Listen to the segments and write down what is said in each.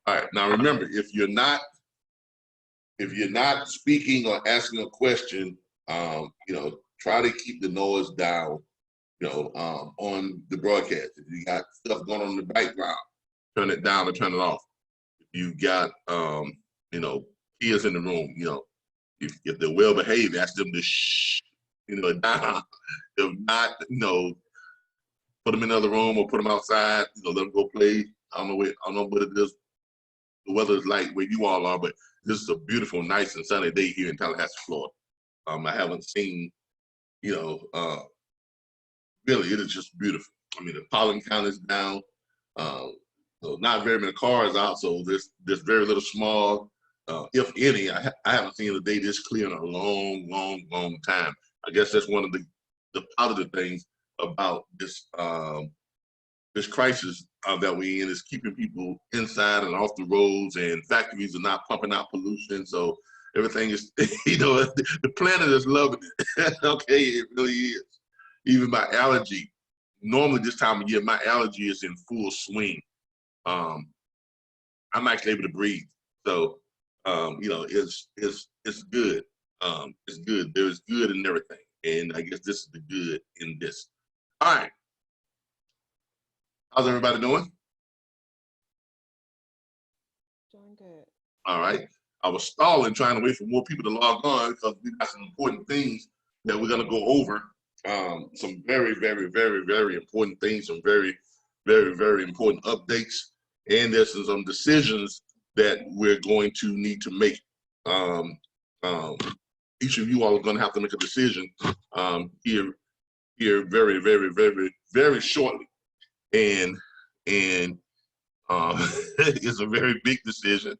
All right. Now remember, if you're not speaking or asking a question, try to keep the noise down, on the broadcast. If you got stuff going on in the background, turn it down or turn it off. If you got, kids in the room, if they're well behaved, ask them to shh, down. If not, put them in another room or put them outside, let them go play. I don't know what it is, the weather is like where you all are, but this is a beautiful, nice and sunny day here in Tallahassee, Florida. I haven't seen, really, it is just beautiful. I mean, the pollen count is down. So not very many cars out, so there's very little smog. If any, I haven't seen a day this clear in a long, long, long time. I guess that's one of the positive things about this this crisis that we're in, is keeping people inside and off the roads, and factories are not pumping out pollution. So everything is, the planet is loving it. Okay, it really is. Even my allergy, normally this time of year, my allergy is in full swing. I'm actually able to breathe. So, it's good. It's good. There's good in everything. And I guess this is the good in this. All right. How's everybody doing? Doing good. All right. I was stalling, trying to wait for more people to log on, because we got some important things that we're going to go over. Some very, very, very, very important things, some very, very, very important updates. And there's some decisions that we're going to need to make. Each of you all are going to have to make a decision here very, very, very, very shortly. And it's a very big decision.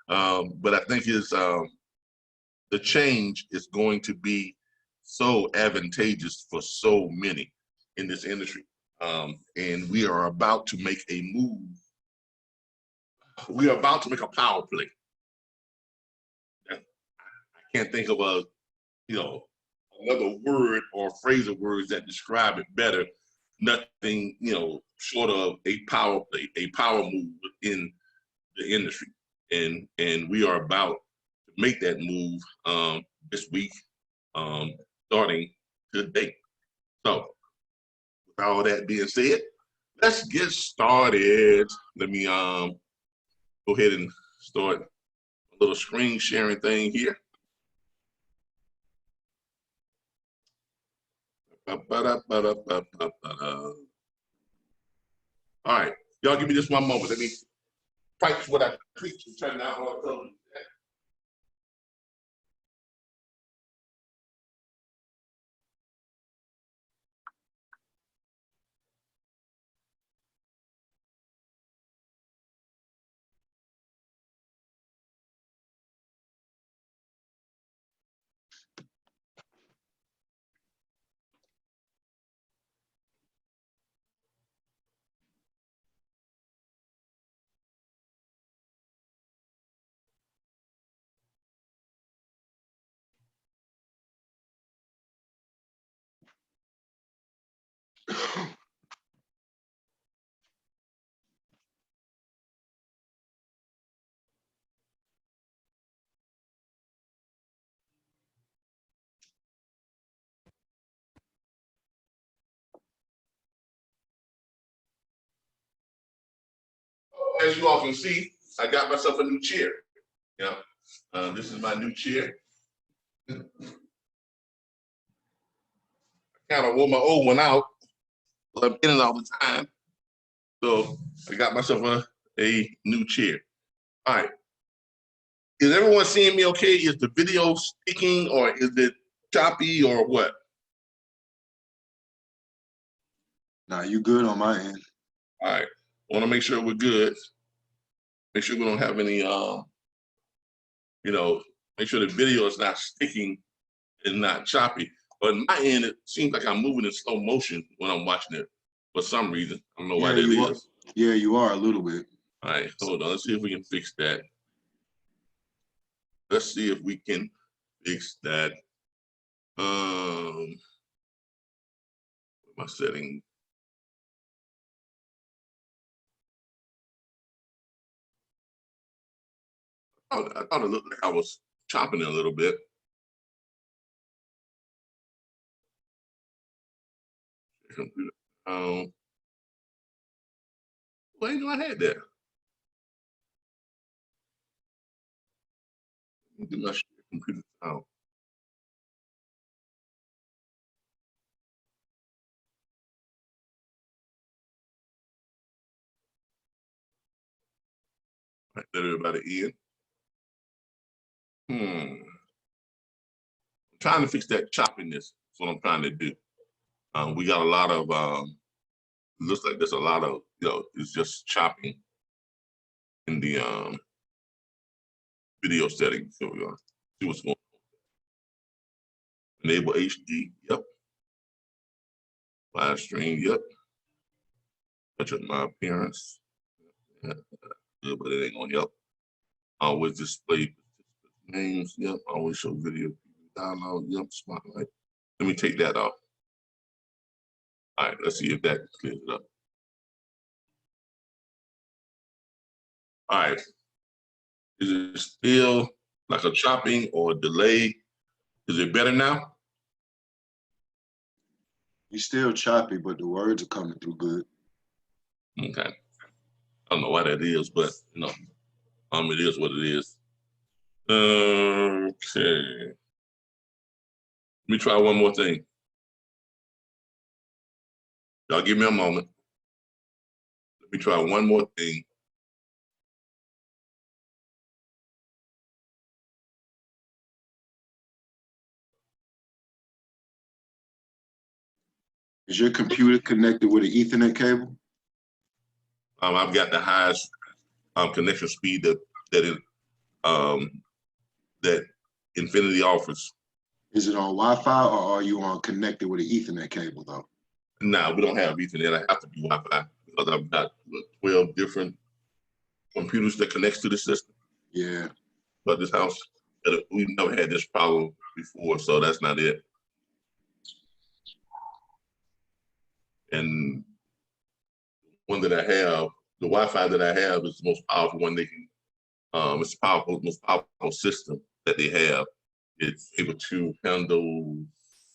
But I think the change is going to be so advantageous for so many in this industry. And we are about to make a move. We are about to make a power play. I can't think of another word or phrase of words that describe it better. Nothing, short of a power play, a power move in the industry. And we are about to make that move this week, starting today. So with all that being said, let's get started. Let me go ahead and start a little screen sharing thing here. All right, y'all give me just one moment. Let me practice what I preach and turn down all the television. As you all can see, I got myself a new chair. This is my new chair. I kind of wore my old one out, but I'm in it all the time. So I got myself a new chair. All right. Is everyone seeing me okay? Is the video sticking, or is it choppy, or what? Nah, you good on my end. All right. I want to make sure we're good. Make sure we don't have any, make sure the video is not sticking and not choppy. But on my end, it seems like I'm moving in slow motion when I'm watching it for some reason. I don't know why that is. Yeah, you are a little bit. All right, hold on. Let's see if we can fix that. Let's see if we can fix that. My setting. I thought it looked like I was chopping it a little bit. Computer. Well, you know, I had that. Get my computer out. Right, let everybody in. I'm trying to fix that choppiness. That's what I'm trying to do. We got a lot of, looks like there's a lot of, it's just chopping in the video settings. So we're gonna see what's going on. Enable HD, yep. Live stream, yep. Touch up my appearance. Yeah, good, but it ain't gonna help. Always display names, yep. Always show video download, yep. Spotlight. Let me take that off. All right, let's see if that clears it up. All right. Is it still like a chopping or a delay? Is it better now? You're still choppy, but the words are coming through good. Okay. I don't know why that is, but it is what it is. Okay. Let me try one more thing. Y'all give me a moment. Let me try one more thing. Is your computer connected with an Ethernet cable? I've got the highest connection speed that Infinity offers. Is it on Wi-Fi or are you on connected with an Ethernet cable though? No, we don't have Ethernet. I have to be Wi-Fi because I've got 12 different computers that connects to the system. Yeah. But this house, we've never had this problem before, so that's not it. And one that I have, the Wi-Fi that I have is the most powerful one they can. It's the most powerful system that they have. It's able to handle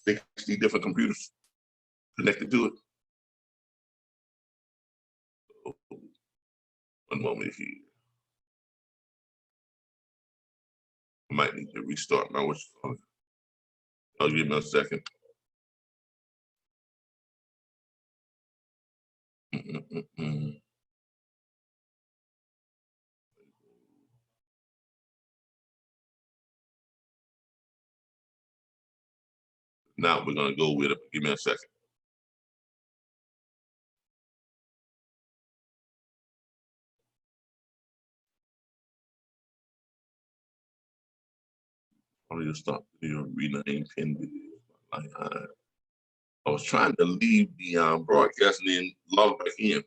60 different computers connected to it. One moment here. I might need to restart my what's phone. I'll give me a second. Now we're gonna go with it. Give me a second. I'm gonna start video rename pin video. I was trying to leave the broadcast and then log back in.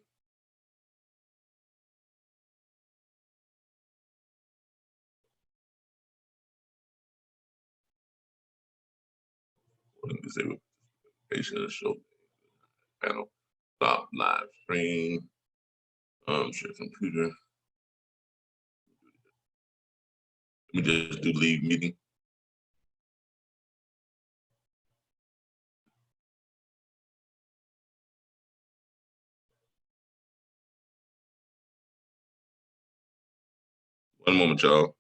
Disable patient show panel. Stop live stream. Share computer. Let me just do leave meeting. One moment, y'all.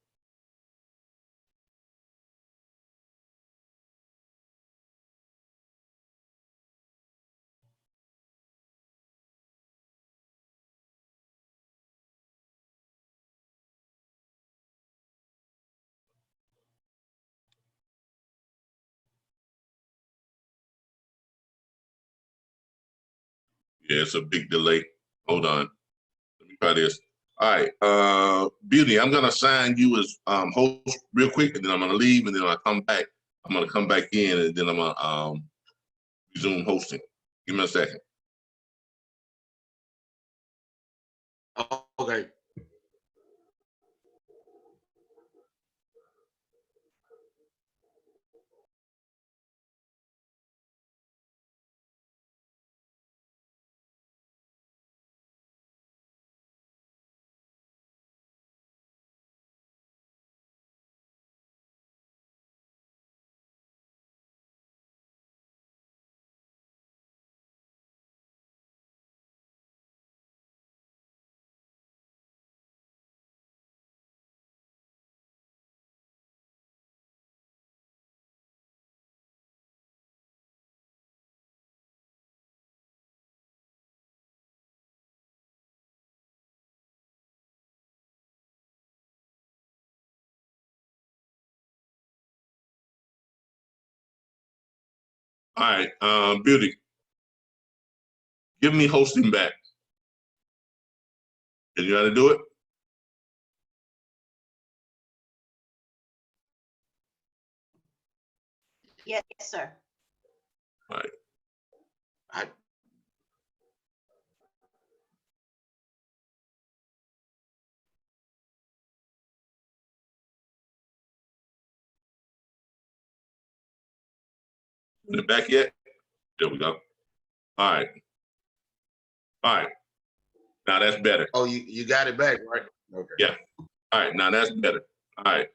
Yeah, it's a big delay. Hold on. Let me try this. All right, Beauty, I'm gonna assign you as host real quick, and then I'm gonna leave, and then when I come back, I'm gonna come back in, and then I'm gonna resume hosting. Give me a second. Okay. All right, Beauty, give me hosting back. Did you know how to do it? Yes, sir. All right. I, In the back yet? There we go. All right. All right. Now that's better. oh, you got it back, right? Okay. Yeah. All right. Now that's better. All right.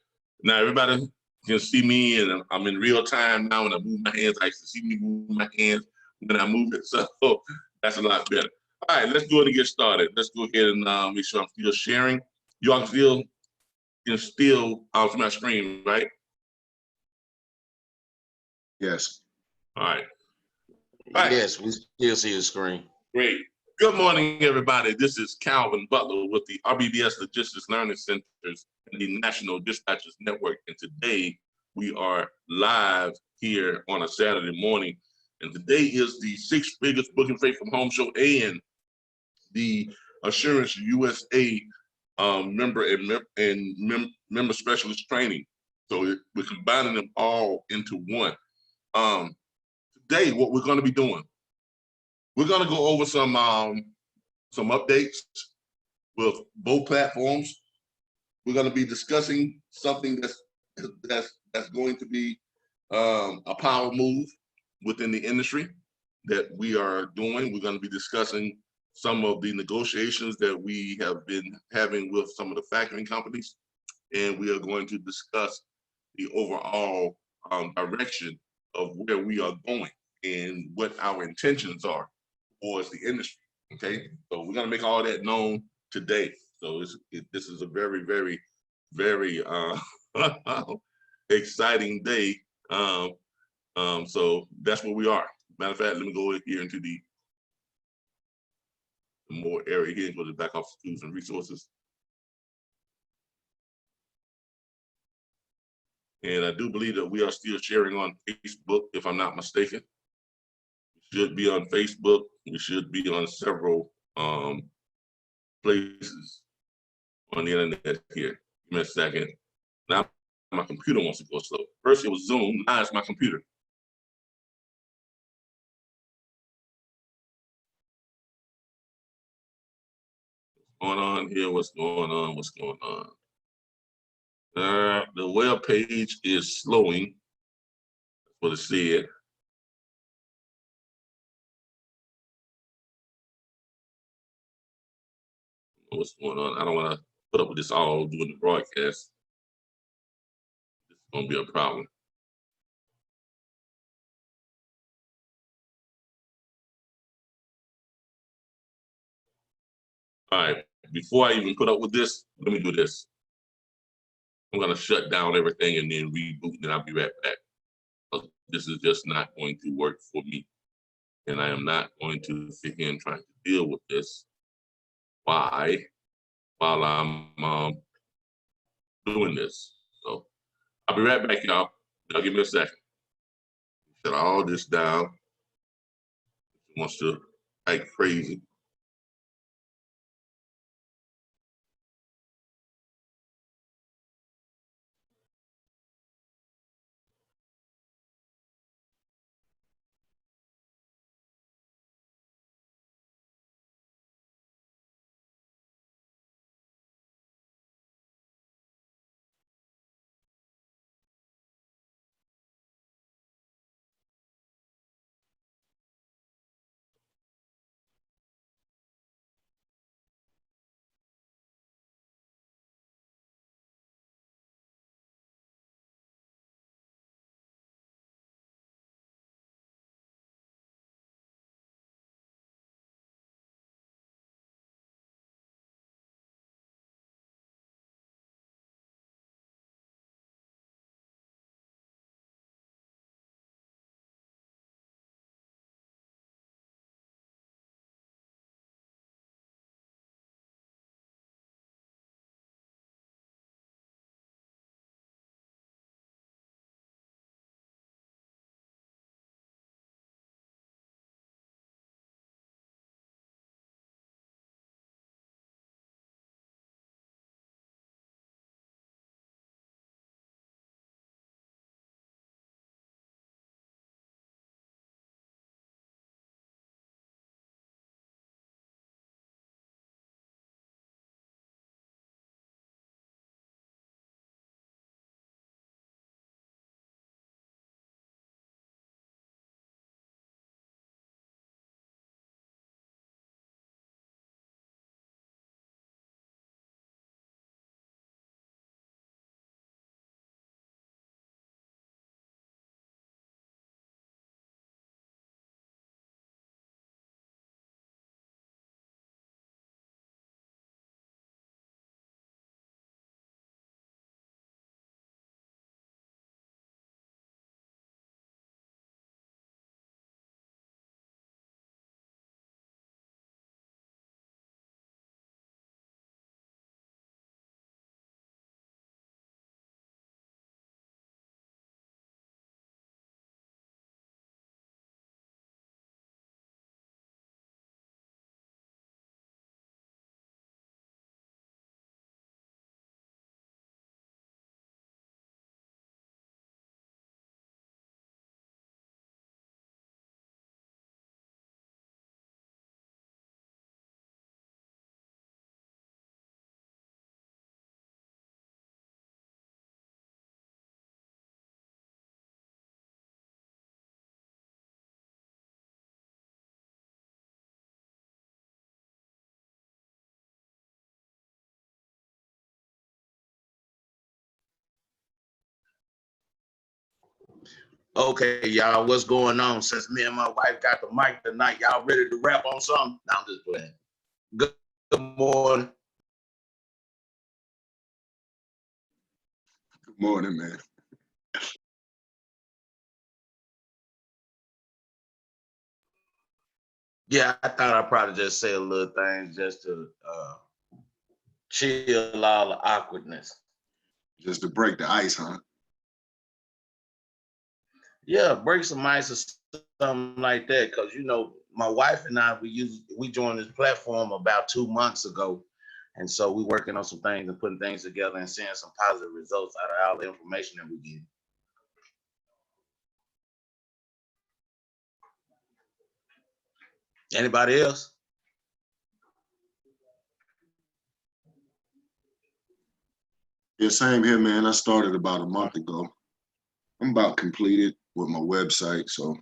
Now everybody can see me, and I'm in real time now. When I move my hands, I can see me move my hands when I move it. So that's a lot better. All right. Let's go ahead and get started. Let's go ahead and make sure I'm still sharing. You all can still see my screen, right? Yes. All right. Right. Yes, we still see the screen. Great. Good morning, everybody. This is Calvin Butler with the RBBS Logistics Learning Centers and the National Dispatchers Network. And today we are live here on a Saturday morning. And today is the 6th biggest booking freight from home show and the Assurance USA member and member specialist training. So we're combining them all into one. Today, what we're going to be doing, we're going to go over some updates with both platforms. We're going to be discussing something that's going to be a power move within the industry that we are doing. We're going to be discussing some of the negotiations that we have been having with some of the factoring companies, and we are going to discuss the overall direction of where we are going and what our intentions are towards the industry. Okay, so we're gonna make all that known today. So this is a very, very, very exciting day. So that's where we are. Matter of fact, let me go here into the more area here and go to the back office tools and resources. And I do believe that we are still sharing on Facebook, if I'm not mistaken. We should be on Facebook. We should be on several places on the internet here. Give me a second. Now my computer wants to go slow. First it was Zoom, now it's my computer. What's going on here? What's going on? What's going on? The web page is slowing. That's what it said. What's going on? I don't want to put up with this all during the broadcast. This is going to be a problem. All right, before I even put up with this, let me do this. I'm going to shut down everything and then reboot, and I'll be right back. This is just not going to work for me. And I am not going to sit here and try to deal with this. Why? While I'm doing this. So I'll be right back, y'all. Y'all give me a second. Shut all this down. It wants to act crazy. Okay, y'all, what's going on? Since me and my wife got the mic tonight, y'all ready to rap on something? No, I'm just playing. Good morning. Good morning, man. Yeah, I thought I'd probably just say a little thing just to chill all the awkwardness. Just to break the ice, huh? Yeah, break some ice or something like that. Cause you know, my wife and I, we joined this platform about 2 months ago. And so we working on some things and putting things together and seeing some positive results out of all the information that we get. Anybody else? Yeah, same here, man. I started about a month ago. I'm about completed with my website, so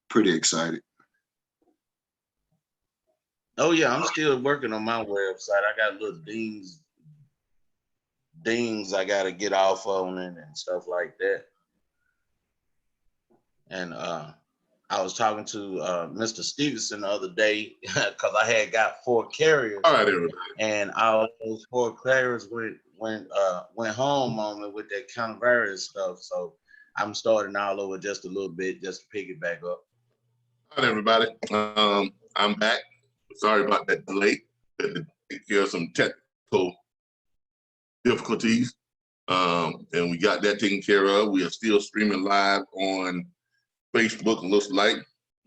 pretty excited. Oh yeah, I'm still working on my website. I got little dings I gotta get off on it and stuff like that. And I was talking to Mr. Stevenson the other day because I had got 4 carriers. All right, everybody. And all those 4 carriers went home on me with that coronavirus stuff. So I'm starting all over just a little bit just to pick it back up. All right, everybody. I'm back. Sorry about that delay. Had to take care of some technical difficulties. And we got that taken care of. We are still streaming live on Facebook, looks like.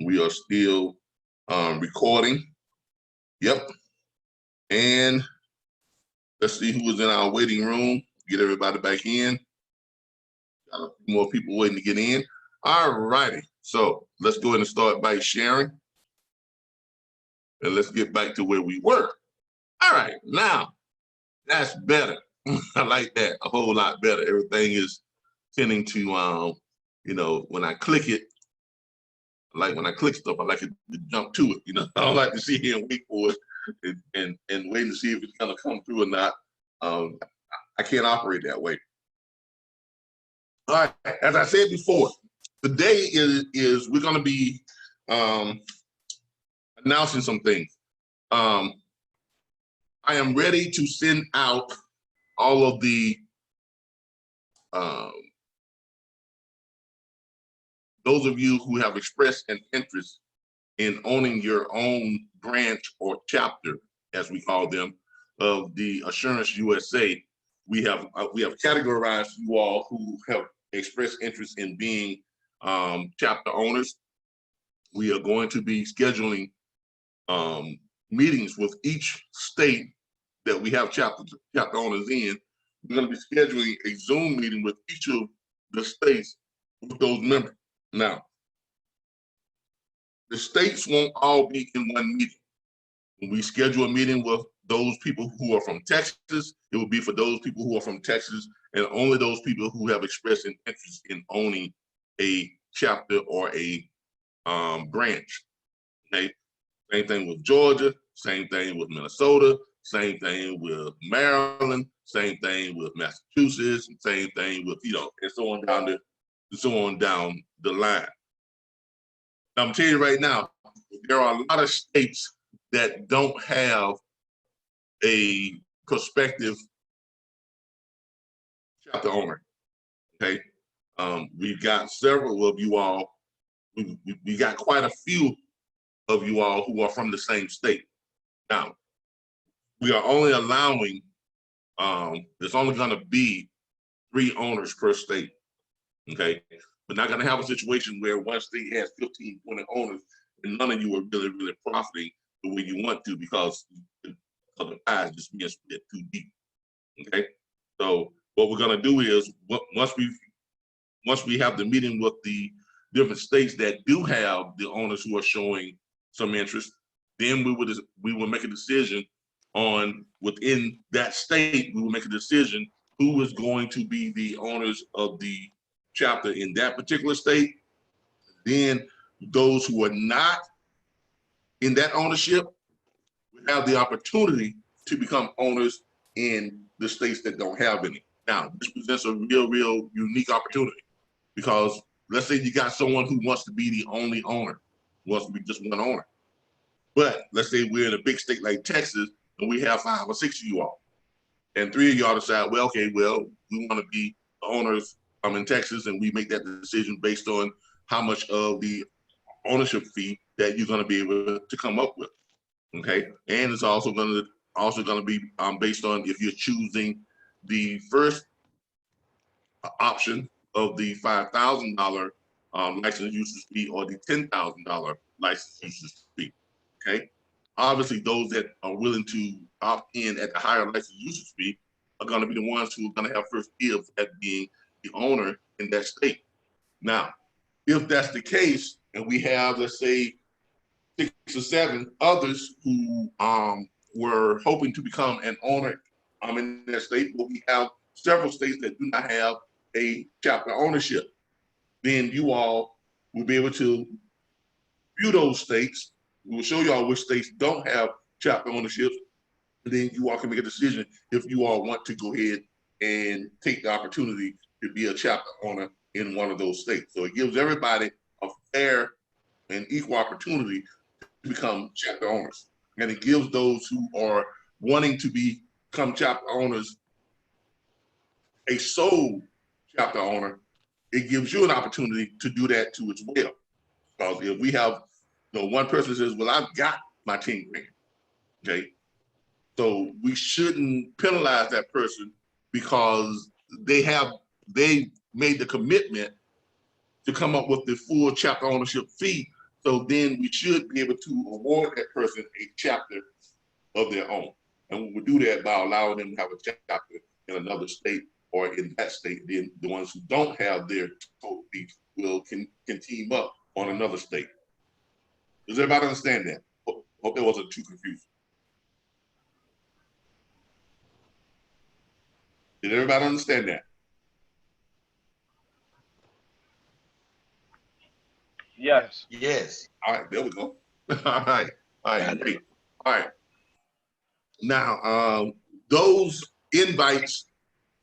We are still recording. Yep. And let's see who was in our waiting room. Get everybody back in. Got a few more people waiting to get in. All righty. So let's go ahead and start by sharing. And let's get back to where we were. All right. Now, that's better. I like that a whole lot better. Everything is tending to, you know, when I click it, like when I click stuff, I like it to jump to it. You know, I don't like to sit here and wait for it and wait to see if it's gonna come through or not. I can't operate that way. All right, as I said before, today is we're gonna be announcing some things. I am ready to send out all of the those of you who have expressed an interest in owning your own branch or chapter, as we call them, of the Assurance USA. We have categorized you all who have expressed interest in being chapter owners. We are going to be scheduling meetings with each state that we have chapter owners in. We're going to be scheduling a Zoom meeting with each of the states with those members. Now, the states won't all be in one meeting. When we schedule a meeting with those people who are from Texas, it will be for those people who are from Texas and only those people who have expressed an interest in owning a chapter or a branch. Okay, same thing with Georgia, same thing with Minnesota, same thing with Maryland, same thing with Massachusetts, and same thing with, you know, and so on down the line. I'm telling you right now, there are a lot of states that don't have a prospective chapter owner. Okay, we've got several of you all. We got quite a few of you all who are from the same state. Now, we are only allowing. There's only going to be 3 owners per state. Okay, we're not going to have a situation where one state has 15, 20 owners and none of you are really profiting the way you want to because of the pie just being split too deep. Okay, so what we're going to do is once we have the meeting with the different states that do have the owners who are showing some interest, then we will make a decision on within that state. We will make a decision who is going to be the owners of the chapter in that particular state. Then those who are not in that ownership will have the opportunity to become owners in the states that don't have any. Now, this presents a real unique opportunity because let's say you got someone who wants to be the only owner, wants to be just one owner. But let's say we're in a big state like Texas and we have 5 or 6 of you all. And 3 of y'all decide, well, okay, well, we want to be the owners in Texas, and we make that decision based on how much of the ownership fee that you're going to be able to come up with. Okay, and it's also going to be based on if you're choosing the first option of the $5,000 license usage fee or the $10,000 license usage fee. Okay, obviously those that are willing to opt in at the higher license usage fee are going to be the ones who are going to have first dibs at being the owner in that state. Now, if that's the case, and we have, let's say, 6 or 7 others who were hoping to become an owner in that state, but we have several states that do not have a chapter ownership, then you all will be able to view those states. We will show you all which states don't have chapter ownership, and then you all can make a decision if you all want to go ahead and take the opportunity to be a chapter owner in one of those states. So it gives everybody a fair and equal opportunity to become chapter owners. And it gives those who are wanting to become chapter owners a sole chapter owner. It gives you an opportunity to do that too as well. Because if we have, one person says, well, I've got my 10 grand, okay? So we shouldn't penalize that person because they made the commitment to come up with the full chapter ownership fee. So then we should be able to award that person a chapter of their own. And we would do that by allowing them to have a chapter in another state or in that state. Then the ones who don't have their total fee can team up on another state. Does everybody understand that? Hope that wasn't too confusing. Did everybody understand that? Yes. Yes. All right, there we go. All right, great. All right. Now, those invites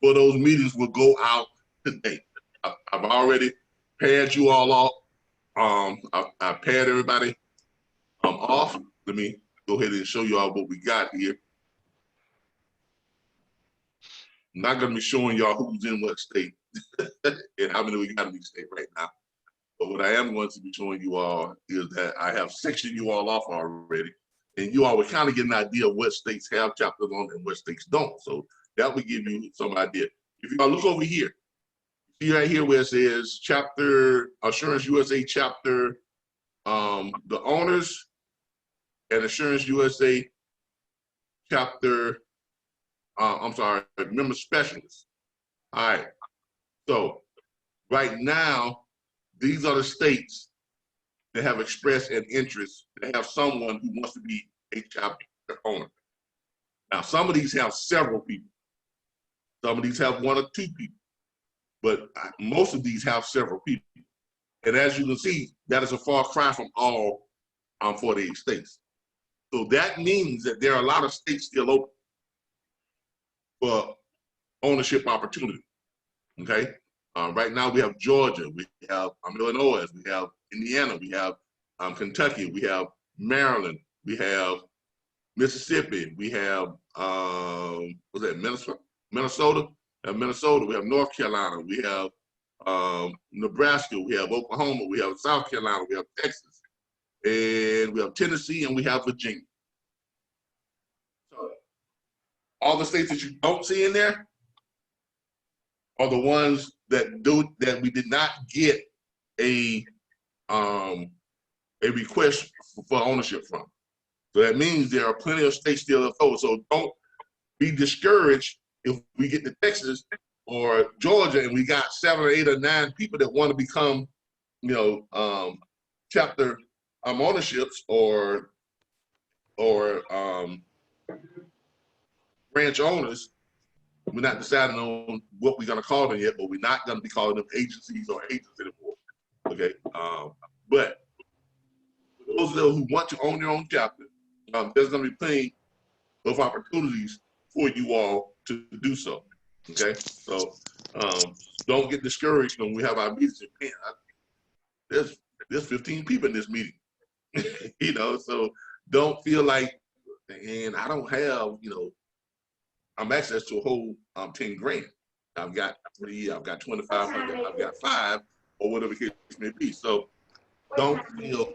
for those meetings will go out today. I've already paired you all off. I paired everybody off. Let me go ahead and show you all what we got here. I'm not going to be showing y'all who's in what state and how many we got in each state right now. But what I am going to be showing you all is that I have sectioned you all off already. And you all will kind of get an idea of what states have chapters on and what states don't. So that will give you some idea. If you look over here, see right here where it says Chapter Assurance USA chapter, the owners and Assurance USA chapter, member specialists. All right. So right now, these are the states that have expressed an interest to have someone who wants to be a chapter owner. Now, some of these have several people. Some of these have 1 or 2 people, but most of these have several people. And as you can see, that is a far cry from all 48 states. So that means that there are a lot of states still open for ownership opportunity, okay? Right now we have Georgia, we have Illinois, we have Indiana, we have Kentucky, we have Maryland, we have Mississippi, we have Minnesota? We have North Carolina, we have Nebraska, we have Oklahoma, we have South Carolina, we have Texas, and we have Tennessee, and we have Virginia. So all the states that you don't see in there are the ones that we did not get a request for ownership from. So that means there are plenty of states still left over. So don't be discouraged if we get to Texas or Georgia and we got 7 or 8 or 9 people that want to become, chapter ownerships or branch owners. We're not deciding on what we're going to call them yet, but we're not going to be calling them agencies or agents anymore. Okay, but for those of those who want to own their own chapter, there's going to be plenty of opportunities for you all to do so. Okay, so don't get discouraged when we have our meetings. Man, there's 15 people in this meeting. You know, so don't feel like, and I don't have, you know, I'm access to a whole 10 grand. I've got 3, I've got 25, I've got 5, or whatever the case may be. So don't feel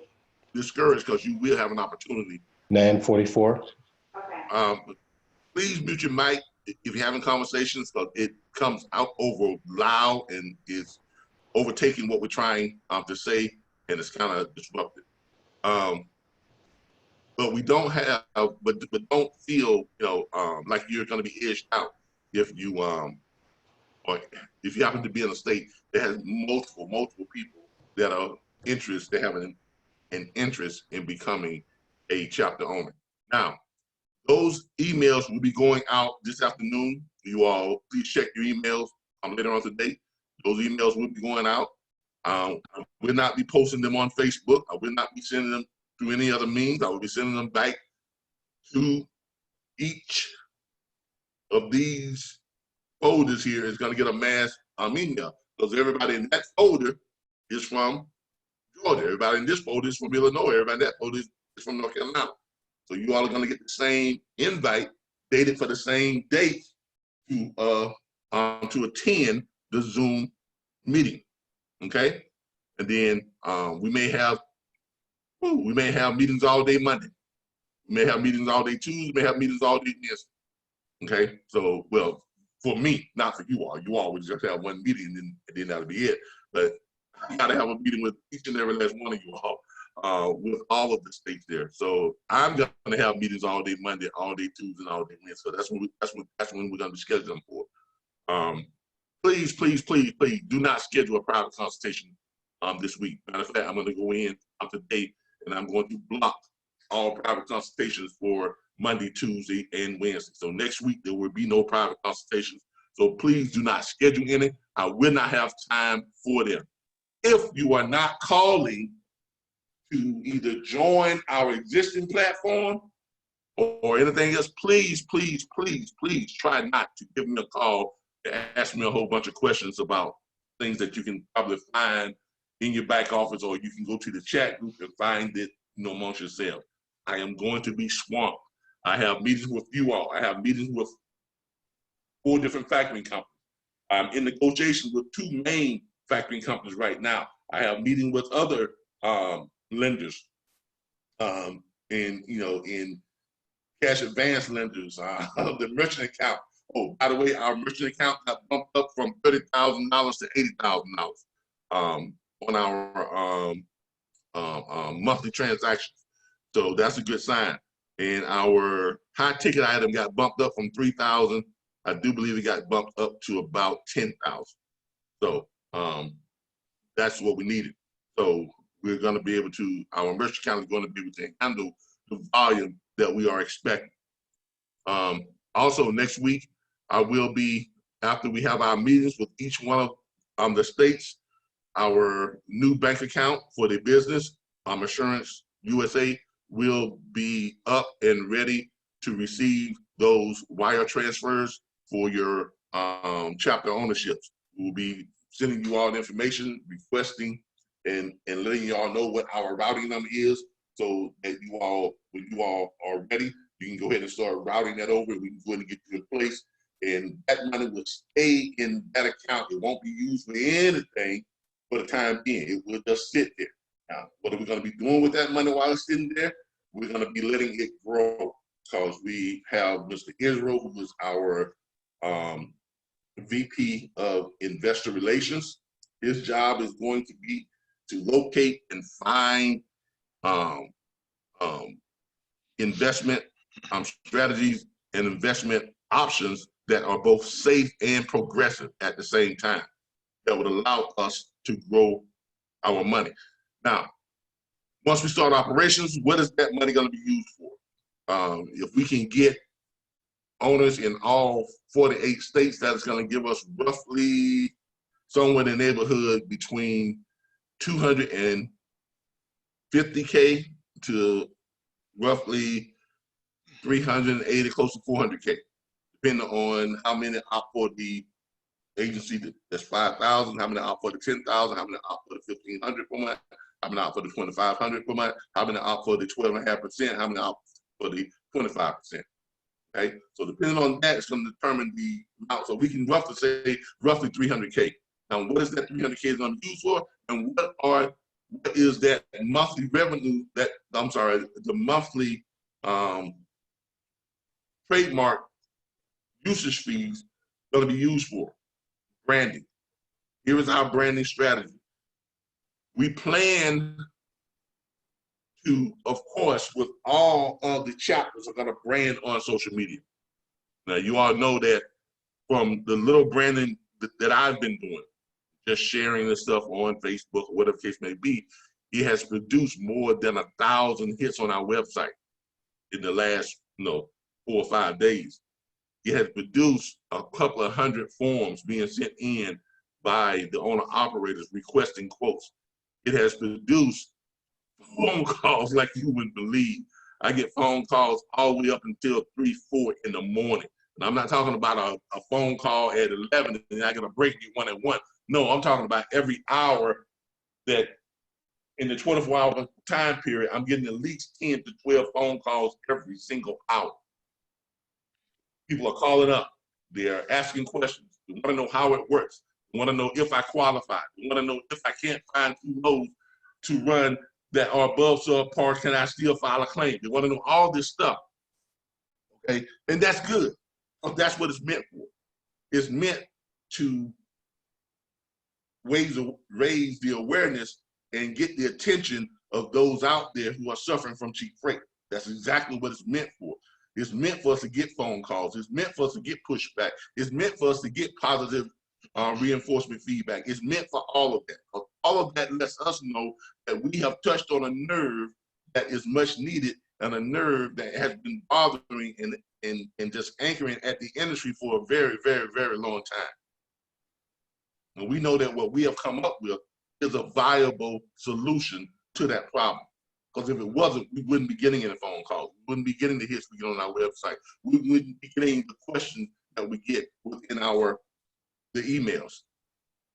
discouraged because you will have an opportunity. 9:44. Please mute your mic if you're having conversations, because it comes out over loud and is overtaking what we're trying to say, and it's kind of disruptive. But we don't have, but don't feel, you know, like you're going to be edged out if you or if you happen to be in a state that has multiple people that are interested, they have an interest in becoming a chapter owner. Now, those emails will be going out this afternoon. You all please check your emails later on today. Those emails will be going out. I will not be posting them on Facebook. I will not be sending them through any other means. I will be sending them back to each of these folders here is going to get a mass email, because everybody in that folder is from Georgia. Everybody in this folder is from Illinois. Everybody in that folder is from North Carolina. So you all are going to get the same invite dated for the same date to attend the Zoom meeting. Okay, and then we may have meetings all day Monday. We may have meetings all day Tuesday. We may have meetings all day Wednesday. Okay, so well, for me, not for you all. You all would just have one meeting and then that'll be it. But you got to have a meeting with each and every last one of you all, with all of the states there. So I'm going to have meetings all day Monday, all day Tuesday, and all day Wednesday. So that's when we're going to schedule them for. Please do not schedule a private consultation this week. Matter of fact, I'm going to go in up to date and I'm going to block all private consultations for Monday, Tuesday, and Wednesday. So next week there will be no private consultations. So please do not schedule any. I will not have time for them. If you are not calling to either join our existing platform or anything else, please try not to give me a call and ask me a whole bunch of questions about things that you can probably find in your back office, or you can go to the chat group and find it, you know, amongst yourself. I am going to be swamped. I have meetings with you all. I have meetings with 4 different factoring companies. I'm in negotiations with 2 main factoring companies right now. I have meetings with other lenders, in cash advance lenders, the merchant account. Oh, by the way, our merchant account got bumped up from $30,000 to $80,000 on our monthly transactions. So that's a good sign. And our high ticket item got bumped up from 3,000. I do believe it got bumped up to about 10,000. So that's what we needed. So we're going to be able to, our merchant account is going to be able to handle the volume that we are expecting. Also next week, I will be, after we have our meetings with each one of the states, our new bank account for the business, Assurance USA, will be up and ready to receive those wire transfers for your chapter ownerships. We'll be sending you all the information, requesting and letting you all know what our routing number is, so that you all, when you all are ready, you can go ahead and start routing that over. We can go ahead and get you in place, and that money will stay in that account. It won't be used for anything for the time being. It will just sit there. Now, what are we going to be doing with that money while it's sitting there? We're going to be letting it grow, because we have Mr. Israel, who is our VP of Investor Relations. His job is going to be to locate and find investment strategies and investment options that are both safe and progressive at the same time, that would allow us to grow our money. Now, once we start operations, what is that money going to be used for? If we can get owners in all 48 states, that is going to give us roughly somewhere in the neighborhood between 250K to roughly 380, close to 400K, depending on how many opt for the agency that's 5,000, how many opt for the 10,000, how many opt for the 1,500 per month, how many opt for the 2,500 per month, how many opt for the 12.5%, how many opt for the 25%. Okay, so depending on that, it's going to determine the amount. So we can roughly say roughly 300K. Now, what is that 300K going to be used for, and what is that monthly revenue that the monthly trademark usage fees going to be used for? Branding. Here is our branding strategy. We plan to, of course, with all of the chapters are going to brand on social media. Now, you all know that from the little branding that I've been doing, just sharing this stuff on Facebook or whatever case may be, it has produced more than 1,000 hits on our website in the last 4 or 5 days. It has produced a couple of hundred forms being sent in by the owner operators requesting quotes. It has produced phone calls like you wouldn't believe. I get phone calls all the way up until 3, 4 in the morning. And I'm not talking about a phone call at 11 and I get a break at 1 at 1. No, I'm talking about every hour that in the 24-hour time period, I'm getting at least 10 to 12 phone calls every single hour. People are calling up. They're asking questions. They want to know how it works. They want to know if I qualify. They want to know if I can't find 2 loads to run that are above subpar, can I still file a claim? They want to know all this stuff. Okay, and that's good. That's what it's meant for. It's meant to raise the awareness and get the attention of those out there who are suffering from cheap freight. That's exactly what it's meant for. It's meant for us to get phone calls. It's meant for us to get pushback. It's meant for us to get positive reinforcement feedback. It's meant for all of that. All of that lets us know that we have touched on a nerve that is much needed and a nerve that has been bothering and just anchoring at the industry for a very, very, very long time. And we know that what we have come up with is a viable solution to that problem. Because if it wasn't, we wouldn't be getting any phone calls. We wouldn't be getting the hits we get on our website. We wouldn't be getting the questions that we get within the emails.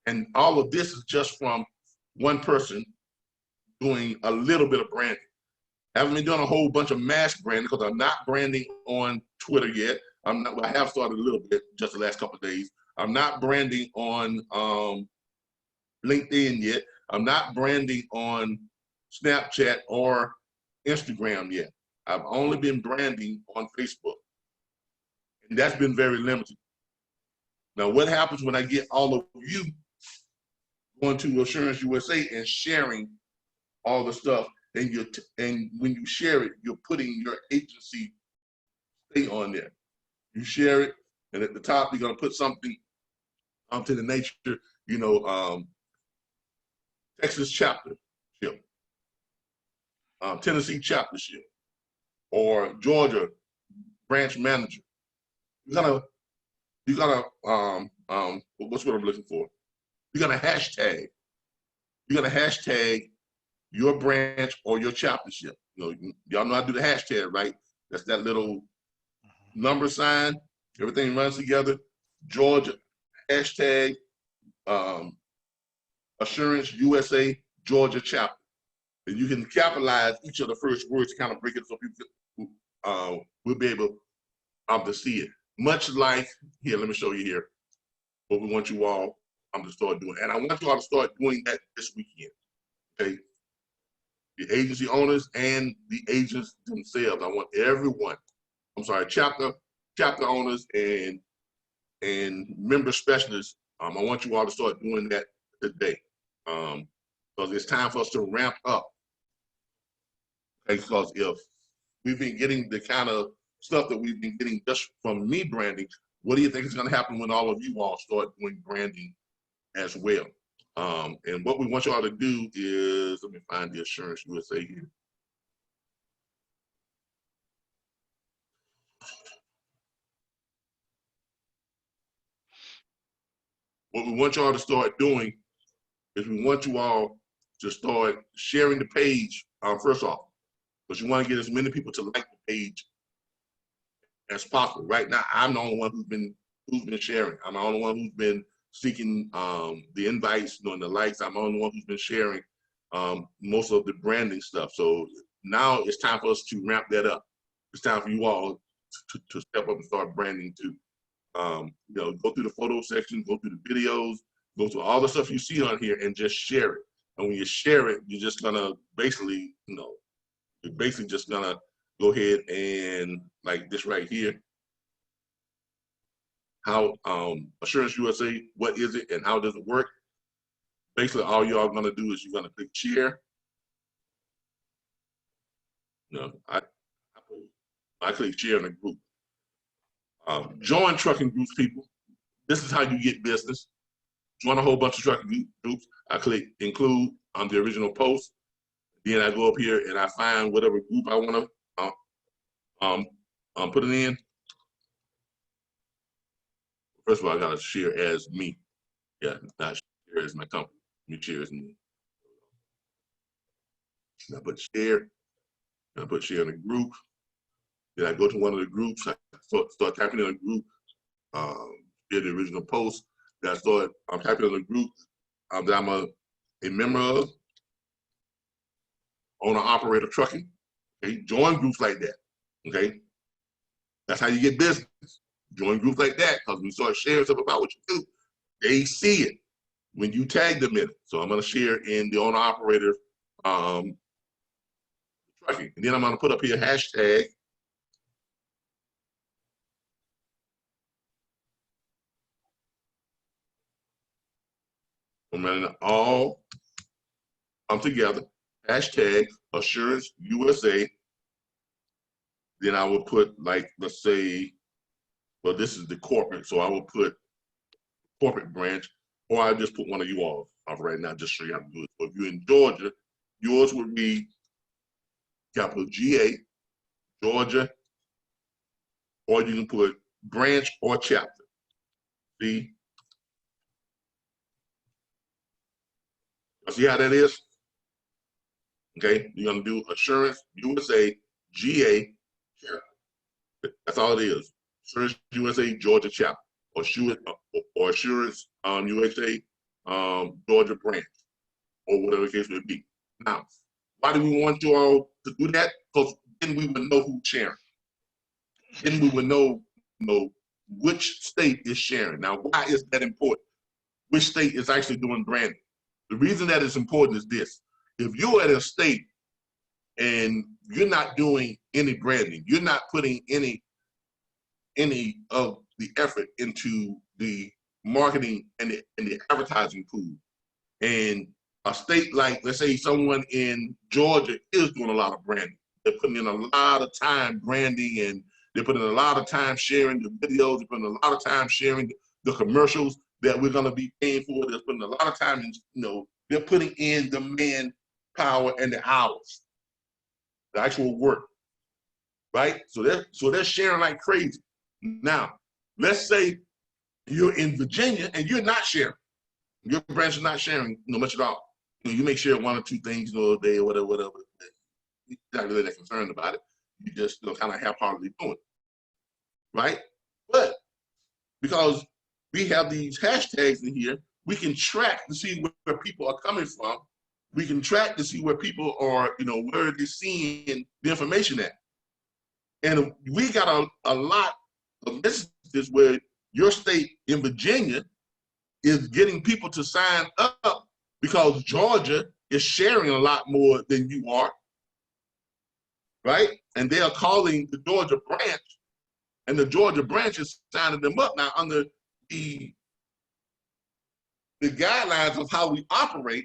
And all of this is just from one person doing a little bit of branding. I haven't been doing a whole bunch of mass branding because I'm not branding on Twitter yet. I have started a little bit just the last couple of days. I'm not branding on LinkedIn yet. I'm not branding on Snapchat or Instagram yet. I've only been branding on Facebook. And that's been very limited. Now, what happens when I get all of you going to Assurance USA and sharing all the stuff, and when you share it, you're putting your agency state on there. You share it, and at the top, you're gonna put something to the nature, Texas chapter, Tennessee chaptership, or Georgia branch manager. You gotta what's what I'm looking for? You're gonna hashtag your branch or your chaptership. Y'all know how to do the hashtag, right? That's that little number sign. Everything runs together. Georgia, hashtag Assurance USA Georgia chapter. And you can capitalize each of the first words to kind of break it so people will be able to see it. Much like, here, let me show you here what we want you all to start doing. And I want you all to start doing that this weekend, okay? The agency owners and the agents themselves. I want everyone, chapter owners and member specialists, I want you all to start doing that today. Because it's time for us to ramp up. Okay, because if we've been getting the kind of stuff that we've been getting just from me branding, what do you think is going to happen when all of you all start doing branding as well? And what we want y'all to do is, let me find the Assurance USA here. What we want y'all to start doing is we want you all to start sharing the page first off, because you want to get as many people to like the page as possible. Right now, I'm the only one who's been sharing. I'm the only one who's been seeking the invites, the likes. I'm the only one who's been sharing most of the branding stuff. So now it's time for us to ramp that up. It's time for you all to step up and start branding too. Go through the photo section, go through the videos, go through all the stuff you see on here and just share it. And when you share it, you're just gonna basically, you're basically just gonna go ahead and like this right here. How Assurance USA, what is it and how does it work? Basically, all you are gonna do is you're gonna click share. I click share in a group. Join trucking groups, people. This is how you get business. Join a whole bunch of trucking groups. I click include on the original post. Then I go up here and I find whatever group I want to put it in. First of all, I gotta share as me. Yeah, not share as my company. Me share as me. I put share. I put share in a group. Then I go to one of the groups. I start typing in a group. Share the original post. Then I'm typing in a group that I'm a member of. Owner operator trucking. Okay, join groups like that. Okay, that's how you get business. Join groups like that, because when you start sharing stuff about what you do, they see it when you tag them in it. So I'm gonna share in the owner operator trucking, and then I'm gonna put up here hashtag I'm running all together, hashtag Assurance USA. Then I will put, like, let's say, well, this is the corporate, so I will put corporate branch, or I just put one of you all off right now, just show you how to do it. So if you're in Georgia, yours would be capital GA, Georgia, or you can put branch or chapter. See? See how that is? Okay, you're gonna do Assurance USA GA. That's all it is. Assurance USA Georgia chapter, or Assurance USA Georgia branch, or whatever the case may be. Now, why do we want you all to do that? Because then we would know who's sharing. Then we would know which state is sharing. Now, why is that important? Which state is actually doing branding? The reason that is important is this. If you're at a state and you're not doing any branding, you're not putting any of the effort into the marketing and the advertising pool, and a state like, let's say someone in Georgia is doing a lot of branding. They're putting in a lot of time branding, and they're putting in a lot of time sharing the videos, they're putting a lot of time sharing the commercials that we're gonna be paying for. They're putting a lot of time in, they're putting in the manpower and the hours, the actual work, right? So they're sharing like crazy. Now, let's say you're in Virginia and you're not sharing. Your branch is not sharing much at all. You may share one or two things a day or whatever. You're not really that concerned about it. You just kind of half-heartedly doing it, right? But because we have these hashtags in here, we can track to see where people are coming from. We can track to see where people are, where they're seeing the information at. And we got a lot of instances where your state in Virginia is getting people to sign up because Georgia is sharing a lot more than you are, right? And they are calling the Georgia branch, and the Georgia branch is signing them up. Now, under the guidelines of how we operate,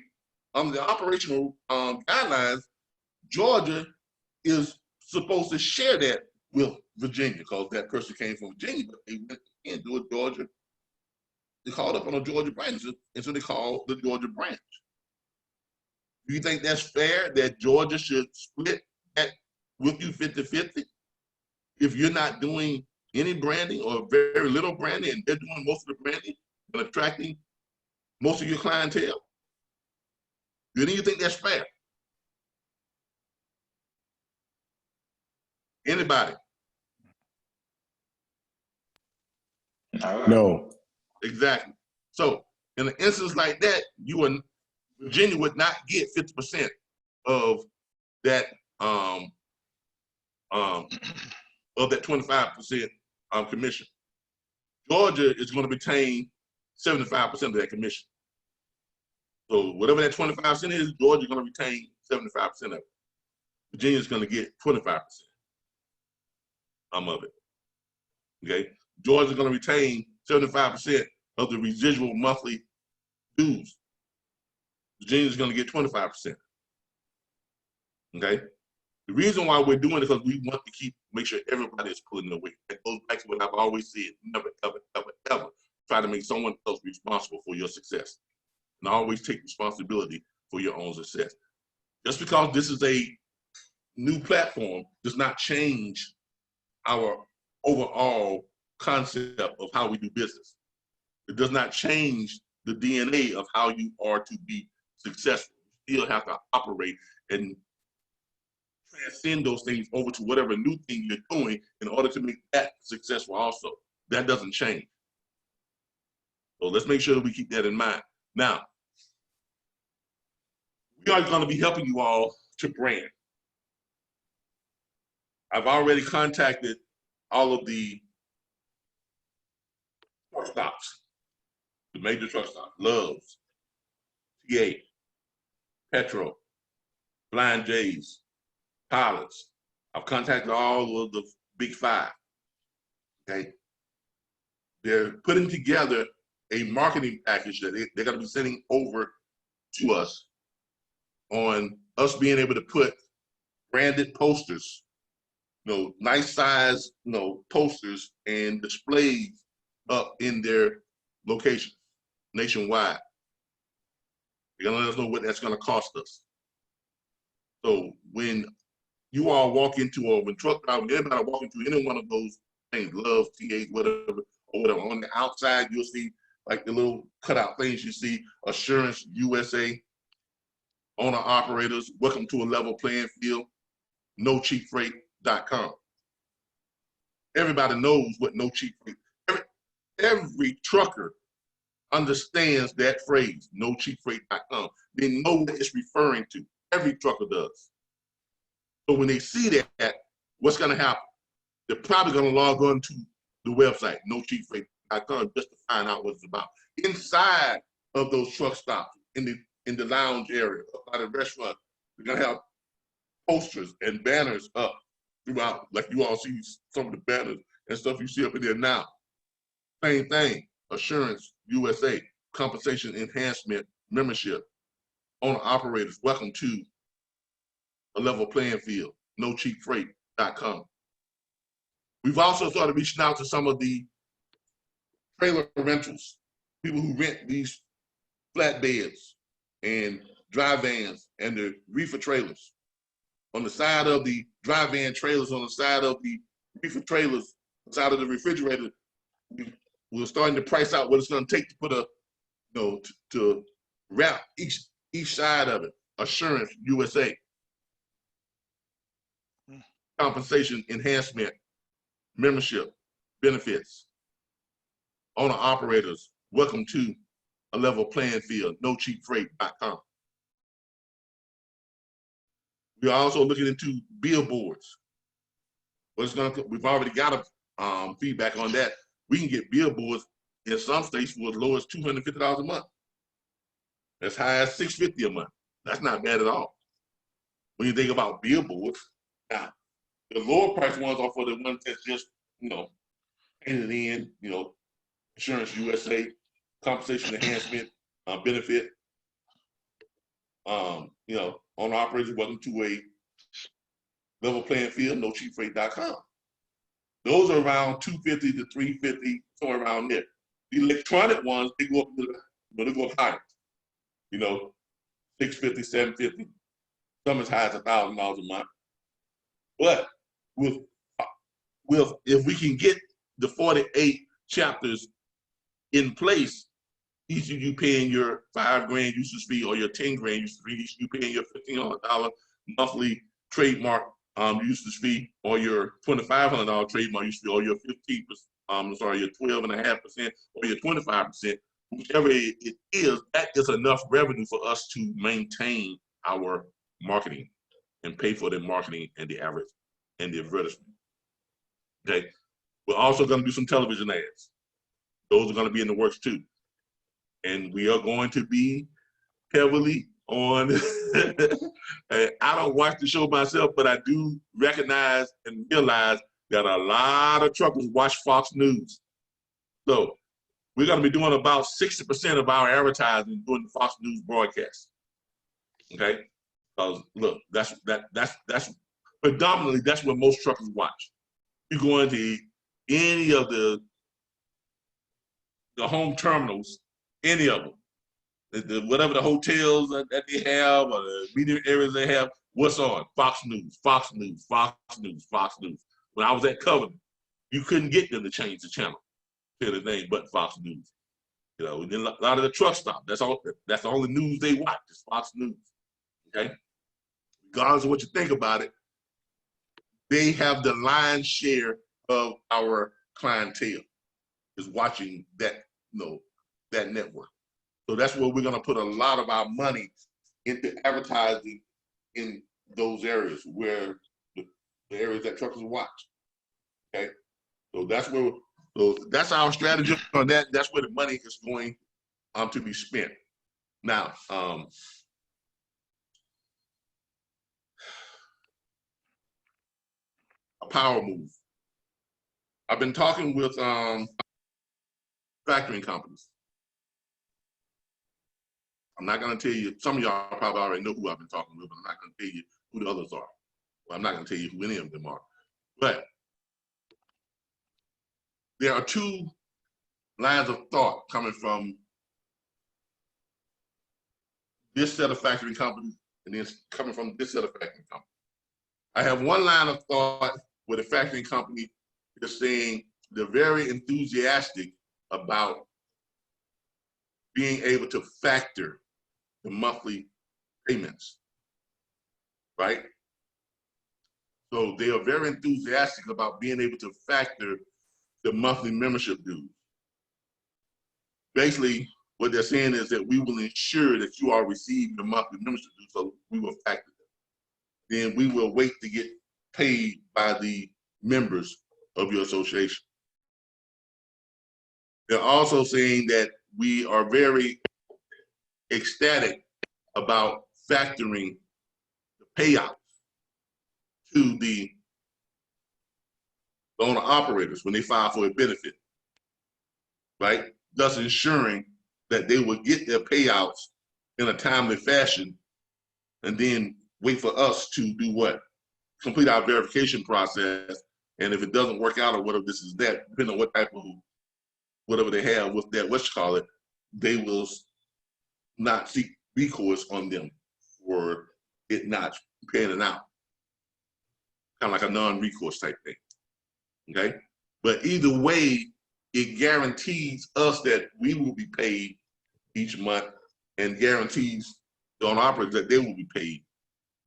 under the operational guidelines, Georgia is supposed to share that with Virginia, because that person came from Virginia, but they went and do it Georgia. They called up on a Georgia branch, and so they called the Georgia branch. Do you think that's fair that Georgia should split that with you 50-50? If you're not doing any branding or very little branding, and they're doing most of the branding and attracting most of your clientele? Do you think that's fair? Anybody? No. Exactly. So in an instance like that, Virginia would not get 50% of that of that 25% commission. Georgia is going to retain 75% of that commission. So whatever that 25% is, Georgia is going to retain 75% of it. Virginia is going to get 25% of it. Okay, Georgia is going to retain 75% of the residual monthly dues. Virginia is going to get 25%. Okay, the reason why we're doing it is because we want to make sure everybody is pulling their weight. That goes back to what I've always said: never, ever, ever, ever try to make someone else responsible for your success, and always take responsibility for your own success. Just because this is a new platform does not change our overall concept of how we do business. It does not change the DNA of how you are to be successful. You still have to operate and transcend those things over to whatever new thing you're doing in order to make that successful also. That doesn't change. So let's make sure that we keep that in mind. Now, we are going to be helping you all to brand. I've already contacted all of the truck stops, the major truck stops, Love's, TA, Petro, Blind Jays, Pilots. I've contacted all of the big five, okay? They're putting together a marketing package that they're gonna be sending over to us on us being able to put branded posters, nice size, posters and displays up in their locations nationwide. They're gonna let us know what that's gonna cost us. So when you all walk into, or when truck drivers, everybody walk into any one of those things, Love, TA, whatever, or whatever, on the outside, you'll see like the little cutout things you see, Assurance USA, owner operators, welcome to a level playing field, nocheapfreight.com. Everybody knows what no cheap freight. Every trucker understands that phrase, nocheapfreight.com. They know what it's referring to. Every trucker does. So when they see that, what's going to happen? They're probably going to log on to the website, nocheapfreight.com, just to find out what it's about. Inside of those truck stops, in the lounge area, up by the restaurant, we're going to have posters and banners up throughout, like you all see some of the banners and stuff you see up in there now. Same thing, Assurance USA, compensation enhancement membership, owner operators, welcome to a level playing field, nocheapfreight.com. We've also started reaching out to some of the trailer rentals, people who rent these flatbeds and dry vans and the reefer trailers. On the side of the dry van trailers, on the side of the reefer trailers, on the side of the refrigerator, we're starting to price out what it's going to take to put a, to wrap each side of it. Assurance USA, compensation enhancement, membership, benefits, owner operators, welcome to a level playing field, nocheapfreight.com. We're also looking into billboards. We've already got a feedback on that. We can get billboards in some states for as low as $250 a month, as high as $650 a month. That's not bad at all. When you think about billboards, now the lower price ones are for the ones that's just, painted in, Insurance USA, compensation enhancement, benefit, on operators, welcome to a level playing field, nocheapfreight.com. Those are around $250 to $350, somewhere around there. The electronic ones, they go up, they go up higher. $650, $750, some as high as $1,000 a month. But if we can get the 48 chapters in place, each of you paying your $5,000 usage fee or your $10,000 usage fee, each of you paying your $1,500 monthly trademark usage fee, or your $2,500 trademark usage fee, or your 15%, your 12.5%, or your 25%, whichever it is, that is enough revenue for us to maintain our marketing and pay for the marketing and the average and the advertisement. Okay. We're also going to do some television ads. Those are going to be in the works too. And we are going to be heavily on, I don't watch the show myself, but I do recognize and realize that a lot of truckers watch Fox News. So we're going to be doing about 60% of our advertising during the Fox News broadcast. Okay, because look, that's predominantly that's what most truckers watch. You go into any of the home terminals, any of them, whatever the hotels that they have or the media areas they have, what's on? Fox News, Fox News, Fox News, Fox News. When I was at Covenant, you couldn't get them to change the channel to the name but Fox News. You know, and then a lot of the truck stops, that's the only news they watch, is Fox News. Okay? Regardless of what you think about it, they have the lion's share of our clientele is watching that, that network. So that's where we're going to put a lot of our money into advertising in those areas where the areas that truckers watch. Okay, so that's our strategy on that. That's where the money is going to be spent. Now, a power move. I've been talking with factoring companies. I'm not going to tell you, some of y'all probably already know who I've been talking with, but I'm not going to tell you who the others are. Well, I'm not going to tell you who any of them are. But there are two lines of thought coming from this set of factoring companies and then coming from this set of factoring companies. I have one line of thought where the factoring company is saying they're very enthusiastic about being able to factor the monthly payments, right? So they are very enthusiastic about being able to factor the monthly membership dues. Basically, what they're saying is that we will ensure that you all receive your monthly membership dues, so we will factor them. Then we will wait to get paid by the members of your association. They're also saying that we are very ecstatic about factoring the payouts to the owner operators when they file for a benefit, right? Thus ensuring that they will get their payouts in a timely fashion and then wait for us to do what? Complete our verification process. And if it doesn't work out or whatever this is that, depending on what type of, whatever they have with that, they will not seek recourse on them for it not paying it out. Kind of like a non-recourse type thing, okay? But either way, it guarantees us that we will be paid each month and guarantees the owner operators that they will be paid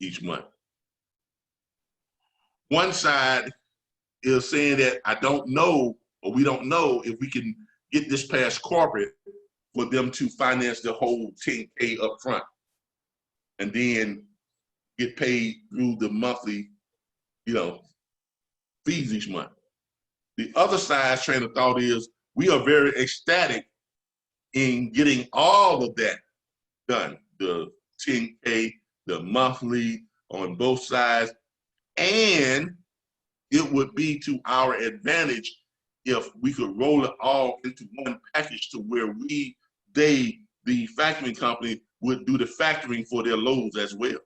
each month. One side is saying that I don't know, or we don't know if we can get this past corporate for them to finance the whole 10K up front and then get paid through the monthly, fees each month. The other side's train of thought is we are very ecstatic in getting all of that done, the 10K, the monthly on both sides, and it would be to our advantage if we could roll it all into one package to where the factoring company would do the factoring for their loads as well.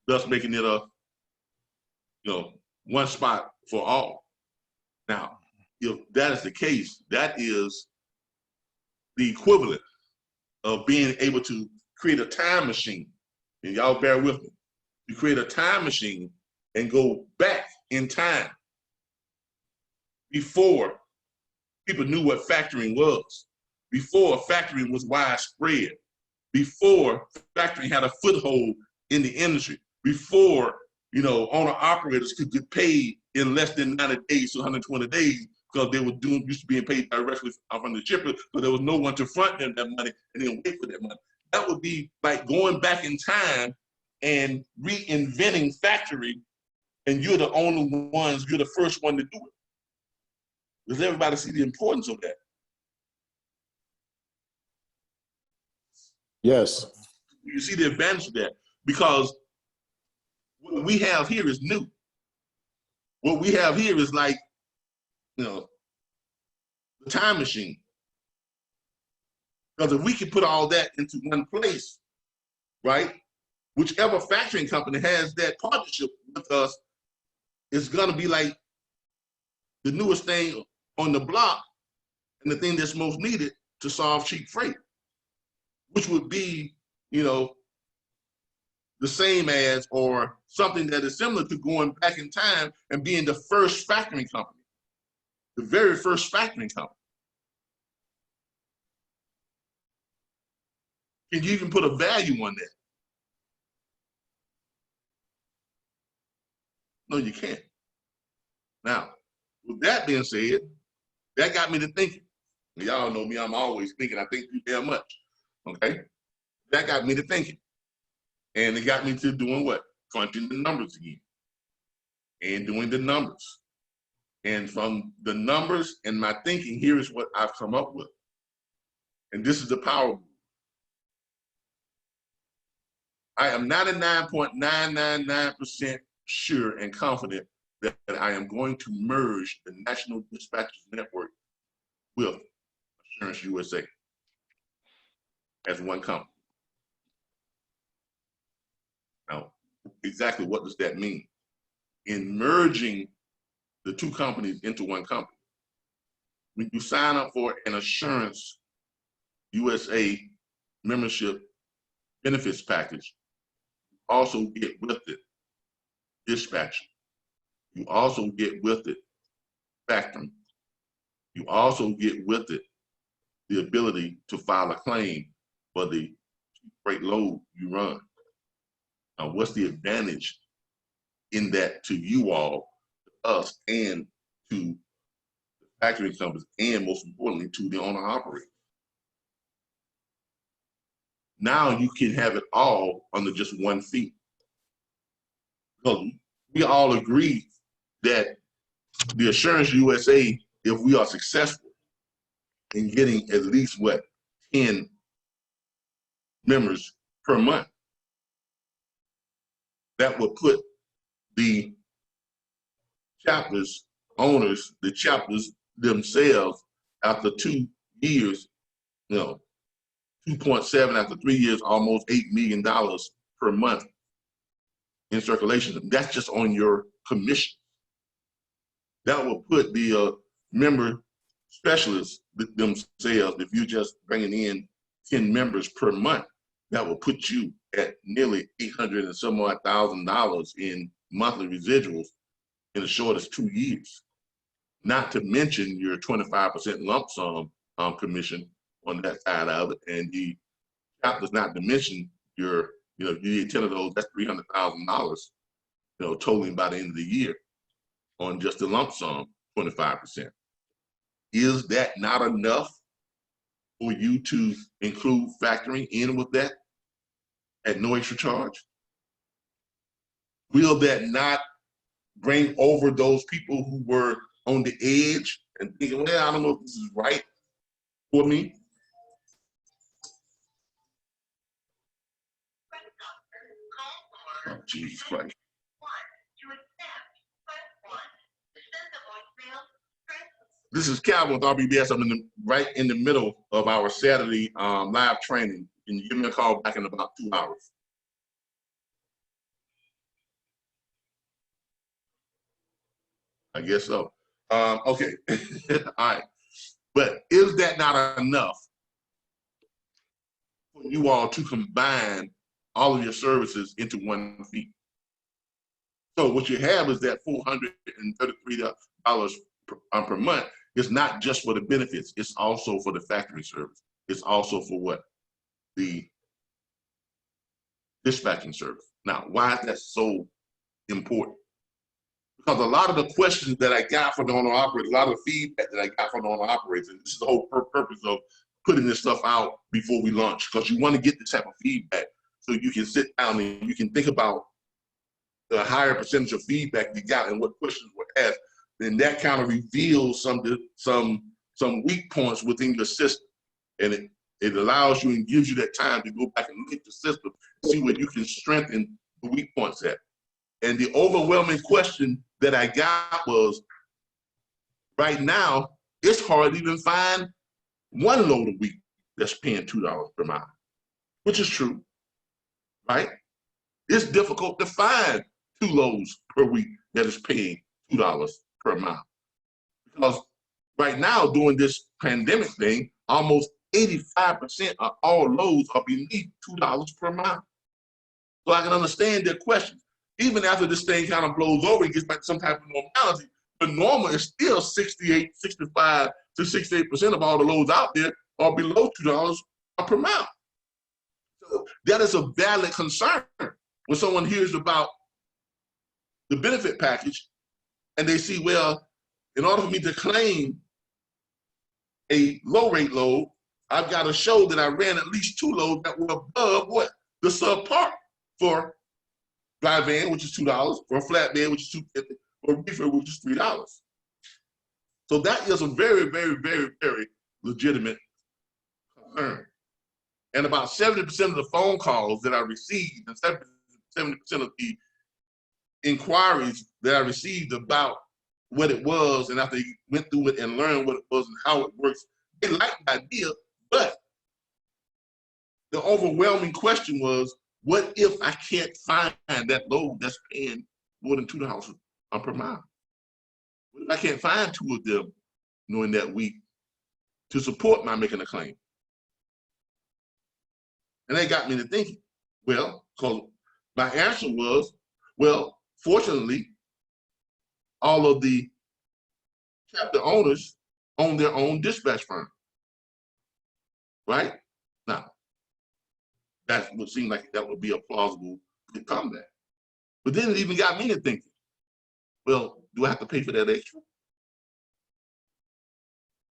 Thus making it a, one spot for all. Now, if that is the case, that is the equivalent of being able to create a time machine, and y'all bear with me, to create a time machine and go back in time before people knew what factoring was, before factoring was widespread, before factoring had a foothold in the industry, before owner operators could get paid in less than 90 days to 120 days because they were used to being paid directly from the shipper, so there was no one to front them that money and then wait for that money. That would be like going back in time and reinventing factory, and you're the only ones, you're the first one to do it. Does everybody see the importance of that? Yes. You see the advantage of that, because what we have here is new. What we have here is like, the time machine. Because if we can put all that into one place, right? Whichever factoring company has that partnership with us is gonna be like the newest thing on the block and the thing that's most needed to solve cheap freight, which would be, the same as or something that is similar to going back in time and being the first factoring company, the very first factoring company. Can you even put a value on that? No, you can't. Now, with that being said, that got me to thinking. Y'all know me, I'm always thinking. I think too damn much, okay? That got me to thinking. And it got me to doing what? Crunching the numbers again and doing the numbers. And from the numbers and my thinking, here is what I've come up with. And this is the power move. I am 99.999% sure and confident that I am going to merge the National Dispatchers Network with Assurance USA as one company. Now, exactly what does that mean? In merging the two companies into one company, when you sign up for an Assurance USA membership benefits package, you also get with it dispatching. You also get with it factoring. You also get with it the ability to file a claim for the freight load you run. Now, what's the advantage in that to you all, to us, and to the factory companies, and most importantly, to the owner operator? Now you can have it all under just one fee. Because we all agree that the Assurance USA, if we are successful in getting at least 10 members per month, that would put the chapters owners, the chapters themselves, after 2 years, 2.7 after 3 years, almost $8 million per month in circulation. That's just on your commission. That will put the member specialists themselves, if you're just bringing in 10 members per month, that will put you at nearly $800 and some odd $1,000 in monthly residuals in as short as 2 years. Not to mention your 25% lump sum commission on that side of it, and the chapters, not to mention your, you need 10 of those, that's $300,000, totaling by the end of the year on just the lump sum, 25%. Is that not enough for you to include factoring in with that at no extra charge? Will that not bring over those people who were on the edge and thinking, well, I don't know if this is right for me? Oh, Jesus Christ. This is Calvin with RBBS. I'm right in the middle of our Saturday live training. Can you give me a call back in about 2 hours? I guess so. Okay. All right. But is that not enough for you all to combine all of your services into one fee? So what you have is that $433 per month. It's not just for the benefits, it's also for the factory service. It's also for what? The dispatching service. Now, why is that so important? Because a lot of the questions that I got from the owner operators, a lot of the feedback that I got from the owner operators, and this is the whole purpose of putting this stuff out before we launch, because you want to get this type of feedback so you can sit down and you can think about the higher percentage of feedback you got and what questions were asked. Then that kind of reveals some weak points within your system. And it allows you and gives you that time to go back and look at the system, see where you can strengthen the weak points at. And the overwhelming question that I got was, right now, it's hard to even find one load a week that's paying $2 per mile, which is true, right? It's difficult to find 2 loads per week that is paying $2 per mile. Because right now, during this pandemic thing, almost 85% of all loads are beneath $2 per mile. So I can understand their questions. Even after this thing kind of blows over and gets back to some type of normality, the normal is still 65 to 68% of all the loads out there are below $2 per mile. So that is a valid concern when someone hears about the benefit package and they see, well, in order for me to claim a low rate load, I've got to show that I ran at least 2 loads that were above what? The subpar for dry van, which is $2, for a flatbed, which is $2.50, or reefer, which is $3. So that is a very, very, very, very legitimate concern. And about 70% of the phone calls that I received and 70% of the inquiries that I received about what it was, and after they went through it and learned what it was and how it works, they liked the idea, but the overwhelming question was, what if I can't find that load that's paying more than $2 per mile? What if I can't find 2 of them during that week to support my making a claim? And that got me to thinking, well, because my answer was, well, fortunately, all of the chapter owners own their own dispatch firm, right? Now, that would seem like that would be a plausible comeback. But then it even got me to thinking, well, do I have to pay for that extra?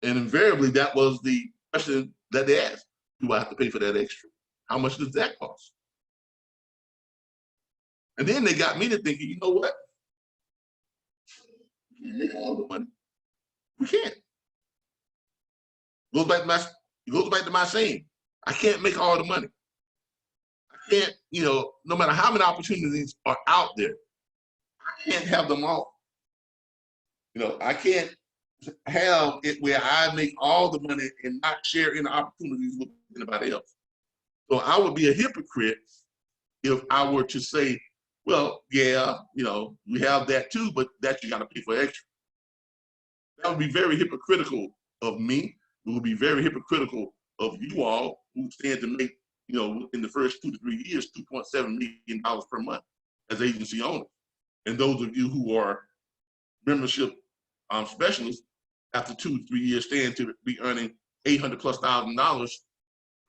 And invariably, that was the question that they asked. Do I have to pay for that extra? How much does that cost? And then they got me to thinking, you know what? We can't make all the money. We can't. Goes back to my saying, I can't make all the money. I can't, no matter how many opportunities are out there, I can't have them all. I can't have it where I make all the money and not share any opportunities with anybody else. So I would be a hypocrite if I were to say, well, yeah, we have that too, but that you got to pay for extra. That would be very hypocritical of me. It would be very hypocritical of you all who stand to make, in the first 2 to 3 years, $2.7 million per month as agency owners. And those of you who are membership specialists, after 2 to 3 years, stand to be earning $800,000+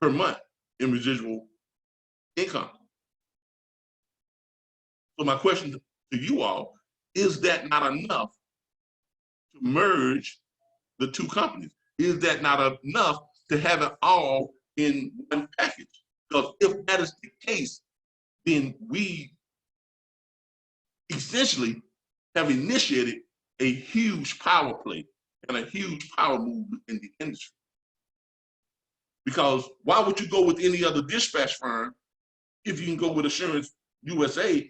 per month in residual income. So my question to you all, is that not enough to merge the 2 companies? Is that not enough to have it all in one package? Because if that is the case, then we essentially have initiated a huge power play and a huge power move in the industry. Because why would you go with any other dispatch firm if you can go with Assurance USA,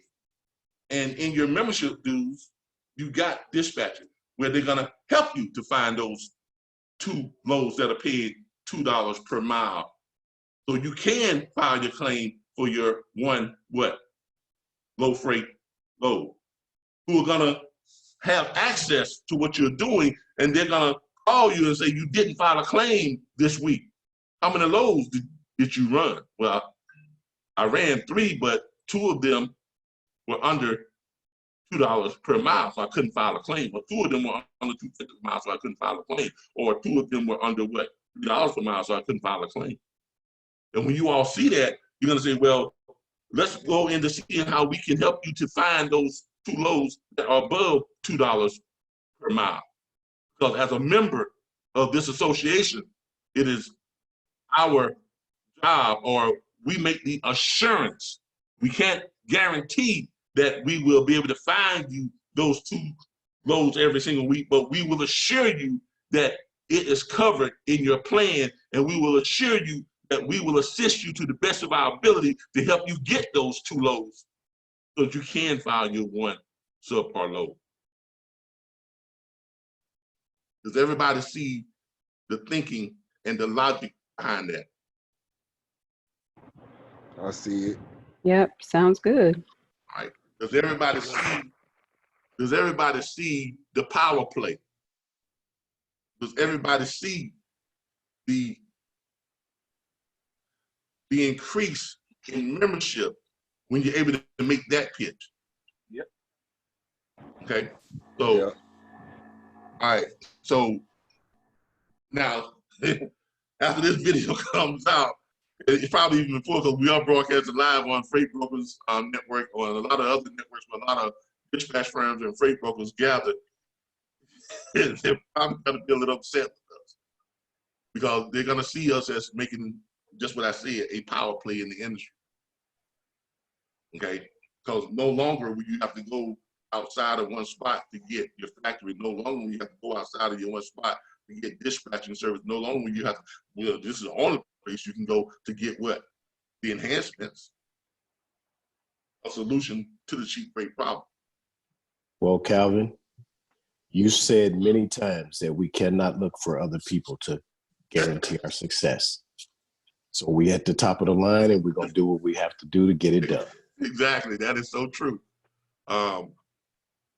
and in your membership dues, you got dispatching where they're gonna help you to find those 2 loads that are paid $2 per mile. So you can file your claim for your one, low freight load, who are gonna have access to what you're doing, and they're gonna call you and say, you didn't file a claim this week. How many loads did you run? Well, I ran 3, but 2 of them were under $2 per mile, so I couldn't file a claim. Or 2 of them were under $2.50 per mile, so I couldn't file a claim. Or 2 of them were under $3 per mile, so I couldn't file a claim. And when you all see that, you're gonna say, well, let's go into seeing how we can help you to find those two loads that are above $2 per mile. Because as a member of this association, it is our job, or we make the assurance. We can't guarantee that we will be able to find you those two loads every single week, but we will assure you that it is covered in your plan, and we will assure you that we will assist you to the best of our ability to help you get those two loads so that you can file your one subpar load. Does everybody see the thinking and the logic behind that? I see it. Yep, sounds good. All right. Does everybody see the power play? Does everybody see the increase in membership when you're able to make that pitch? Yep. Okay. So, Yeah. all right. So now, after this video comes out, it's probably even before, because we are broadcasting live on Freight Brokers Network, or a lot of other networks where a lot of dispatch firms and freight brokers gather. They're probably going to be a little upset with us, because they're going to see us as making, just what I said, a power play in the industry. Okay? Because no longer will you have to go outside of one spot to get your factory. No longer will you have to go outside of your one spot to get dispatching service. No longer will you have to, well, this is the only place you can go to get what? The enhancements, a solution to the cheap freight problem. Well, Calvin, you said many times that we cannot look for other people to guarantee our success. So we at the top of the line, and we're going to do what we have to do to get it done. Exactly. That is so true.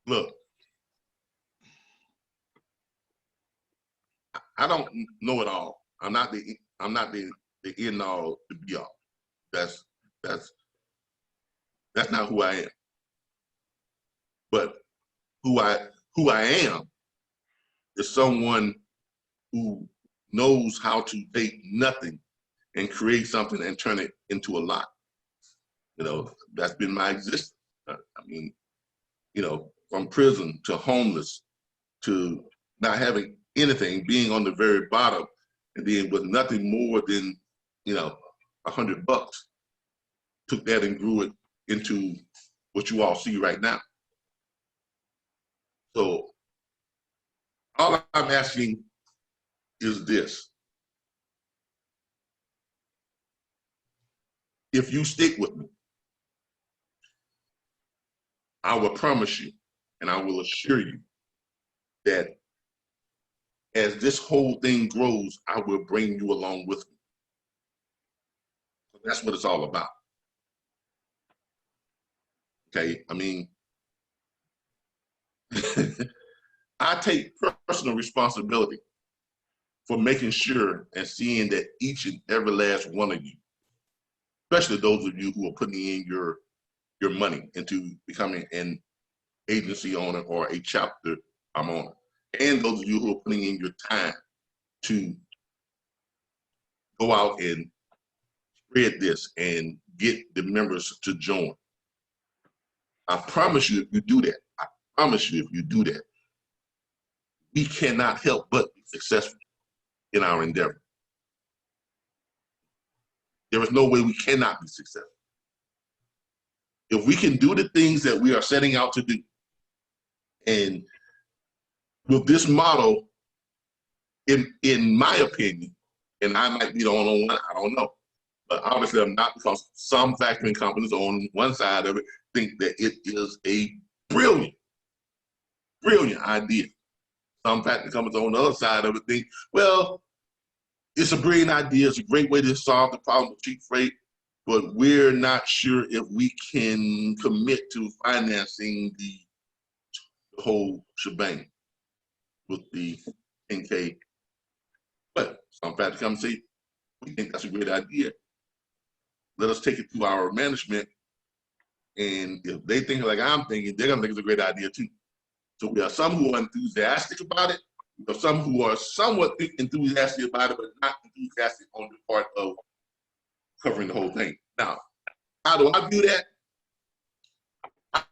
Look, I don't know it all. I'm not the end all, the be all. That's not who I am. But who I am is someone who knows how to take nothing and create something and turn it into a lot. You know, that's been my existence. I mean, you know, from prison to homeless to not having anything, being on the very bottom, and then with nothing more than, you know, $100. Took that and grew it into what you all see right now. So all I'm asking is this. If you stick with me, I will promise you, and I will assure you, that as this whole thing grows, I will bring you along with me. That's what it's all about. Okay, I mean, I take personal responsibility for making sure and seeing that each and every last one of you, especially those of you who are putting in your money into becoming an agency owner or a chapter owner, and those of you who are putting in your time to go out and spread this and get the members to join. I promise you, if you do that, I promise you, if you do that, we cannot help but be successful in our endeavor. There is no way we cannot be successful. If we can do the things that we are setting out to do, and with this model, in my opinion, and I might be the only one, I don't know, but obviously I'm not, because some factoring companies on one side of it think that it is a brilliant idea. Some factoring companies on the other side of it think, well, it's a brilliant idea, it's a great way to solve the problem of cheap freight, but we're not sure if we can commit to financing the whole shebang with the 10K. But some factoring companies say, we think that's a great idea. Let us take it to our management, and if they think like I'm thinking, they're gonna think it's a great idea too. So we have some who are enthusiastic about it, we have some who are somewhat enthusiastic about it, but not enthusiastic on the part of covering the whole thing. Now, how do I view that?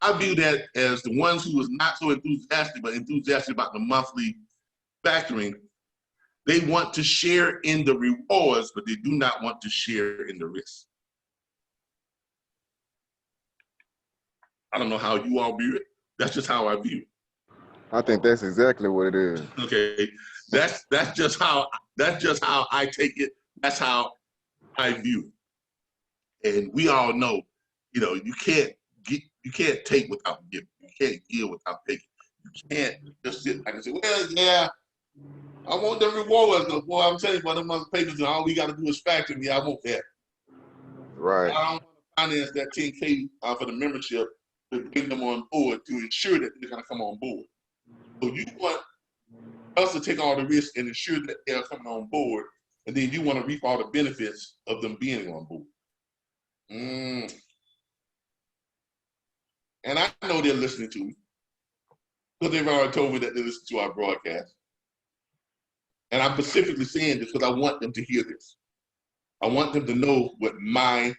I view that as the ones who was not so enthusiastic, but enthusiastic about the monthly factoring. They want to share in the rewards, but they do not want to share in the risk. I don't know how you all view it. That's just how I view it. I think that's exactly what it is. Okay, that's just how I take it. That's how I view it. And we all know, you know, you can't take without giving. You can't give without taking. You can't just sit back and say, well, yeah, I want the rewards. Boy, I'm telling you, about them other papers, and all we got to do is factor me. I want that. Right. I don't want to finance that 10K for the membership to bring them on board to ensure that they're going to come on board. So you want us to take all the risk and ensure that they're coming on board, and then you want to reap all the benefits of them being on board. And I know they're listening to me because they've already told me that they listen to our broadcast. And I'm specifically saying this because I want them to hear this. I want them to know what my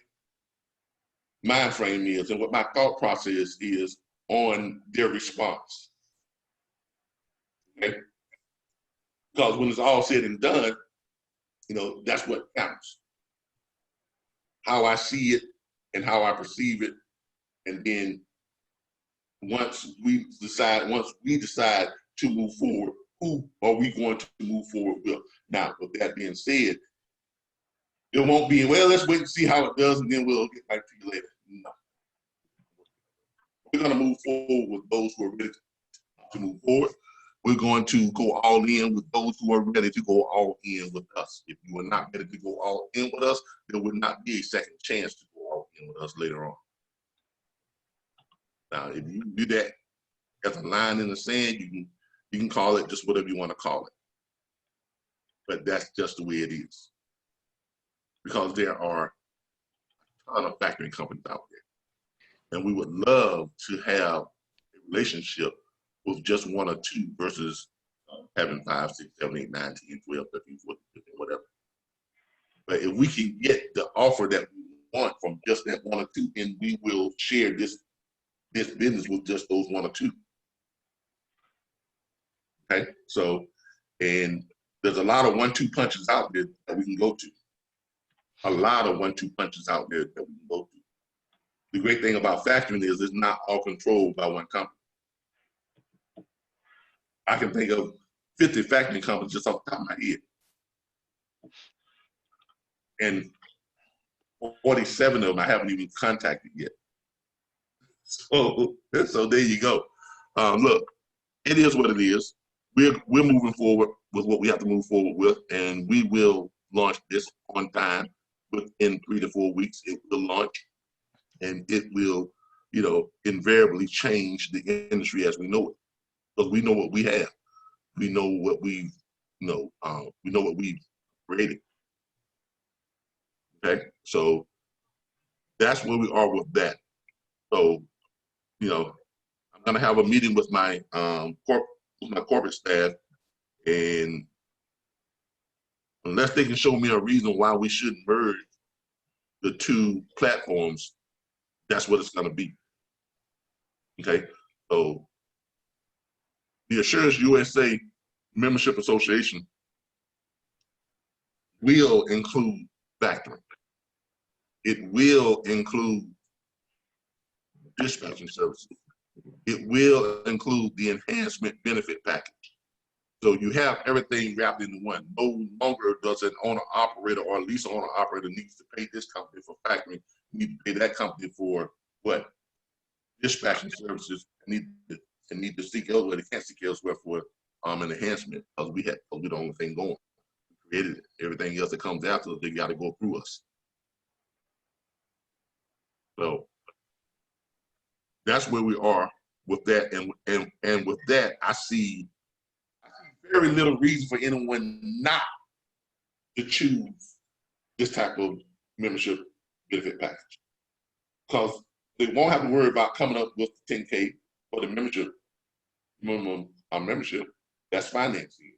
mind frame is and what my thought process is on their response. Okay? Because when it's all said and done, you know, that's what counts. How I see it and how I perceive it. And then once we decide to move forward, who are we going to move forward with? Now, with that being said, it won't be, well, let's wait and see how it does, and then we'll get back to you later. No. We're going to move forward with those who are ready to move forward. We're going to go all in with those who are ready to go all in with us. If you are not ready to go all in with us, there will not be a second chance to go all in with us later on. Now, if you do that, as a line in the sand, you can call it just whatever you want to call it. But that's just the way it is. Because there are a ton of factoring companies out there. And we would love to have a relationship with just one or two versus having 5, 6, 7, 8, 9, 10, 12, 13, 14, 15, whatever. But if we can get the offer that we want from just that one or two, and we will share this business with just those one or two. Okay, so, and there's a lot of 1-2 punches out there that we can go to. A lot of 1-2 punches out there that we can go to. The great thing about factoring is it's not all controlled by one company. I can think of 50 factoring companies just off the top of my head. And 47 of them I haven't even contacted yet. So there you go. Look, it is what it is. We're moving forward with what we have to move forward with, and we will launch this on time. Within 3 to 4 weeks, it will launch, and it will, you know, invariably change the industry as we know it. Because we know what we have, we know what we know, we know what we've created. Okay, so that's where we are with that. So, you know, I'm gonna have a meeting with my corporate staff, and unless they can show me a reason why we shouldn't merge the two platforms, that's what it's going to be. Okay, so the Assurance USA Membership Association will include factoring. It will include dispatching services. It will include the enhancement benefit package. So you have everything wrapped into one. No longer does an owner-operator or lease owner-operator needs to pay this company for factoring. You need to pay that company for what? Dispatching services. Need to seek elsewhere. They can't seek elsewhere for an enhancement because we're the only thing going. We created it. Everything else that comes after us, they got to go through us. So that's where we are with that. And with that, I see very little reason for anyone not to choose this type of membership benefit package, because they won't have to worry about coming up with 10K for the membership, minimum membership. That's financing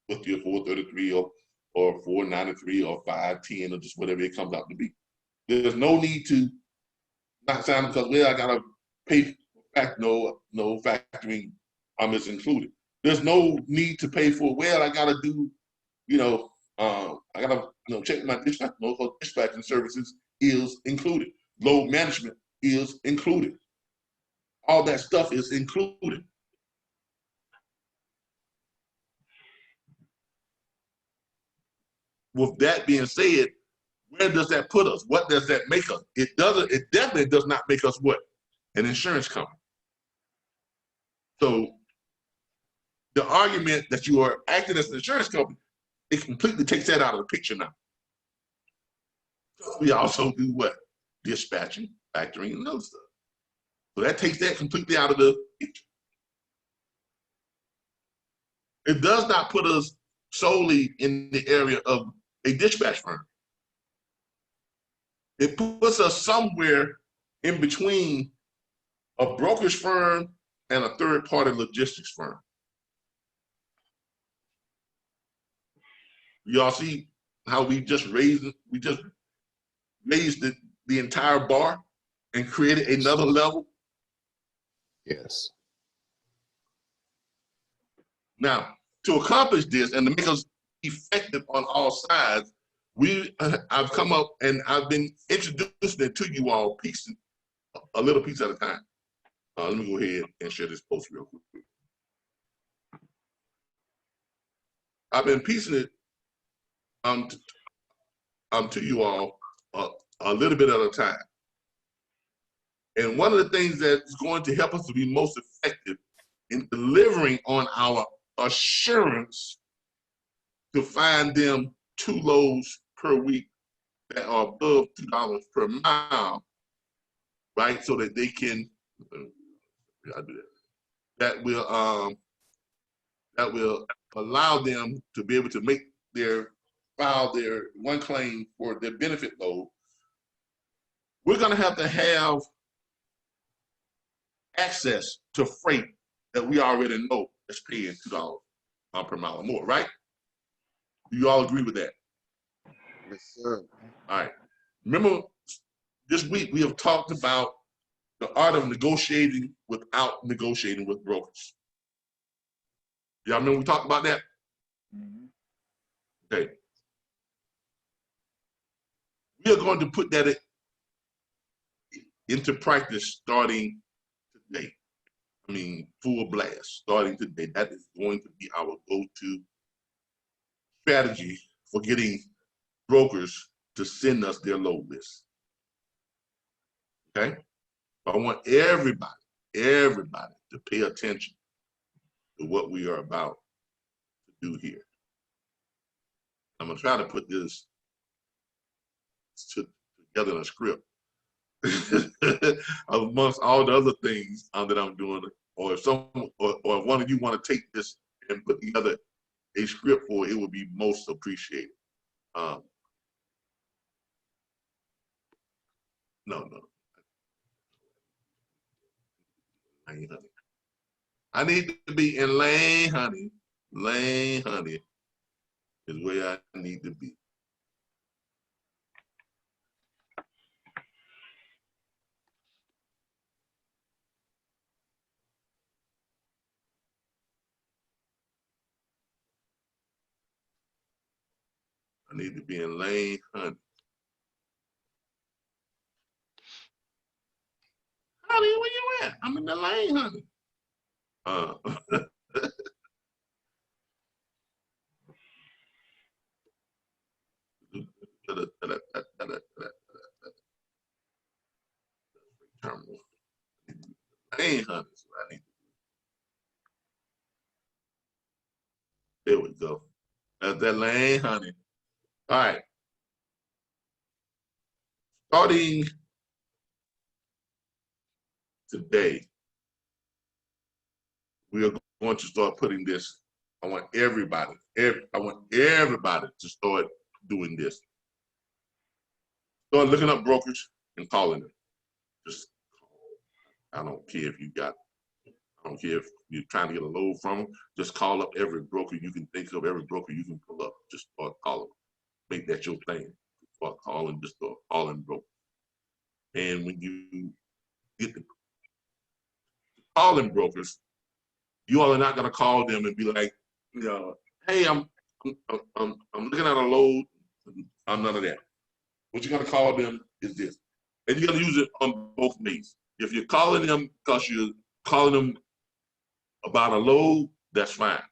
with your 433 or 493 or 510 or just whatever it comes out to be. There's no need to not sign because, well, I gotta pay no factoring is included. There's no need to pay for, well, I gotta do, I gotta check my dispatch. No, dispatching services is included. Load management is included. All that stuff is included. With that being said, where does that put us? What does that make us? It definitely does not make us what? An insurance company. So the argument that you are acting as an insurance company, it completely takes that out of the picture now. We also do what? Dispatching, factoring, and other stuff. So that takes that completely out of the picture. It does not put us solely in the area of a dispatch firm. It puts us somewhere in between a brokerage firm and a third-party logistics firm. Y'all see how we just raised the entire bar and created another level? Yes. Now, to accomplish this and to make us effective on all sides, I've come up and I've been introducing it to you all a little piece at a time. Let me go ahead and share this post real quick. I've been piecing it to you all a little bit at a time. And one of the things that's going to help us to be most effective in delivering on our assurance to find them 2 loads per week that are above $2 per mile, right? So that they can, that will allow them to be able to file their one claim for their benefit load. We're gonna have to have access to freight that we already know is paying $2 per mile or more, right? Do you all agree with that? Yes, sir. All right. Remember, this week we have talked about the art of negotiating without negotiating with brokers. Y'all remember we talked about that? Okay. We are going to put that into practice starting today. I mean, full blast, starting today. That is going to be our go-to strategy for getting brokers to send us their load list. Okay? I want everybody to pay attention to what we are about to do here. I'm gonna try to put this together in a script amongst all the other things that I'm doing, or if or one of you want to take this and put together a script for it, would be most appreciated. No. I need to be in lane, honey. Lane, honey, is where I need to be. I need to be in lane, honey. Honey, where you at? I'm in the lane, honey. Lane, honey, is what I need to do. There we go. That's that lane, honey. All right. Starting today, we are going to start putting this. I want everybody to start doing this. Start looking up brokers and calling them. Just call. I don't care if you're trying to get a load from them. Just call up every broker you can think of, every broker you can pull up. Just start calling. Make that your thing. Start calling, just start calling brokers. And when you get calling brokers, you all are not gonna call them and be like, hey, I'm looking at a load. I'm none of that. What you're gonna call them is this, and you're gonna use it on both ways. If you're calling them because you're calling them about a load, that's fine.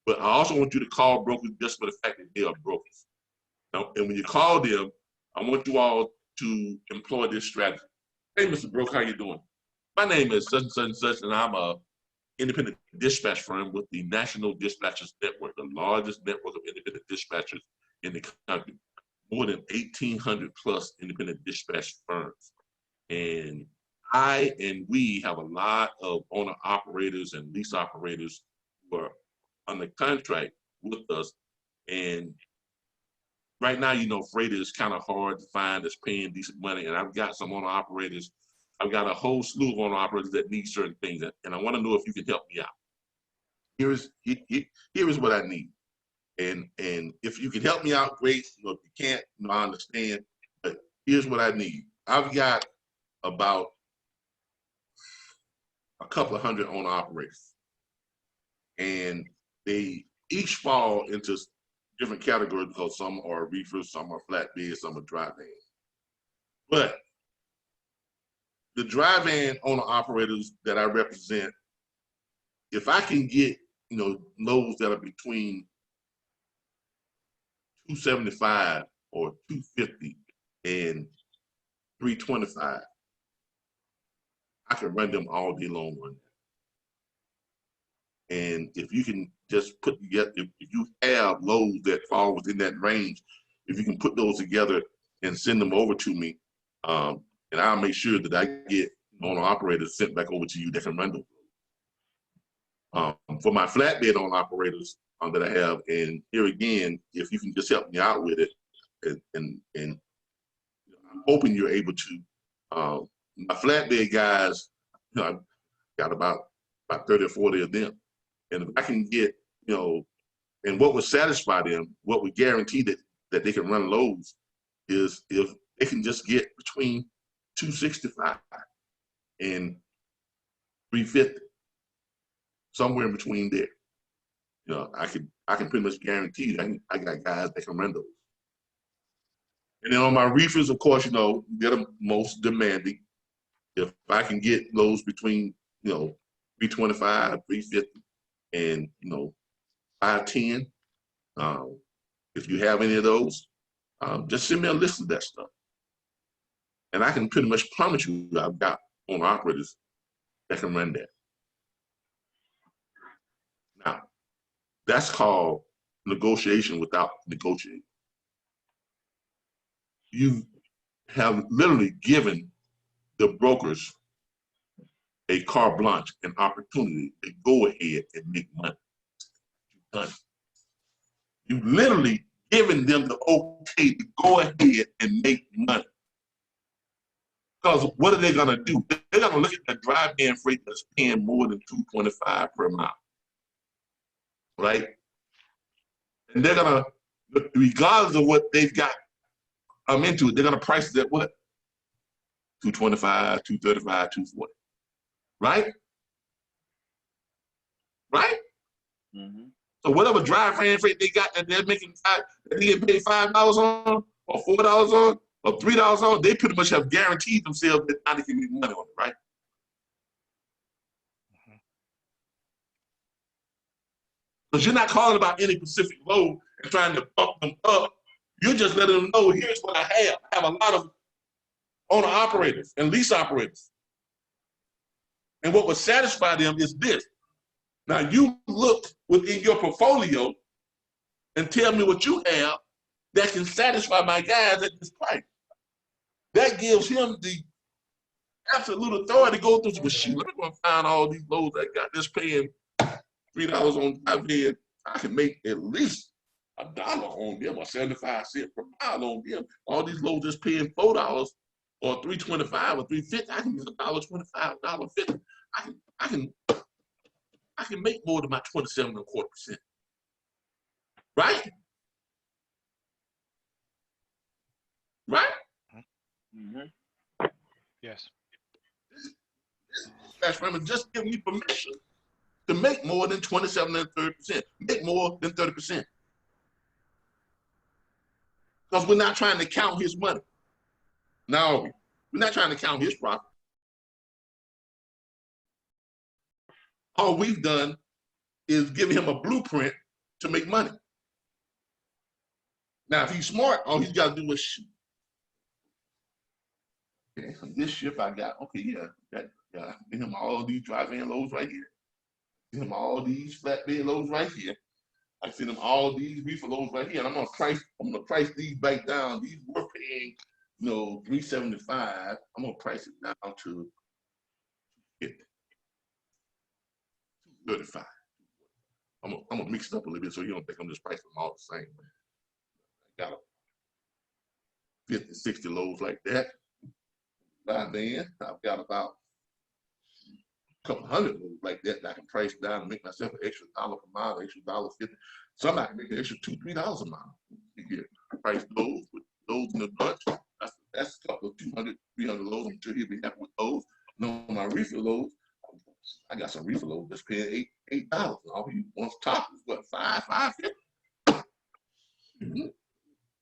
But I also want you to call brokers just for the fact that they are brokers. Now, and when you call them, I want you all to employ this strategy. Hey, Mr. Broker, how you doing? My name is such and such and such, and I'm a independent dispatch firm with the National Dispatchers Network, the largest network of independent dispatchers in the country. More than 1,800 plus independent dispatch firms. And I and we have a lot of owner operators and lease operators who are under contract with us. And right now, freight is kind of hard to find that's paying decent money. And I've got some owner operators. I've got a whole slew of owner operators that need certain things. And I want to know if you can help me out. Here is what I need. And if you can help me out, great. If you can't, I understand. But here's what I need. I've got about a couple of hundred owner operators. And they each fall into different categories because some are reefers, some are flatbed, some are dry van. But the dry van owner operators that I represent, if I can get, loads that are between 275 or 250 and 325, I can run them all day long on that. And if you can just put together, if you have loads that fall within that range, if you can put those together and send them over to me, and I'll make sure that I get owner operators sent back over to you that can run them. For my flatbed owner operators that I have, and here again, if you can just help me out with it, and I'm hoping you're able to. My flatbed guys, I've got about 30 or 40 of them. And if I can get, and what would satisfy them, what would guarantee that they can run loads is if they can just get between 265 and 350, somewhere in between there. I can pretty much guarantee I got guys that can run those. And then on my reefers, of course, they're the most demanding. If I can get those between, 325, 350, and 510, if you have any of those, just send me a list of that stuff. And I can pretty much promise you I've got owner operators that can run that. Now, that's called negotiation without negotiating. You have literally given the brokers a carte blanche, an opportunity to go ahead and make money. You literally given them the okay to go ahead and make money. Because what are they gonna do? They're gonna look at the dry van freight that's paying more than $225 per mile, right? And they're gonna, regardless of what they've got into it, they're gonna price it at what? $225, $235, $240, right? Right? Mm-hmm. So whatever dry van freight they got that they're making, that they get paid $5 on, or $4 on, or $3 on, they pretty much have guaranteed themselves that now they can make money on it, right? Because you're not calling about any specific load and trying to bump them up. You're just letting them know, here's what I have. I have a lot of owner operators and lease operators. And what would satisfy them is this. Now you look within your portfolio and tell me what you have that can satisfy my guys at this price. That gives him the absolute authority to go through, well, shoot, let me go and find all these loads I got this paying $3 on top here. I can make at least $1 on them or 75 cents per mile on them. All these loads just paying $4 or $3.25 or $3.50. I can get $1.25, $1.50. I can make more than my 27.25%. Right? Right? Mm-hmm. Yes. dispatch from him just giving you permission to make more than 27 and 30%, make more than 30%. Because we're not trying to count his money. Now, we're not trying to count his profit. All we've done is give him a blueprint to make money. Now, if he's smart, all he's got to do is shoot. Okay, this ship I got, okay, yeah, give him all these dry van loads right here. Give him all these flatbed loads right here. I send him all these reefer loads right here, and I'm gonna price these back down. These were paying, you know, $375. I'm gonna price it down to $35. I'm gonna mix it up a little bit so you don't think I'm just pricing them all the same. I got 50, 60 loads like that. By then, I've got about a couple hundred loads like that I can price down and make myself an extra $1 per mile, extra $1.50. Somebody can make an extra $2, $3 a mile. You get price those with those in the bunch. That's a couple of 200, 300 loads. I'm sure he'll be happy with those. No, my reefer loads, I got some reefer loads that's paying $8. All he wants top is what, $5.50.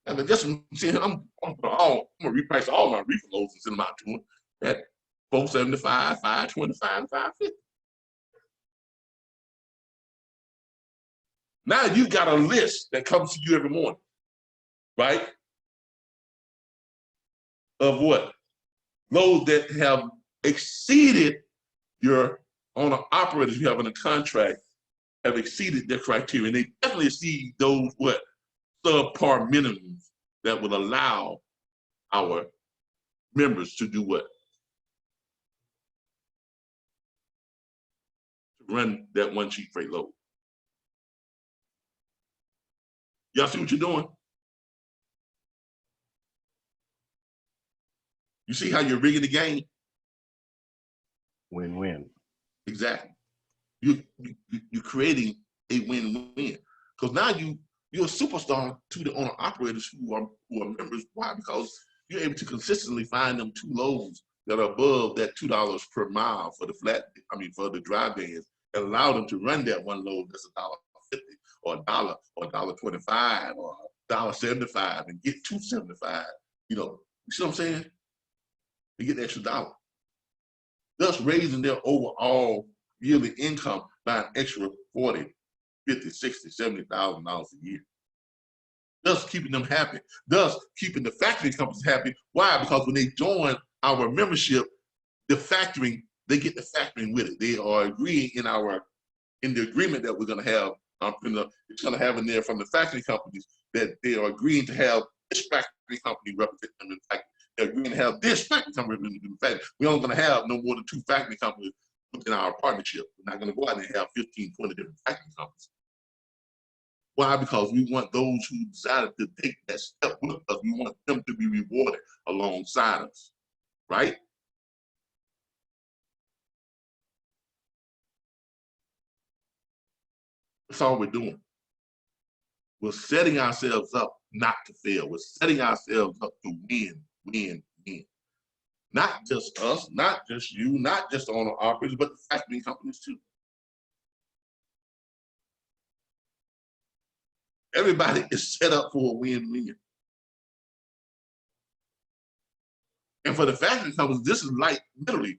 And then just seeing, I'm gonna reprice all my reefer loads and send them out to him at $4.75, $5.25, and $5.50. Now you got a list that comes to you every morning, right? Of what? Loads that have exceeded your owner operators you have in a contract have exceeded their criteria. And they definitely exceed those what? Subpar minimums that would allow our members to do what? To run that one cheap freight load. Y'all see what you're doing? You see how you're rigging the game? Win-win. Exactly. You're creating a win-win. Because now you're a superstar to the owner operators who are members. Why? Because you're able to consistently find them 2 loads that are above that $2 per mile for the for the dry vans, and allow them to run that one load that's $1.50 or $1 or $1.25 or $1.75 and get $2.75. You know, you see what I'm saying? They get the extra $1. Thus raising their overall yearly income by an extra $40, $50, $60, $70,000 a year. Thus keeping them happy. Thus keeping the factory companies happy. Why? Because when they join our membership, the factoring, they get the factoring with it. They are agreeing in the agreement that we're going to have. It's going to have in there from the factory companies that they are agreeing to have this factory company represent them in the factory. They're agreeing to have this factory company represent them in the factory. We're only going to have no more than 2 factory companies within our partnership. We're not going to go out and have 15, 20 different factory companies. Why? Because we want those who decided to take that step with us, we want them to be rewarded alongside us, right? That's all we're doing. We're setting ourselves up not to fail. We're setting ourselves up to win, win, win. Not just us, not just you, not just the owner operators, but the factory companies too. Everybody is set up for a win-win. And for the factory companies, this is like literally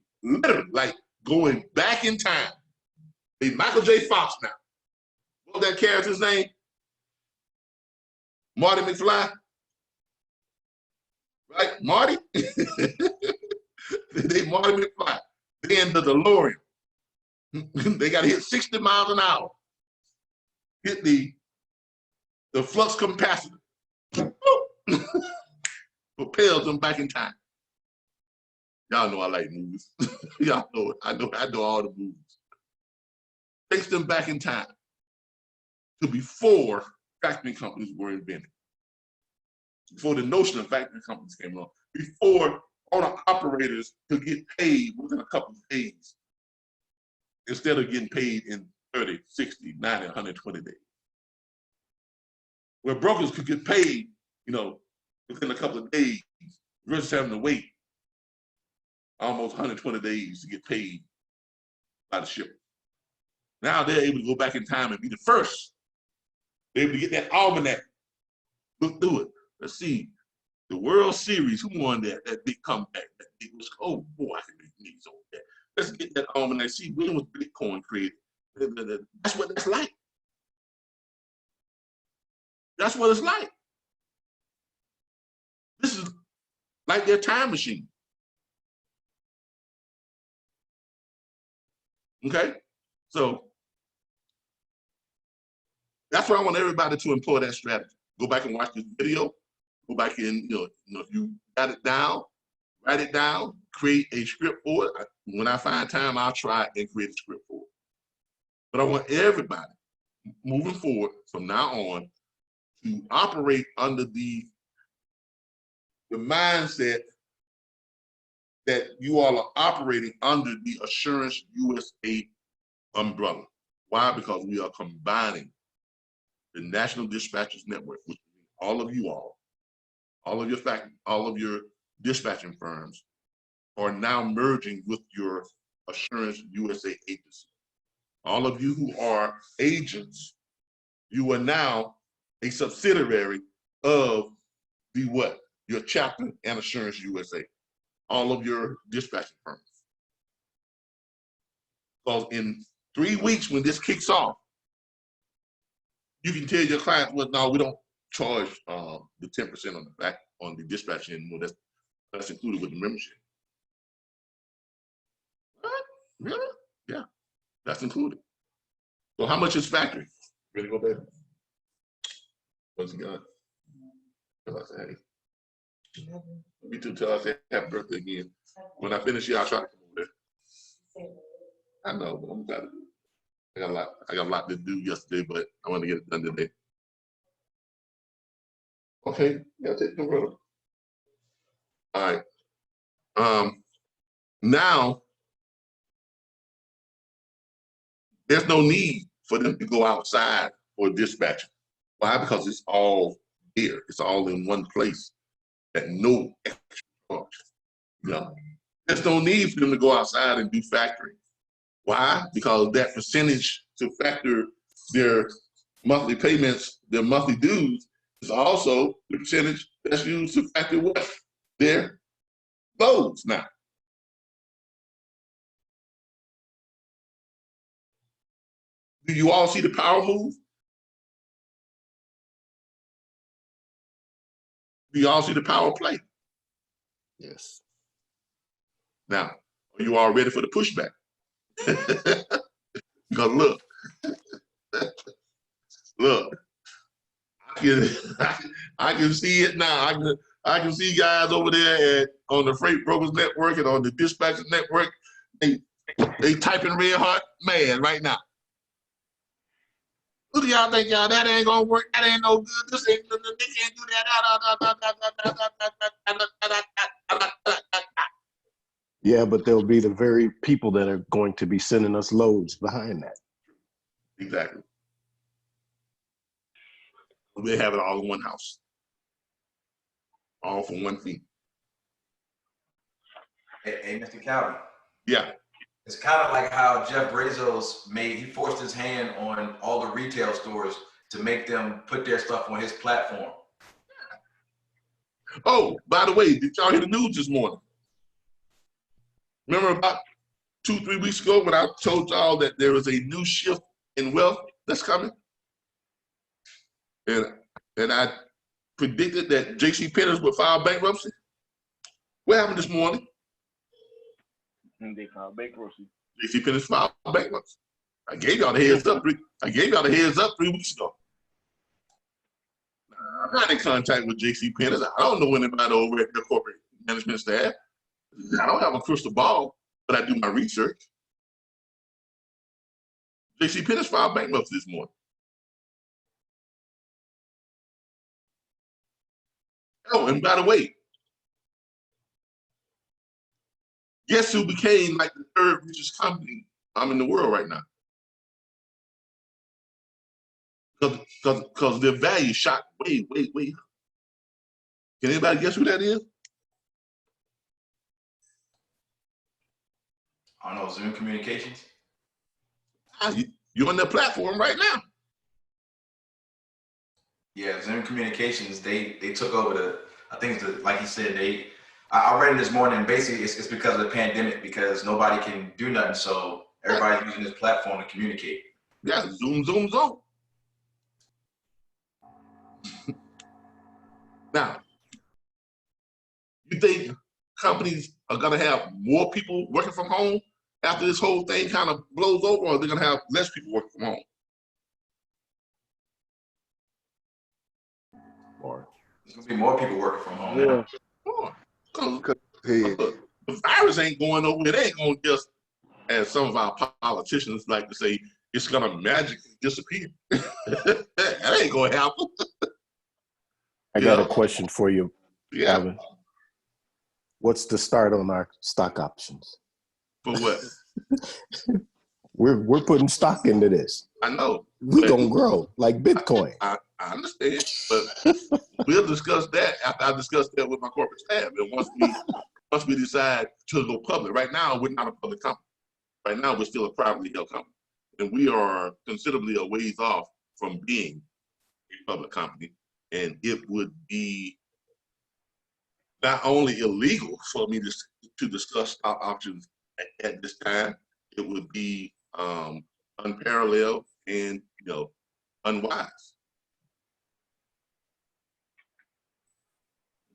like going back in time. Hey, Michael J. Fox now. What was that character's name? Marty McFly? Right, Marty? They Marty McFly. They in the DeLorean. They got to hit 60 miles an hour. Hit the flux capacitor. Propels them back in time. Y'all know I like movies. Y'all know it. I know all the movies. Takes them back in time to before factory companies were invented. Before the notion of factory companies came along. Before owner operators could get paid within a couple of days. Instead of getting paid in 30, 60, 90, 120 days. Where brokers could get paid, within a couple of days versus having to wait almost 120 days to get paid by the shipper. Now they're able to go back in time and be the first. They're able to get that almanac, look through it. Let's see. The World Series, who won that big comeback? That big was, oh boy, I can make knees on that. Let's get that almanac. See, when was Bitcoin created? That's what that's like. That's what it's like. This is like their time machine. Okay? So that's why I want everybody to employ that strategy. Go back and watch this video. Go back and, if you got it down, write it down, create a script for it. When I find time, I'll try and create a script for it. But I want everybody moving forward from now on to operate under the mindset that you all are operating under the Assurance USA umbrella. Why? Because we are combining the National Dispatchers Network, which means all of you all of your dispatching firms are now merging with your Assurance USA agency. All of you who are agents, you are now a subsidiary of the what? Your chapter and Assurance USA. All of your dispatching firms. Because in 3 weeks when this kicks off, you can tell your clients, well, no, we don't charge the 10% on the back on the dispatching anymore. That's included with the membership. What? Really? Yeah, that's included. So how much is factory? Ready to go, baby? What's he got? Tell us, hey. Me too. Tell us happy birthday again. When I finish here, I'll try to come over there. I know, but I'm trying to. I got a lot to do yesterday, but I want to get it done today. Okay, yeah, take the road. All right. Now there's no need for them to go outside for dispatching. Why? Because it's all here. It's all in one place at no extra charge. There's no need for them to go outside and do factoring. Why? Because that percentage to factor their monthly payments, their monthly dues, is also the percentage that's used to factor what? Their loads now. Do you all see the power move? Do you all see the power play? Yes. Now, are you all ready for the pushback? Because look, I can see it now. I can see guys over there on the Freight Brokers Network and on the Dispatchers Network. They typing red heart man right now. Who do y'all think y'all? That ain't gonna work. That ain't no good. This ain't. They can't do that. Yeah, but there'll be the very people that are going to be sending us loads behind that. Exactly. We have it all in one house, all for one fee. Hey, Mr. Calvin. Yeah. It's kind of like how Jeff Bezos he forced his hand on all the retail stores to make them put their stuff on his platform. Oh, by the way, did y'all hear the news this morning? Remember about 2-3 weeks ago when I told y'all that there is a new shift in wealth that's coming? And I predicted that J.C. Penney's would file bankruptcy. What happened this morning? And they filed bankruptcy. J.C. Penney's filed bankruptcy. I gave y'all the heads up. I gave y'all the heads up 3 weeks ago. I'm not in contact with J.C. Penney's. I don't know anybody over at their corporate management staff. I don't have a crystal ball, but I do my research. J.C. Penney's filed bankruptcy this morning. Oh, and by the way, guess who became like the third richest company in the world right now? Because their value shot way. Can anybody guess who that is? I don't know, Zoom Communications? You're on their platform right now. Yeah, Zoom Communications, they took over I think it's like he said, I read it this morning, basically it's because of the pandemic, because nobody can do nothing, so everybody's using this platform to communicate. Yeah, Zoom. Now, you think companies are gonna have more people working from home after this whole thing kind of blows over, or they're gonna have less people working from home? Or There's gonna be more people working from home. Yeah. Oh, 'cause Hey, the virus ain't going nowhere. It ain't gonna just, as some of our politicians like to say, it's gonna magically disappear. That ain't gonna happen. I got a question for you, Yeah. Alvin. What's the start on our stock options? For what? We're putting stock into this. I know. We're gonna grow like Bitcoin. I understand, but we'll discuss that after I discuss that with my corporate staff. And once we decide to go public. Right now, we're not a public company. Right now, we're still a privately held company. And we are considerably a ways off from being a public company. And it would be not only illegal for me to discuss stock options at this time, it would be unparalleled and unwise.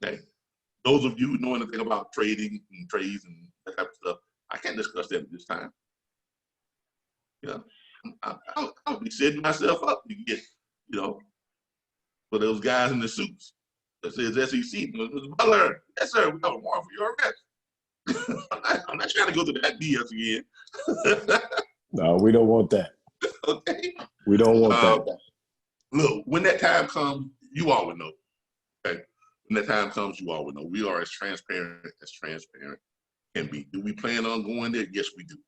Okay, those of you who know anything about trading and trades and that type of stuff, I can't discuss that at this time. Yeah, I'll be setting myself up to get, for those guys in the suits that says SEC, Mr. Butler, yes sir, we have a warrant for your arrest. I'm not trying to go through that BS again. No, we don't want that. Okay. We don't want that. Look, when that time comes, you all will know. Okay. When that time comes, you all will know. We are as transparent can be. Do we plan on going there? Yes, we do.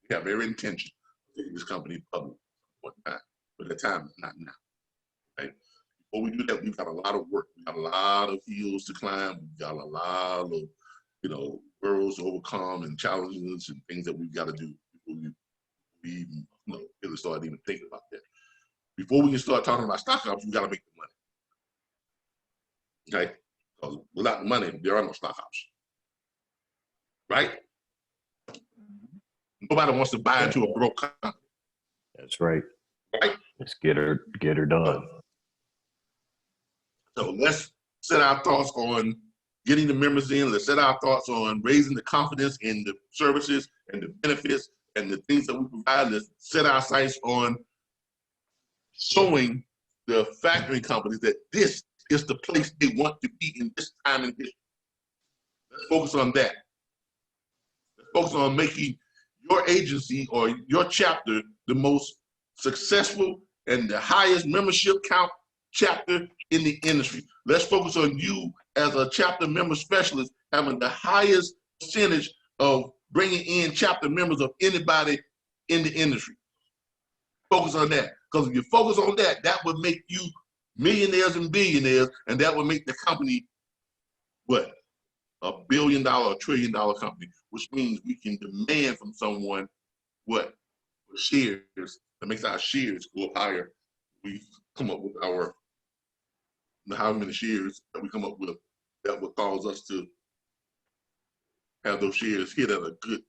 We have every intention of taking this company public one time, but the time is not now. Okay. Before we do that, we've got a lot of work. We've got a lot of hills to climb. We've got a lot of, hurdles to overcome and challenges and things that we've got to do before we even, really start even thinking about that. Before we can start talking about stock options, we got to make the money. Okay? Because without the money, there are no stock options. Right? Nobody wants to buy into a broke company. That's right. Right? Let's get her done. So let's set our thoughts on getting the members in. Let's set our thoughts on raising the confidence in the services and the benefits and the things that we provide. Let's set our sights on showing the factory companies that this is the place they want to be in this time in history. Let's focus on that. Let's focus on making your agency or your chapter the most successful and the highest membership count chapter in the industry. Let's focus on you as a chapter member specialist having the highest percentage of bringing in chapter members of anybody in the industry. Focus on that. Because if you focus on that, that would make you millionaires and billionaires, and that would make the company, what? $1 billion, $1 trillion company, which means we can demand from someone, what? For shares, that makes our shares go up higher. We come up with how many shares that we come up with that would cause us to have those shares hit at a good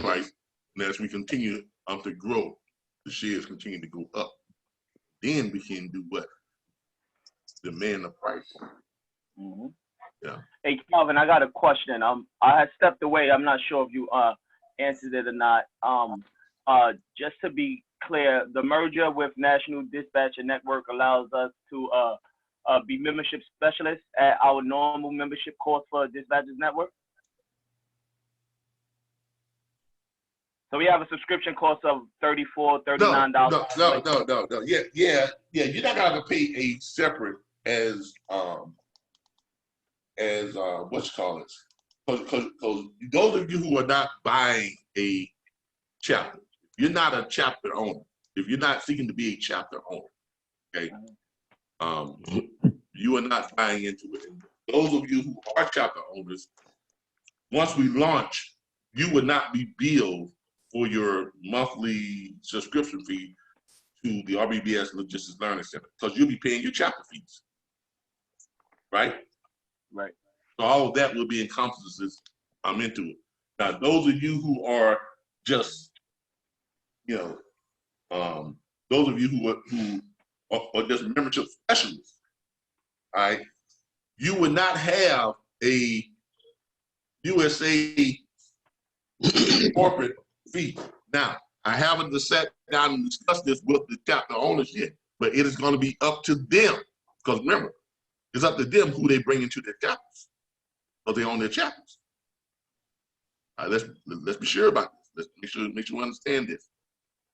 price. And as we continue to grow, the shares continue to go up. Then we can do what? Demand the price. Mm-hmm. Yeah. Hey, Calvin, I got a question. I had stepped away. I'm not sure if you answered it or not. Just to be clear, the merger with National Dispatcher Network allows us to be membership specialists at our normal membership cost for Dispatchers Network. So we have a subscription cost of $34, $39. No. Yeah. You're not gonna pay a separate as what you call it? Because those of you who are not buying a chapter, you're not a chapter owner. If you're not seeking to be a chapter owner, okay, you are not buying into it. And those of you who are chapter owners, once we launch, you would not be billed for your monthly subscription fee to the RBBS Logistics Learning Center, because you'll be paying your chapter fees, right? Right. So all of that will be encompasses into it. Now, those of you who are just, those of you who are just membership specialists, all right, you would not have a USA corporate fee. Now, I haven't sat down and discussed this with the chapter owners yet, but it is going to be up to them. Because remember, it's up to them who they bring into their chapters, because they own their chapters. All right, let's be sure about this. Let's make sure we understand this.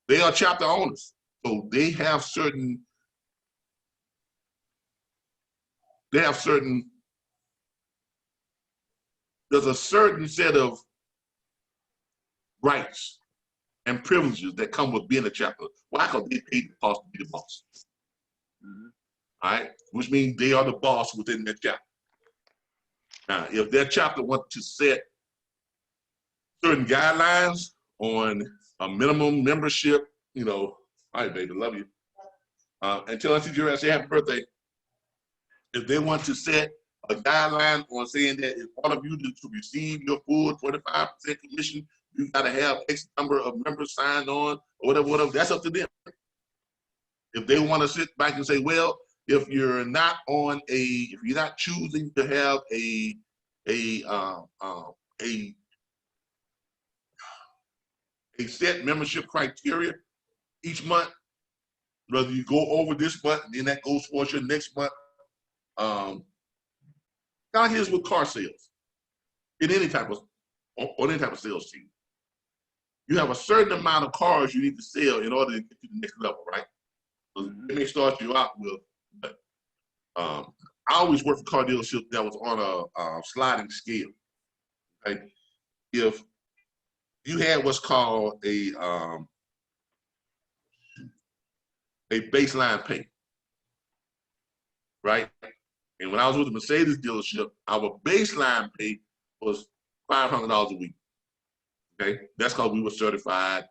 They are chapter owners, so they have certain. There's a certain set of rights and privileges that come with being a chapter. Why? Because they paid the cost to be the boss. All right, which means they are the boss within their chapter. Now, if their chapter wants to set certain guidelines on a minimum membership, all right, baby, love you. And tell Auntie Jerry I say happy birthday. If they want to set a guideline on saying that if all of you to receive your full 25% commission, you got to have X number of members signed on, or whatever, that's up to them. If they want to sit back and say, well, if you're not choosing to have a set membership criteria each month, whether you go over this month and then that goes towards your next month. Now here's with car sales, in any type of sales team. You have a certain amount of cars you need to sell in order to get to the next level, right? So they may start you out with, I always worked for car dealership that was on a sliding scale. Okay? If you had what's called a baseline pay, right? And when I was with the Mercedes dealership, our baseline pay was $500 a week. Okay, that's because we were certified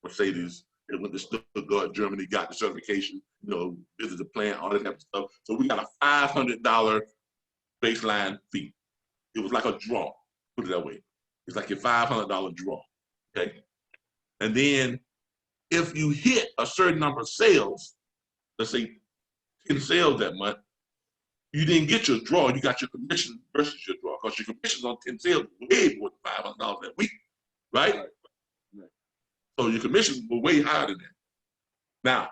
Mercedes. And went to Stuttgart, Germany, got the certification. Visited the plant, all that type of stuff. So we got a $500 baseline fee. It was like a draw. Put it that way. It's like your $500 draw. Okay, and then if you hit a certain number of sales, let's say 10 sales that month, you didn't get your draw, you got your commission versus your draw, because your commissions on 10 sales way more than $500 that week, right? Right. So your commissions were way higher than that. Now,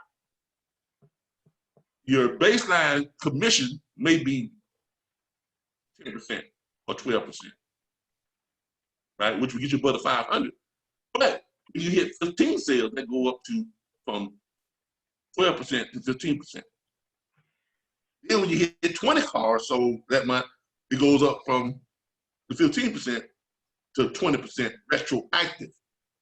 your baseline commission may be 10% or 12%, right? Which will get you above 500. But when you hit 15 sales, that go up to from 12% to 15%. Then when you hit 20 cars sold that month, it goes up from the 15% to 20% retroactive,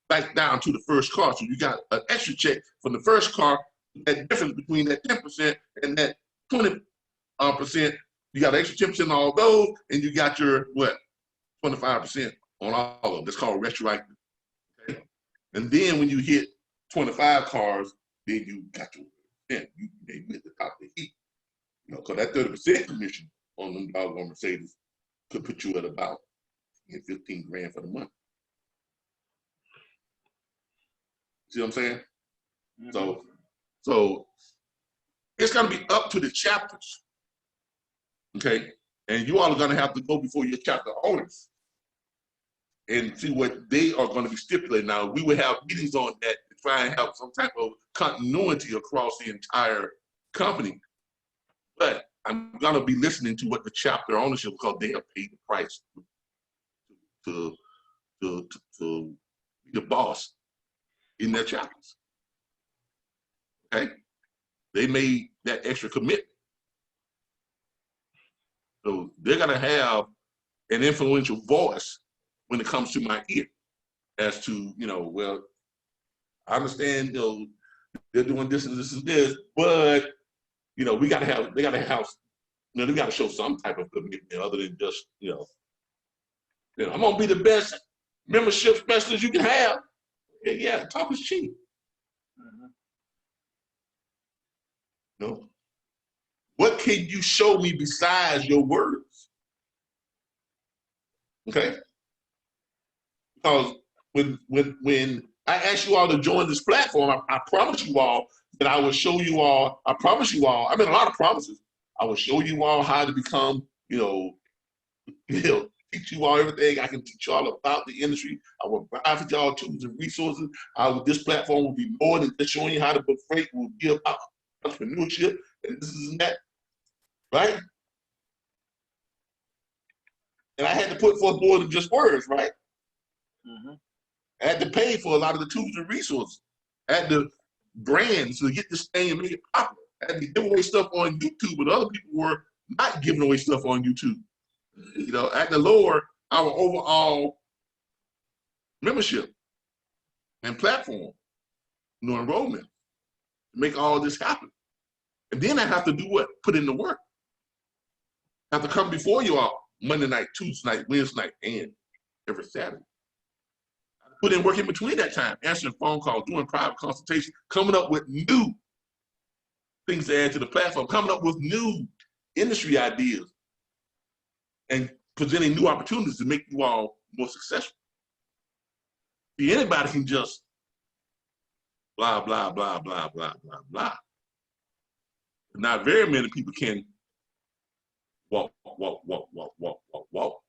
back down to the first car. So you got an extra check from the first car. That difference between that 10% and that 20%, you got an extra 10% on all those, and you got your 25% on all of them. That's called retroactive. Okay? And then when you hit 25 cars, then you got your 10. You hit the top of the heap. Because that 30% commission on them doggone Mercedes could put you at about 15 grand for the month. See what I'm saying? Mm-hmm. So it's going to be up to the chapters, okay? And you all are going to have to go before your chapter owners and see what they are going to be stipulating. Now, we will have meetings on that to try and have some type of continuity across the entire company. But I'm going to be listening to what the chapter ownership, because they have paid the price to be the boss in their chapters. Okay? They made that extra commitment. So they're going to have an influential voice when it comes to my ear as to, well, I understand, they're doing this and this and this, but they got to show some type of commitment other than just, I'm gonna be the best membership specialist you can have. Yeah, talk is cheap. Mhm. No. What can you show me besides your words? Okay? Because when I asked you all to join this platform, I promise you all that I will show you all, I promise you all, I made a lot of promises. I will show you all how to become, teach you all everything. I can teach you all about the industry. I will provide for y'all tools and resources. This platform will be more than just showing you how to book freight. It will be about entrepreneurship and this and that, right? And I had to put forth more than just words, right? Mhm. I had to pay for a lot of the tools and resources. I had to brand to get this thing and make it popular. I had to give away stuff on YouTube, but other people were not giving away stuff on YouTube. I had to lower our overall membership and platform, enrollment to make all this happen. And then I have to do what? Put in the work. I have to come before you all Monday night, Tuesday night, Wednesday night, and every Saturday. Put in work in between that time, answering phone calls, doing private consultation, coming up with new things to add to the platform, coming up with new industry ideas, and presenting new opportunities to make you all more successful. See, anybody can just blah, blah, blah, blah, blah, blah, blah. But not very many people can walk, walk, walk, walk, walk, walk, walk.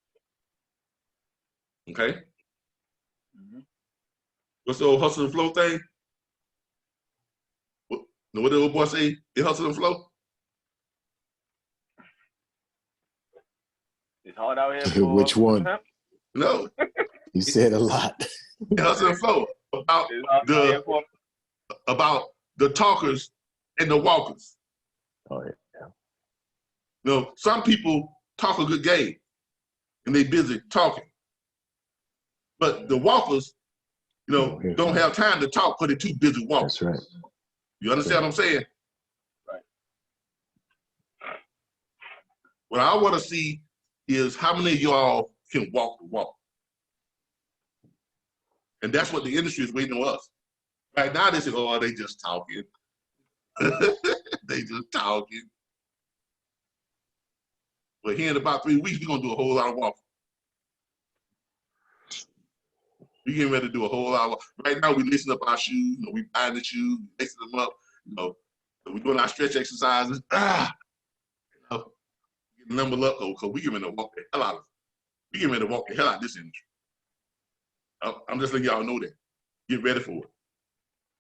Okay? Mhm. What's the old hustle and flow thing? What the old boy say? It hustle and flow? It's hard out here for Which one? No. You said a lot. It hustle and flow about It's hard out here for the talkers and the walkers. Oh, yeah. Some people talk a good game and they busy talking. But the walkers, don't have time to talk because they're too busy walking. That's right. You understand what I'm saying? Right. What I want to see is how many of y'all can walk the walk. And that's what the industry is waiting on us. Right now they say, oh, they just talking. They just talking. But here in about 3 weeks, we're going to do a whole lot of walking. We getting ready to do a whole lot of, right now we lacing up our shoes, we buying the shoes, lacing them up, we're doing our stretch exercises, getting numbered up, because we getting ready to walk the hell out of it. We getting ready to walk the hell out of this industry. I'm just letting y'all know that. Get ready for it.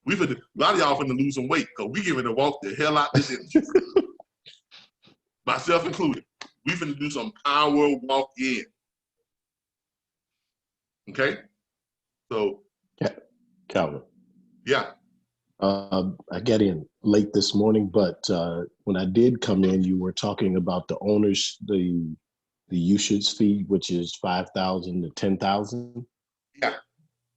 A lot of y'all finna lose some weight, because we getting ready to walk the hell out of this industry. Myself included. We finna do some power walk-in. Okay? So, Calvin. yeah. I got in late this morning, but when I did come in, you were talking about the owners, the usage fee, which is 5,000 to 10,000. Yeah.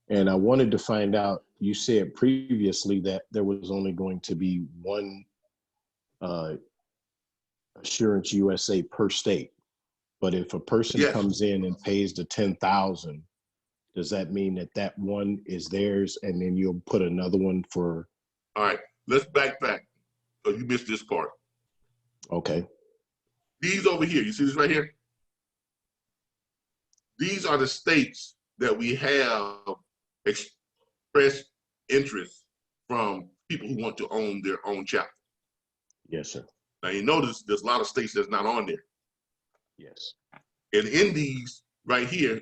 And I wanted to find out, you said previously that there was only going to be one Assurance USA per state. But if a person Yes. comes in and pays the 10,000, does that mean that one is theirs and then you'll put another one for? All right, let's backtrack. So you missed this part. Okay. These over here, you see this right here? These are the states that we have expressed interest from people who want to own their own chapter. Yes, sir. Now you notice there's a lot of states that's not on there. Yes. And in these right here,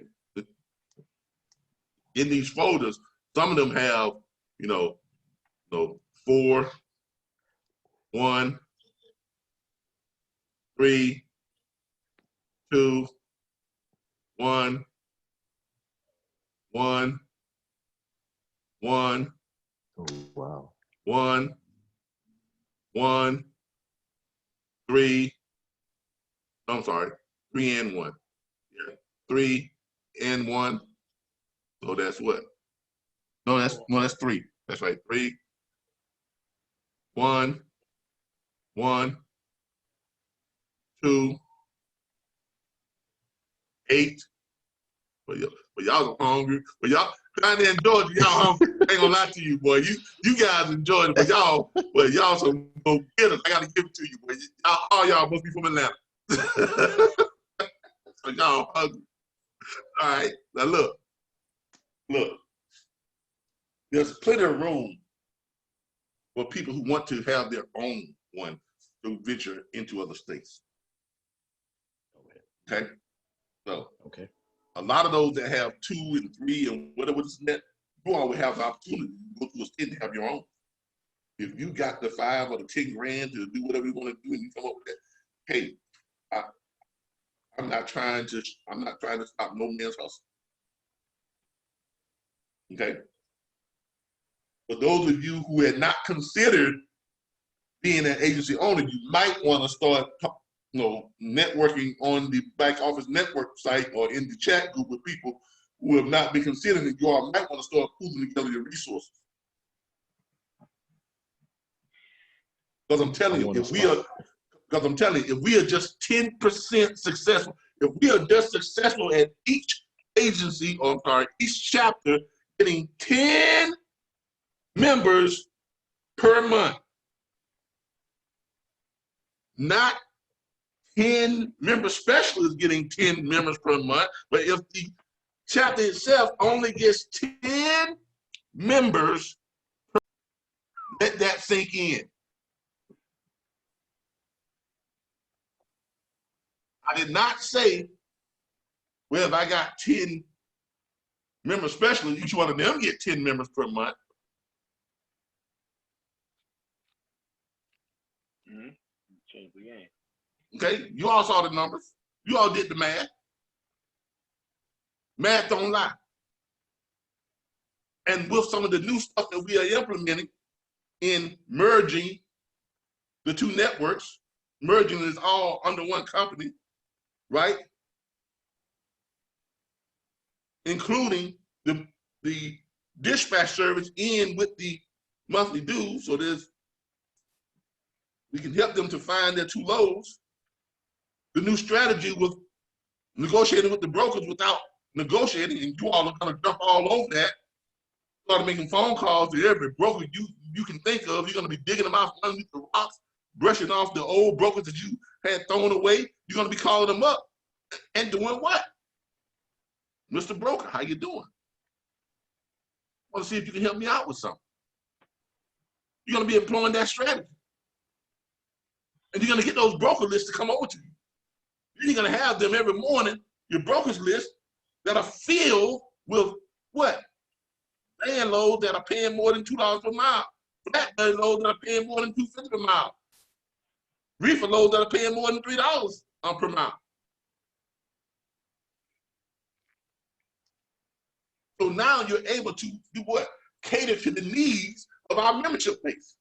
in these folders, some of them have, 4, 1, 3, 2, 1, 1, 1, Oh, wow. 1, 1, 3. I'm sorry, 3 and 1. Yeah, 3 and 1. So that's what? No, that's 3. That's right. 3, 1, 1, 2, 8. But y'all are hungry. But y'all, down there in Georgia, y'all ain't gonna lie to you, boy. You guys enjoyed it, but y'all some go get it. I gotta give it to you, boy. All y'all must be from Atlanta. So y'all hungry. All right, now look. There's plenty of room for people who want to have their own one to venture into other states. Okay, so Okay. a lot of those that have 2 and 3 and whatever this net, you always have the opportunity to go to a state and have your own. If you got the 5 or the 10 grand to do whatever you want to do and you come up with that, hey, I'm not trying to stop no man's hustle. Okay. For those of you who had not considered being an agency owner, you might want to start, networking on the back office network site or in the chat group with people who have not been considering it. You all might want to start pooling together your resources. Because I'm telling you, if we are just 10% successful, if we are just successful at each agency, each chapter getting 10 members per month, not 10 member specialists getting 10 members per month, but if the chapter itself only gets 10 members, let that sink in. I did not say, well, if I got 10 member specialists, each one of them get 10 members per month. Change the game. Okay, you all saw the numbers. You all did the math. Math don't lie. And with some of the new stuff that we are implementing in merging the 2 networks, merging is all under one company, right? Including the dispatch service in with the monthly dues. So we can help them to find their 2 loads. The new strategy with negotiating with the brokers without negotiating, and you all are gonna jump all over that, start making phone calls to every broker you can think of. You're gonna be digging them out from underneath the rocks, brushing off the old brokers that you had thrown away. You're gonna be calling them up and doing what? Mr. Broker, how you doing? I want to see if you can help me out with something. You're gonna be employing that strategy. And you're gonna get those broker lists to come over to you. You're gonna have them every morning, your brokers list, that are filled with what? Van loads that are paying more than $2 per mile. Flatbed loads that are paying more than $2.50 per mile. Reefer loads that are paying more than $3 per mile. So now you're able to do what? Cater to the needs of our membership base.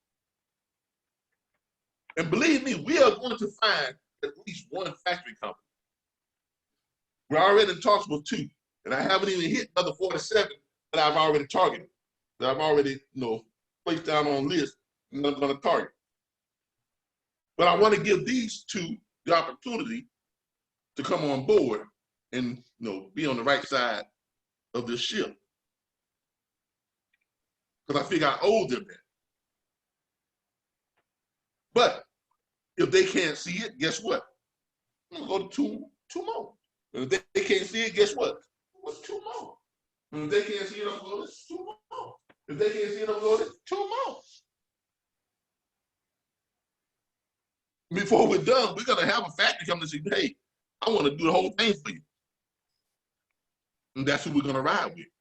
And believe me, we are going to find at least one factory company. We're already in talks with 2, and I haven't even hit another 47 that I've already targeted, that I've already, placed down on list and I'm going to target. But I want to give these 2 the opportunity to come on board and be on the right side of this ship. Because I figure I owe them that. But if they can't see it, guess what? I'm gonna go to two more. And if they can't see it, guess what? What's 2 more? And if they can't see it, I'm going to 2 more. If they can't see it, I'm going to 2 more. Before we're done, we're gonna have a factory come and say, hey, I want to do the whole thing for you. And that's who we're gonna ride with.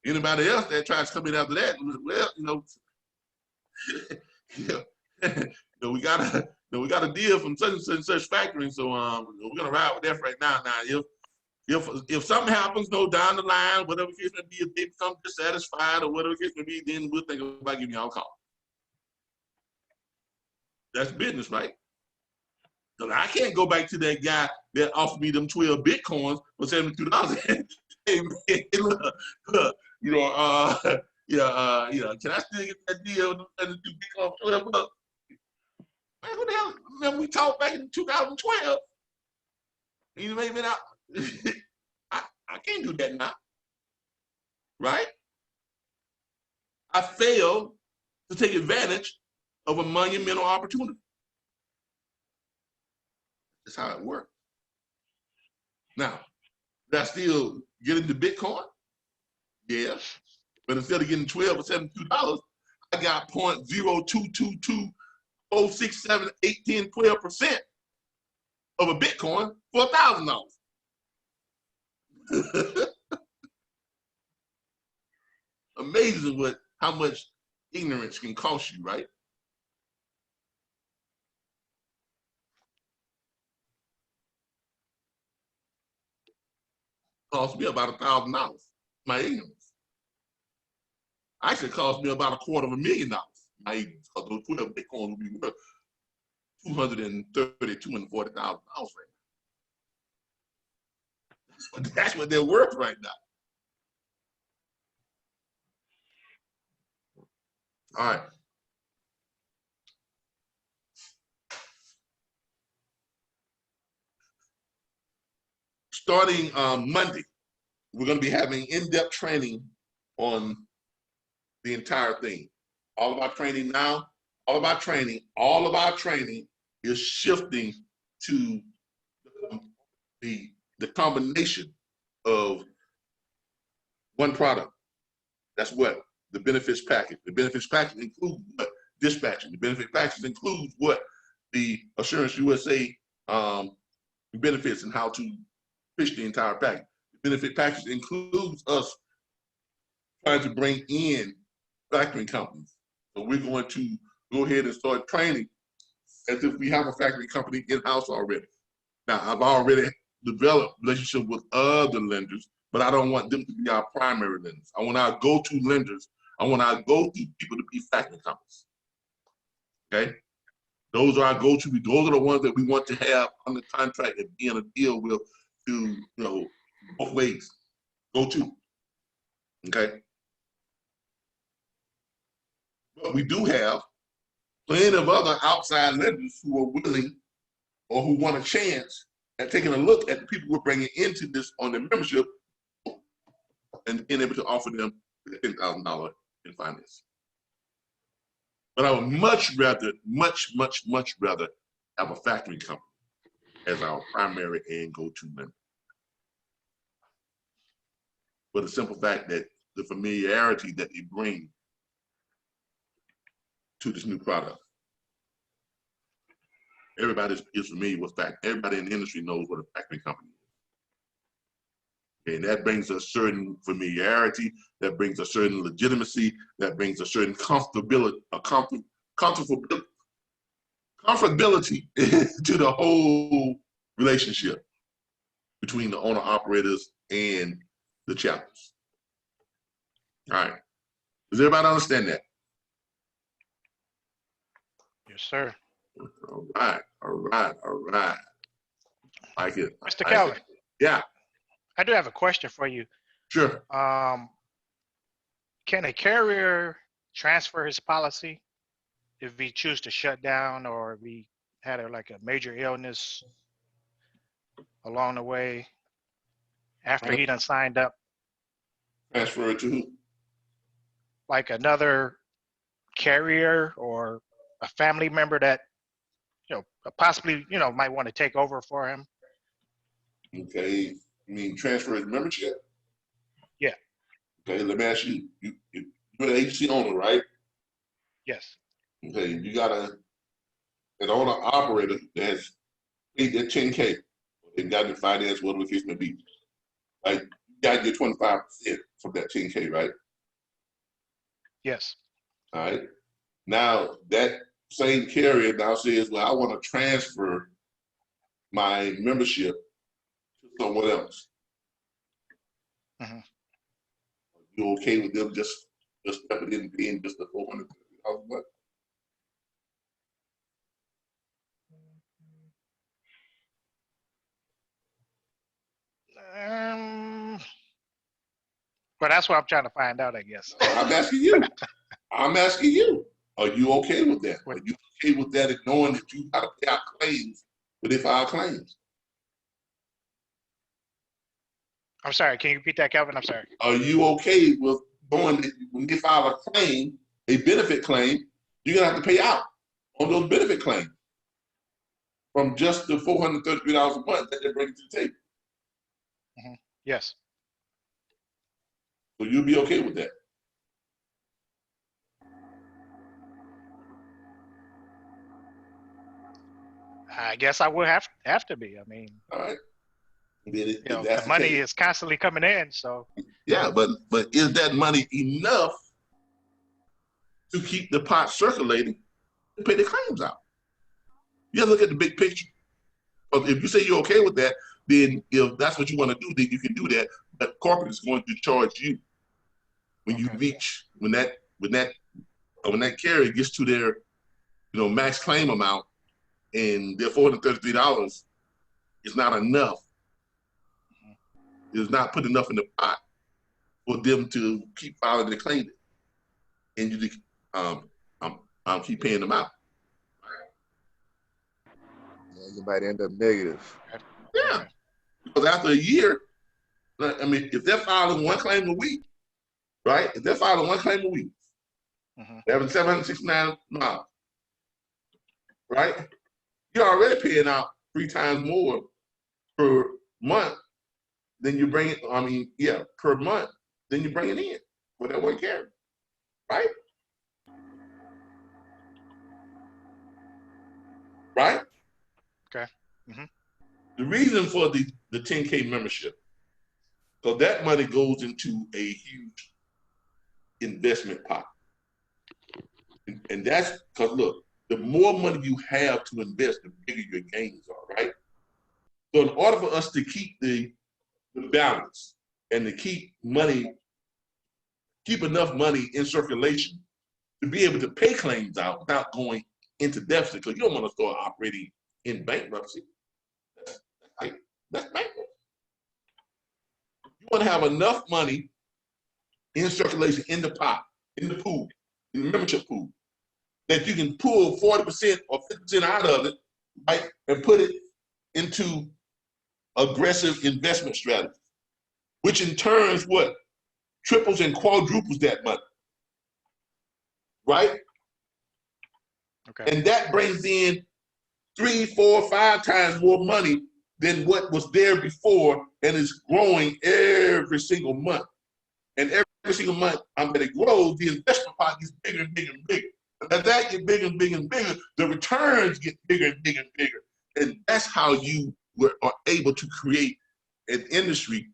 Anybody else that tries to come in after that, well, we got a deal from such and such factory, so we're gonna ride with that right now. Now, if something happens, down the line, whatever case may be, if they become dissatisfied or whatever case may be, then we'll think about giving y'all a call. That's business, right? Because I can't go back to that guy that offered me them 12 Bitcoins for $72. Hey man, look, can I still get that deal and do Bitcoin for $12? Man, who the hell? Remember we talked back in 2012? You may have been out I can't do that now, right? I failed to take advantage of a monumental opportunity. That's how it works. Now, did I still get into Bitcoin? Yeah. But instead of getting 12 or $72, I got 0.0222067 of a Bitcoin for $1,000. Amazing how much ignorance can cost you, right? Cost me about $1,000, my ignorance. Actually, it cost me about $250,000. My ignorance, because those 12 Bitcoins would be worth $232,000 and $40,000 right now. That's what they're worth right now. All right. Starting Monday, we're going to be having in-depth training on the entire thing. All of our training now, all of our training is shifting to the combination of one product. That's what? The benefits package. The benefits package includes what? Dispatching. The benefit package includes what? The Assurance USA benefits and how to fish the entire package. The benefit package includes us trying to bring in factoring companies. So we're going to go ahead and start training as if we have a factory company in-house already. Now, I've already developed relationships with other lenders, but I don't want them to be our primary lenders. I want our go-to lenders. I want our go-to people to be factoring companies. Okay? Those are our go-to. Those are the ones that we want to have under contract and be in a deal with to, both ways. Go-to. Okay? But we do have plenty of other outside lenders who are willing or who want a chance at taking a look at the people we're bringing into this on their membership and being able to offer them $10,000 in finance. But I would much rather, much rather have a factoring company as our primary and go-to lender. For the simple fact that the familiarity that they bring to this new product. Everybody is familiar with factoring. Everybody in the industry knows what a factoring company is. And that brings a certain familiarity, that brings a certain legitimacy, that brings a certain comfortability to the whole relationship between the owner-operators and the chapters. All right. Does everybody understand that? Yes, sir. All right. Like it. Mr. Calvin. Yeah. I do have a question for you. Sure. Can a carrier transfer his policy if we choose to shut down or we had a major illness along the way after he done signed up? Transfer it to who? Like another carrier or a family member that possibly might want to take over for him. Okay, you mean transfer his membership? Yeah. Okay, let me ask you. You're an agency owner, right? Yes. Okay, you got an owner operator that has paid their 10K. They got the finance, whatever the case may be. Like, you got your 25% from that 10K, right? Yes. All right. Now that same carrier now says, well, I want to transfer my membership to someone else. Mm-hmm. You okay with them just stepping in and paying just the $400,000? But that's what I'm trying to find out, I guess. I'm asking you. I'm asking you. Are you okay with that? Are you okay with that, knowing that you got to pay out claims when they file claims? I'm sorry, can you repeat that, Calvin? I'm sorry. Are you okay with going when they file a claim, a benefit claim, you're gonna have to pay out on those benefit claims from just the $433 a month that they're bringing to the table. Yes. So you'll be okay with that. I guess I would have to be. I mean, All right. Then you know, if that's the money case, is constantly coming in, so yeah, but is that money enough to keep the pot circulating to pay the claims out? You have to look at the big picture. If you say you're okay with that, then if that's what you want to do, then you can do that. But corporate is going to charge you when you reach when that carrier gets to their max claim amount, and their $433 is not enough. It's not put enough in the pot for them to keep filing the claim, and you keep paying them out. Yeah, you might end up negative. Yeah, because after a year, I mean, if they're filing one claim a week, right? If they're filing one claim a week, they're having 769 miles, right? You're already paying out 3 times more per month than you bring it. I mean, yeah, per month than you bring it in with that one carrier, right? Right? okay. The reason for the 10K membership, because that money goes into a huge investment pot. And that's because, look, the more money you have to invest, the bigger your gains are, right? So in order for us to keep the balance and to keep enough money in circulation to be able to pay claims out without going into deficit, because you don't want to start operating in bankruptcy. That's bankruptcy. You want to have enough money in circulation, in the pot, in the pool, in the membership pool, that you can pull 40% or 50% out of it, right, and put it into aggressive investment strategies, which in turn what? Triples and quadruples that money, right? Okay. And that brings in 3, 4, 5 times more money than what was there before, and is growing every single month. And every single month, that it grows, the investment pot gets bigger and bigger and bigger. And as that gets bigger and bigger and bigger, the returns get bigger and bigger and bigger. And that's how you are able to create an industry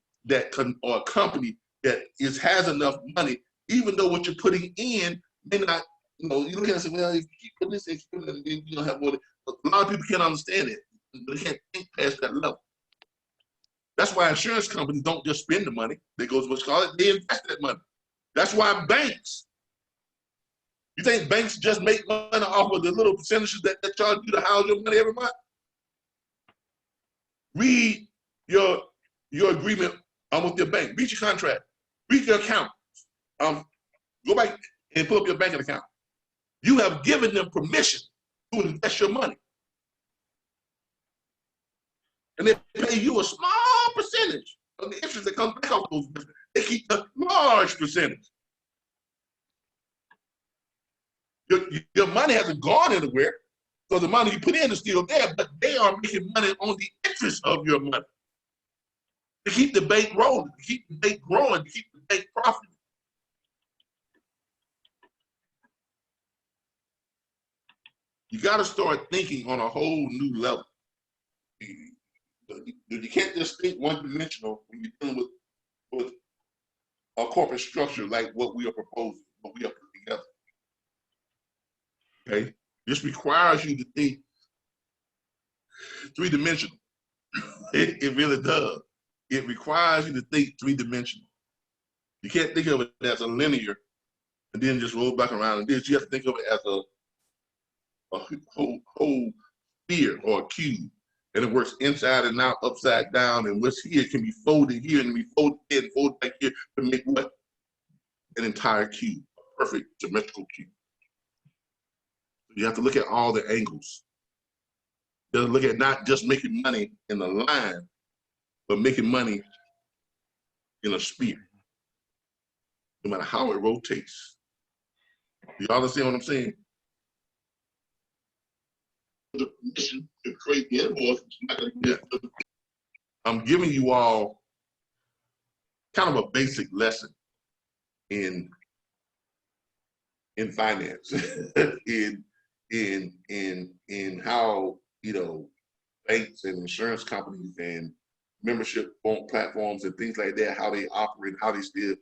or a company that has enough money, even though what you're putting in may not, you look at it and say, well, if you keep putting this extra, then you don't have more. A lot of people can't understand it. They can't think past that level. That's why insurance companies don't just spend the money. They go to what's called it, they invest that money. That's why banks, you think banks just make money off of the little percentages that charge you to house your money every month? Read your agreement with your bank. Read your contract. Read your account. Go back and pull up your banking account. You have given them permission to invest your money. And they pay you a small percentage of the interest that comes back off those businesses. They keep a large percentage. Your money hasn't gone anywhere, so the money you put in is still there, but they are making money on the interest of your money. To keep the bank rolling, to keep the bank growing, to keep the bank profiting. You got to start thinking on a whole new level. You can't just think one-dimensional when you're dealing with a corporate structure like what we are proposing, what we are putting together. Okay? This requires you to think three-dimensional. It really does. It requires you to think three-dimensional. You can't think of it as a linear and then just roll back around and this. You have to think of it as a whole sphere or a cube. And it works inside and out, upside down, and what's here can be folded here and be folded here and folded back here to make what? An entire cube, a perfect symmetrical cube. You have to look at all the angles. You have to look at not just making money in the line, but making money in a spear, no matter how it rotates. You understand what I'm saying? The mission to create the invoice. I'm giving you all kind of a basic lesson in finance, in how, you know, banks and insurance companies and membership platforms and things like that, how they operate, how they stay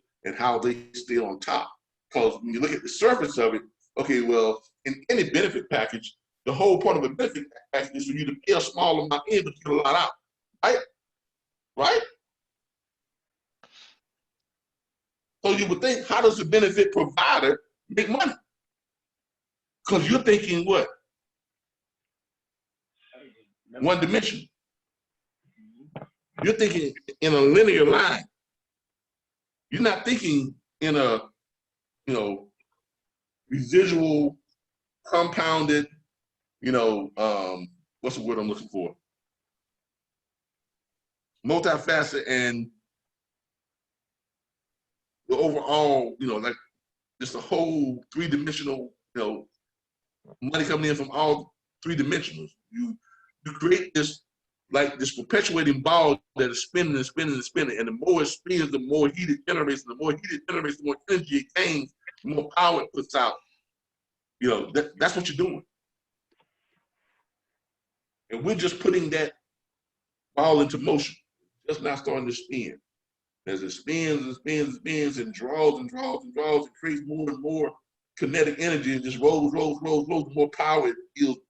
on top. Because when you look at the surface of it, okay, well, in any benefit package, the whole point of a benefit package is for you to pay a small amount in, but get a lot out, right? Right? So you would think, how does the benefit provider make money? Because you're thinking what? One dimension. You're thinking in a linear line. You're not thinking in a, you know, residual, compounded, you know, what's the word I'm looking for? Multifaceted, and the overall, you know, like just a whole three-dimensional, you know, money coming in from all three dimensionals. You create this, like this perpetuating ball that is spinning and spinning and spinning, and the more it spins, the more heat it generates, and the more heat it generates, the more energy it gains, the more power it puts out. You know, that's what you're doing. And we're just putting that ball into motion, just not starting to spin. As it spins and spins and spins and draws and draws and draws, it creates more and more kinetic energy, and just rolls, the more power it builds.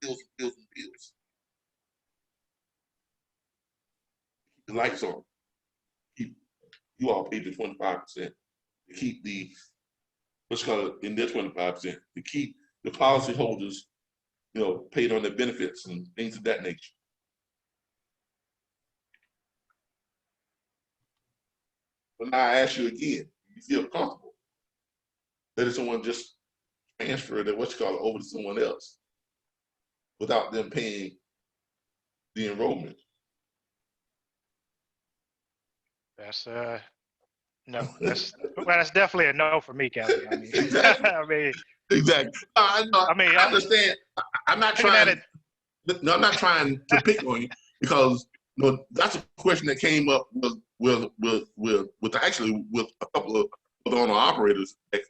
The lights on. Keep, you all paid the 25% to keep the, let's call it in their 25%, to keep the policyholders, you know, paid on their benefits and things of that nature. But now I ask you again, you feel comfortable letting someone just transfer that over to someone else without them paying the enrollment? That's no. That's definitely a no for me, Calvin. I mean, Exactly. I mean, Exactly. I understand. I'm not trying. No, I'm not trying to pick on you, because you know, that's a question that came up with actually with a couple of owner operators that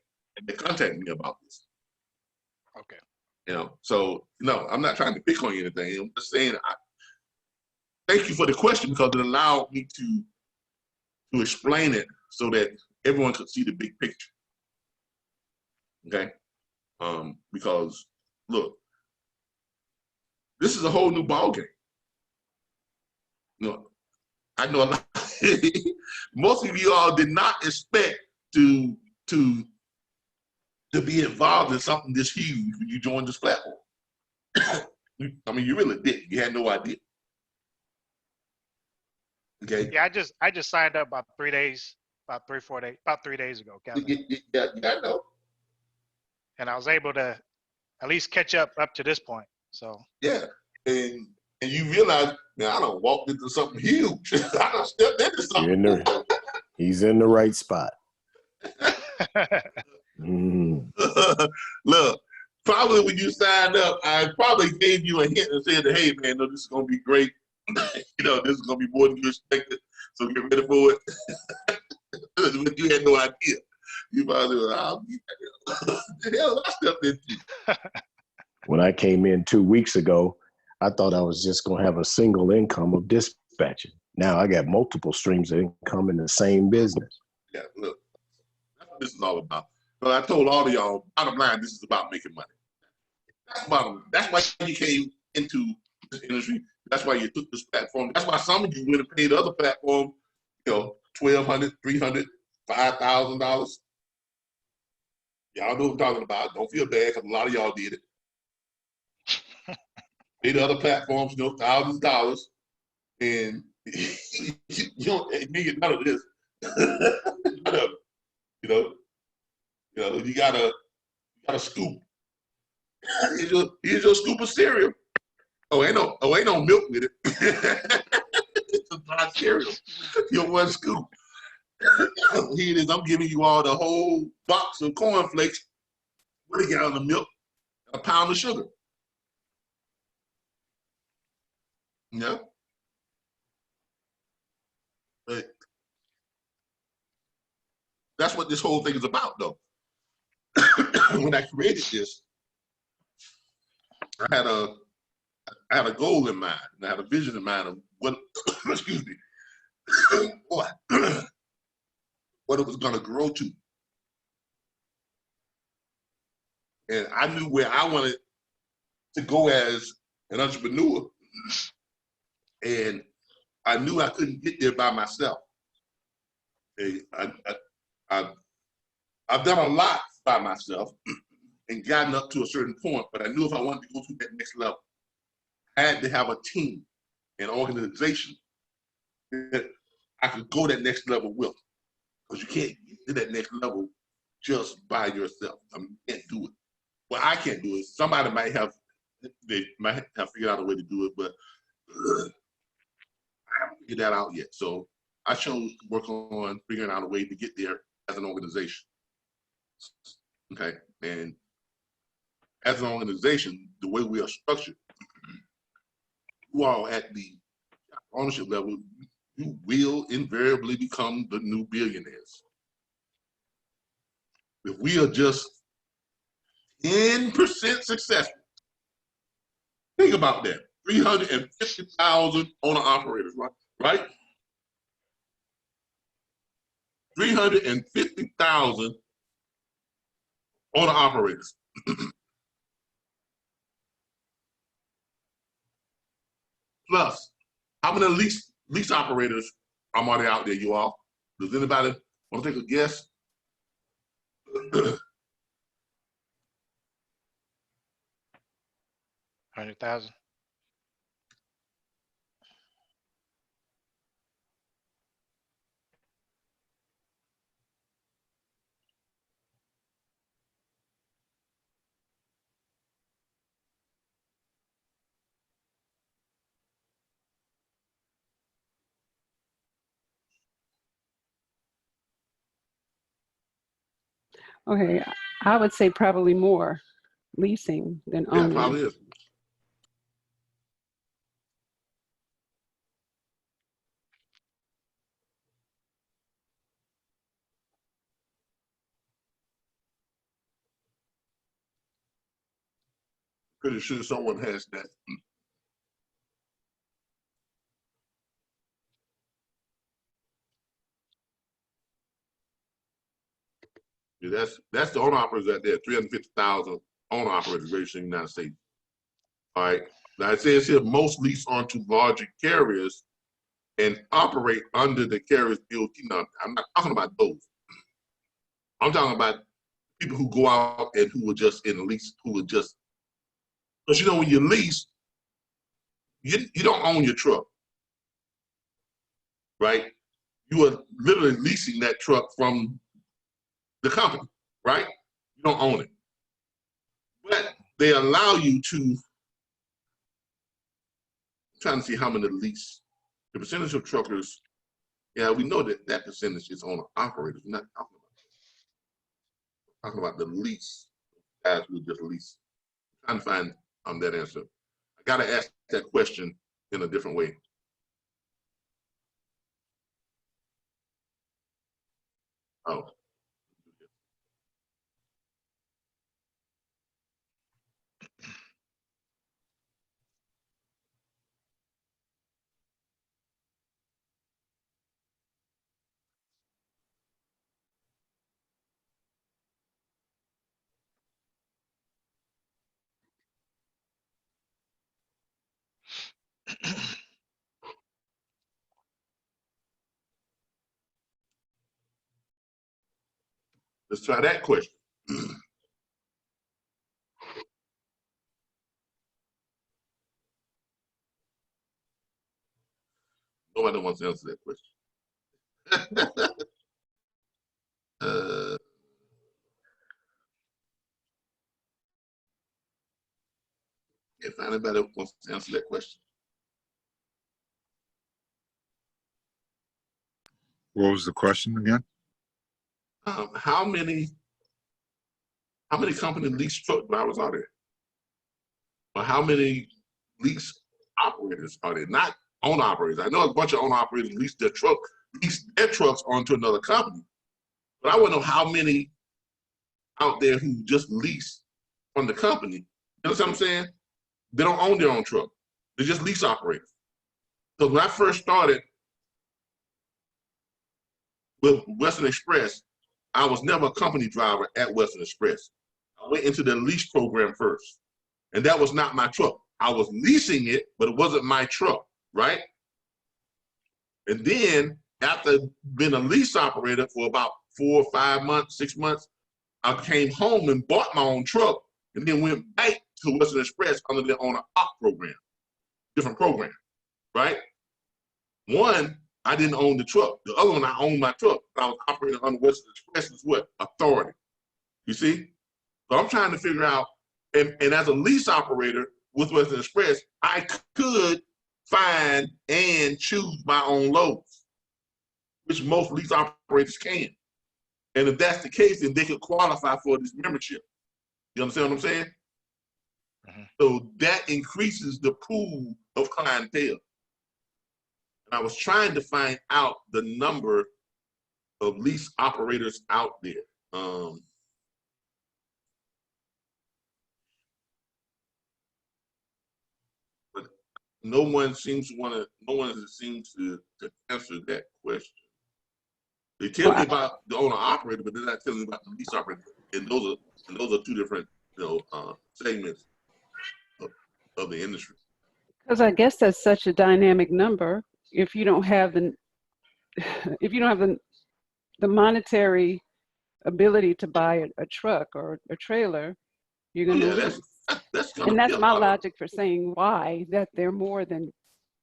contacted me about this. okay. You know, so no, I'm not trying to pick on you or anything. I'm just saying, thank you for the question, because it allowed me to explain it so that everyone could see the big picture. Okay, because look, this is a whole new ball game. You know, I know a lot. Most of you all did not expect to be involved in something this huge when you joined this platform. I mean, you really didn't. You had no idea. Okay. Yeah, I just signed up about 3 days, about 3 days ago, Calvin. Yeah, I know. And I was able to at least catch up to this point. So yeah, and you realize, man, I done walked into something huge. I done stepped into something. He's in the right spot. Look, probably when you signed up, I probably gave you a hint and said, hey, man, no, this is going to be great. You know, this is going to be more than you expected, so get ready for it. But you had no idea. You probably were, the hell I stepped into. When I came in 2 weeks ago, I thought I was just going to have a single income of dispatching. Now I got multiple streams of income in the same business. Yeah, look, that's what this is all about. But I told all of y'all, bottom line, this is about making money. That's why you came into this industry. That's why you took this platform. That's why some of you went and paid other platforms, you know, $1,200, $300, $5,000. Y'all know what I'm talking about. Don't feel bad, because a lot of y'all did it. Paid other platforms, you know, thousands of dollars, and you don't get none of this. None of it. You know, you gotta scoop. Here's your scoop of cereal. Oh, ain't no milk with it. It's a dry cereal. Your one scoop. Here it is, I'm giving you all the whole box of cornflakes with a gallon of milk and a pound of sugar. Yeah. But that's what this whole thing is about, though. When I created this, I had a goal in mind, and I had a vision in mind of what, excuse me, what it was going to grow to. And I knew where I wanted to go as an entrepreneur. And I knew I couldn't get there by myself. I've done a lot by myself and gotten up to a certain point, but I knew if I wanted to go to that next level, I had to have a team, an organization that I could go that next level with. Because you can't get to that next level just by yourself. I mean, you can't do it. Well, I can't do it. Somebody might have figured out a way to do it, but I haven't figured that out yet. So I chose to work on figuring out a way to get there as an organization. Okay, and as an organization, the way we are structured, you all at the ownership level, you will invariably become the new billionaires. If we are just 10% successful, think about that. 350,000 owner operators, right? 350,000 owner operators. Plus, how many lease operators are there out there, you all? Does anybody want to take a guess? 100,000. Okay, I would say probably more leasing than Yeah, owning. probably is. Pretty sure someone has that. Yeah, that's the owner operators out there, 350,000 owner operators registered in the United States. All right. Now it says here most lease onto larger carriers and operate under the carrier's DOT. Now, I'm not talking about those. I'm talking about people who go out and who are just in a lease, who are just, because you know when you lease, you don't own your truck, right? You are literally leasing that truck from the company, right? You don't own it. But they allow you to, I'm trying to see how many lease, the percentage of truckers, yeah, we know that that percentage is owner operators. We're not talking about the lease, guys who just lease. I'm trying to find that answer. I gotta ask that question in a different way. Oh. Let's try that question. Nobody wants to answer that question. If anybody wants to answer that question. What was the question again? How many company lease truck drivers are there? Or how many lease operators are there? Not owner operators. I know a bunch of owner operators lease their trucks onto another company. But I want to know how many out there who just lease from the company. You know what I'm saying? They don't own their own truck. They're just lease operators. So when I first started with Western Express, I was never a company driver at Western Express. I went into the lease program first. And that was not my truck. I was leasing it, but it wasn't my truck, right? And then after being a lease operator for about 4 or 5 months, 6 months, I came home and bought my own truck and then went back to Western Express under their owner op program, different program, right? One, I didn't own the truck. The other one, I owned my truck. I was operating under Western Express's what? Authority. You see? So I'm trying to figure out, and as a lease operator with Western Express, I could find and choose my own loads, which most lease operators can. And if that's the case, then they could qualify for this membership. You understand what I'm saying? Mm-hmm. So that increases the pool of clientele. And I was trying to find out the number of lease operators out there. But no one seems to answer that question. They tell me about the owner operator, but they're not telling me about the lease operator. And those are two different, segments of the industry. Because I guess that's such a dynamic number. If you don't have the monetary ability to buy a truck or a trailer, you're going to lose. And that's my logic for saying why that they're more than.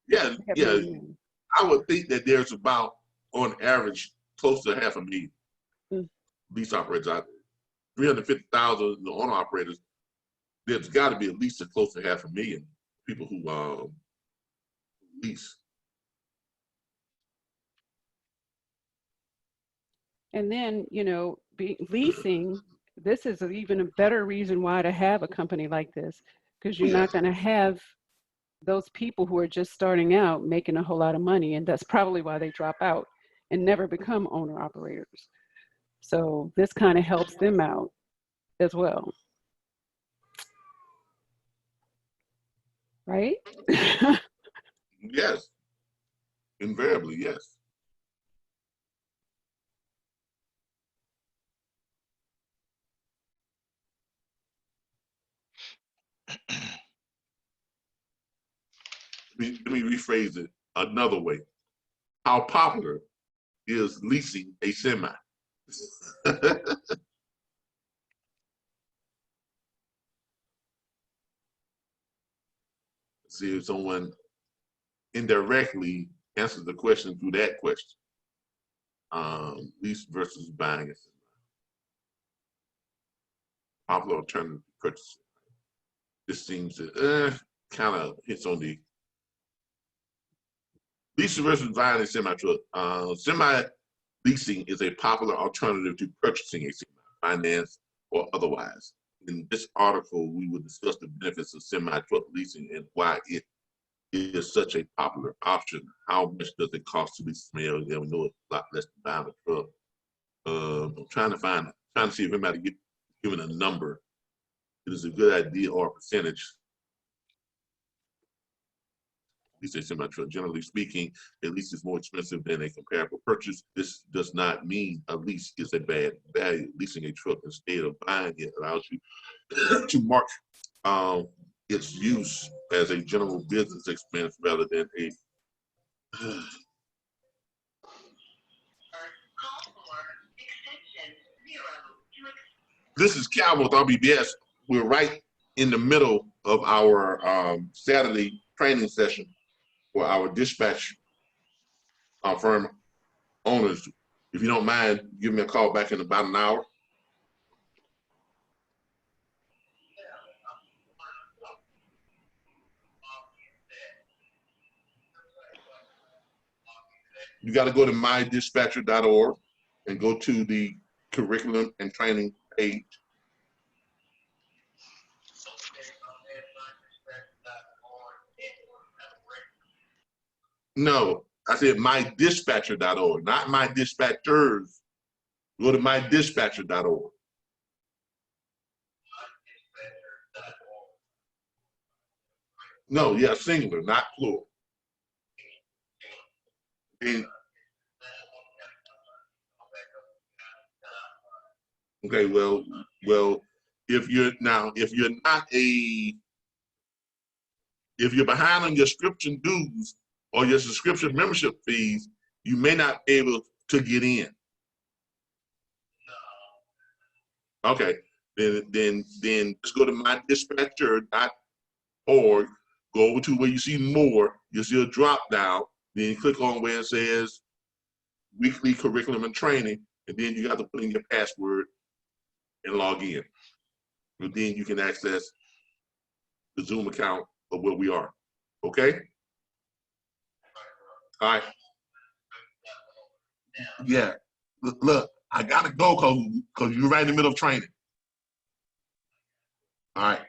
Yeah. I would think that there's about, on average, close to 500,000 lease operators out there. 350,000 the owner operators. There's got to be at least close to 500,000 people who lease. And then, leasing, this is even a better reason why to have a company like this, because you're not going to have those people who are just starting out making a whole lot of money. And that's probably why they drop out and never become owner operators. So this kind of helps them out as well. Right? Yes. Invariably, yes. Let me rephrase it another way. How popular is leasing a semi? See if someone indirectly answers the question through that question. Lease versus buying a semi. Popular alternative to purchasing. This seems to kind of hits on the lease versus buying a semi truck. Semi leasing is a popular alternative to purchasing a semi, finance or otherwise. In this article, we will discuss the benefits of semi truck leasing and why it is such a popular option. How much does it cost to lease a semi? Yeah, we know it's a lot less than buying a truck. I'm trying to see if anybody given a number. It is a good idea or a percentage. Lease a semi truck. Generally speaking, a lease is more expensive than a comparable purchase. This does not mean a lease is a bad value. Leasing a truck instead of buying it allows you to mark its use as a general business expense rather than a This is Calvin with RBBS. We're right in the middle of our Saturday training session for our dispatch firm owners. If you don't mind, give me a call back in about an hour. you got to go to mydispatcher.org and go to the curriculum and training page. No, I said mydispatcher.org, not my dispatchers. Go to mydispatcher.org. No, yeah, singular, not plural. And, okay, well, if you're behind on your subscription dues or your subscription membership fees, you may not be able to get in. Okay, then just go to mydispatcher.org, go over to where you see more, you'll see a drop down, then click on where it says weekly curriculum and training, and then you got to put in your password and log in. And then you can access the Zoom account of where we are. Okay? All right. Yeah. Look, I gotta go because you're right in the middle of training. All right.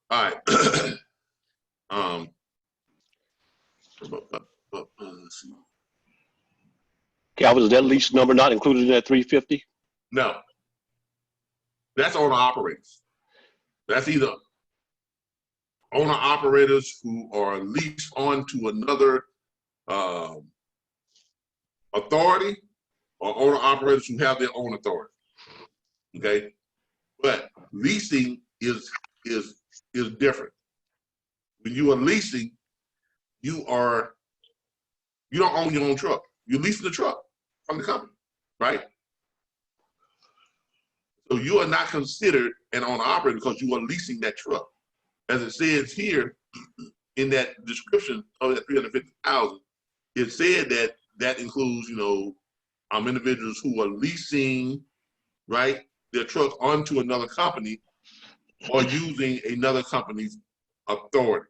All right. Let's see. Calvin, is that lease number not included in that 350? No. That's owner operators. That's either owner operators who are leased on to another authority or owner operators who have their own authority. Okay? But leasing is different. When you are leasing, you don't own your own truck. You're leasing the truck from the company, right? So you are not considered an owner operator because you are leasing that truck. As it says here in that description of that 350,000, it said that includes, individuals who are leasing, right, their truck onto another company or using another company's authority.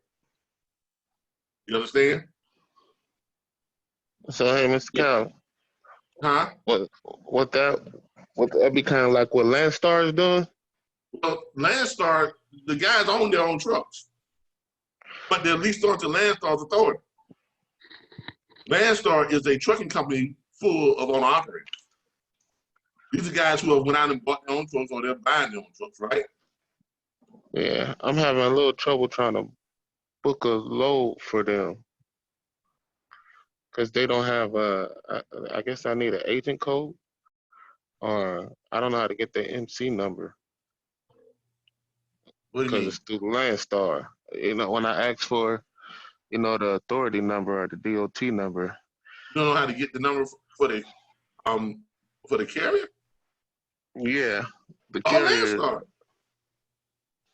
You understand? So hey, Mr. Cal, Huh? What that be kind of like what Landstar is doing? Well, Landstar, the guys own their own trucks, but they're leased onto Landstar's authority. Landstar is a trucking company full of owner operators. These are guys who have went out and bought their own trucks or they're buying their own trucks, right? Yeah, I'm having a little trouble trying to book a load for them because they don't have I guess I need an agent code, or I don't know how to get the MC number. What do you Because mean? it's through Landstar. When I ask for, the authority number or the DOT number. You don't know how to get the number for the carrier? Yeah, the Call carrier Landstar.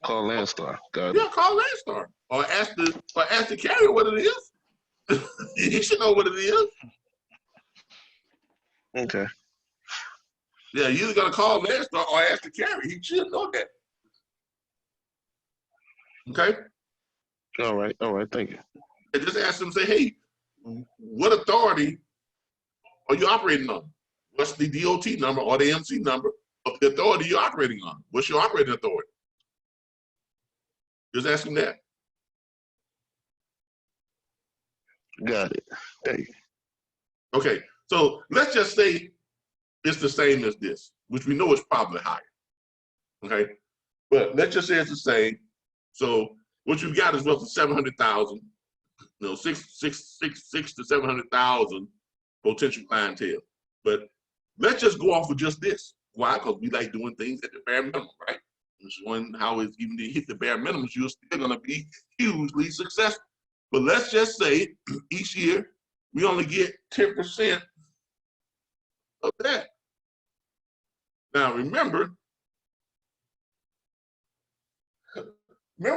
call Landstar. Got it. Yeah, call Landstar or ask the carrier what it is. He should know what it is. Okay. Yeah, you either gotta call Landstar or ask the carrier. He should know that. Okay. All right. Thank you. And just ask them, say, hey, what authority are you operating on? What's the DOT number or the MC number of the authority you're operating on? What's your operating authority? Just ask them that. Got it. Thank you. Okay, so let's just say it's the same as this, which we know is probably higher. Okay, but let's just say it's the same. So what you've got is roughly 700,000, 6 to 700,000 potential clientele. But let's just go off with just this. Why? Because we like doing things at the bare minimum, right? This one, how is even to hit the bare minimum, you're still going to be hugely successful. But let's just say each year we only get 10% of that. Now remember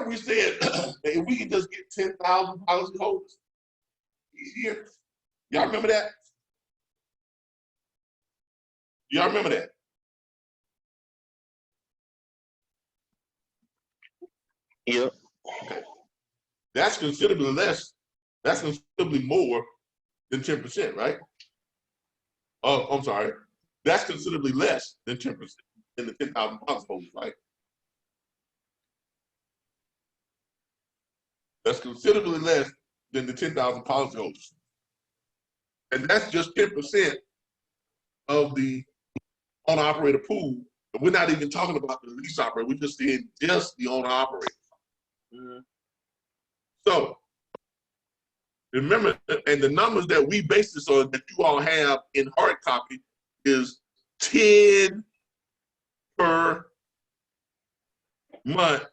we said if we could just get 10,000 policy holders each year. Y'all remember that? Y'all remember that? Yep. Okay. That's considerably less. That's considerably more than 10%, right? Oh, I'm sorry. That's considerably less than 10% in the 10,000 policyholders, right? That's considerably less than the 10,000 policyholders. And that's just 10% of the owner-operator pool. And we're not even talking about the lease operator. We're just saying just the owner-operator. So remember, and the numbers that we base this on that you all have in hard copy is 10 per month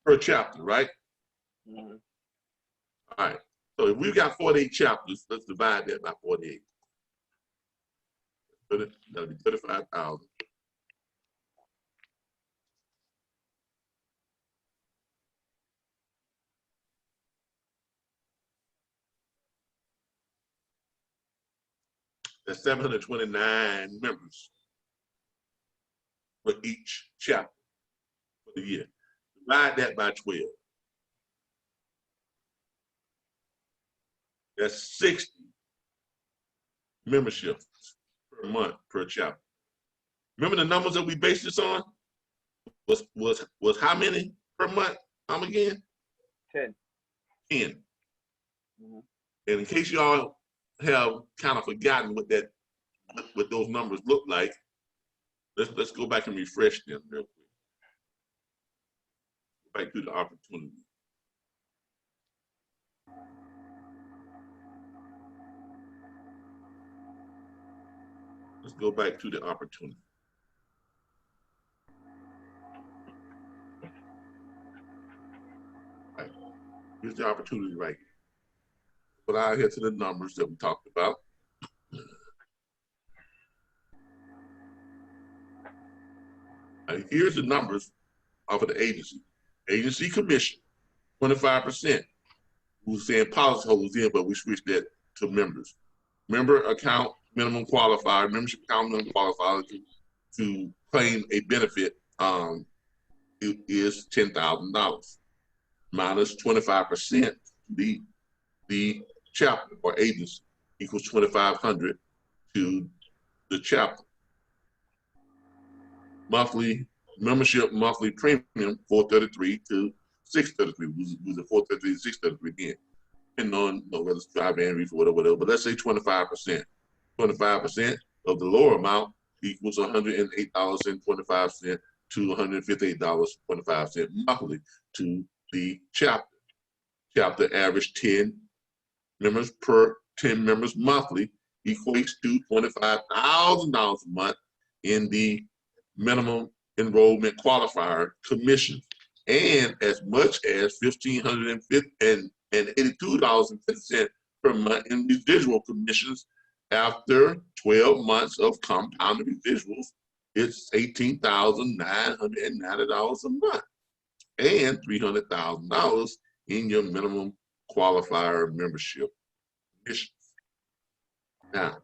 per chapter, right? All right. So if we've got 48 chapters, let's divide that by 48. That'll be 35,000. That's 729 members for each chapter for the year. Divide that by 12. That's 60 memberships per month per chapter. Remember the numbers that we based this on? Was how many per month? How many again? 10. 10. And in case y'all have kind of forgotten what those numbers look like, let's go back and refresh them real quick. Go back to the opportunity. Let's go back to the opportunity. Right. Here's the opportunity right here. Put out here to the numbers that we talked about. Right. Here's the numbers off of the agency. Agency commission, 25%. We were saying policyholders in, but we switched that to members. Member account minimum qualifier, membership account minimum qualifier to claim a benefit it is $10,000 minus 25% the chapter or agency equals 2,500 to the chapter. Monthly membership monthly premium 433 to 633. Was it 433 to 633 again? Depending on whether it's drive and reef or whatever, but let's say 25%. 25% of the lower amount equals $108.25 to $158.25 monthly to the chapter. Chapter average 10 members per 10 members monthly equates to $25,000 a month in the minimum enrollment qualifier commission, and as much as $1,582.50 per month in residual commissions. After 12 months of compounded residuals, it's $18,990 a month and $300,000 in your minimum qualifier membership commissions. Now,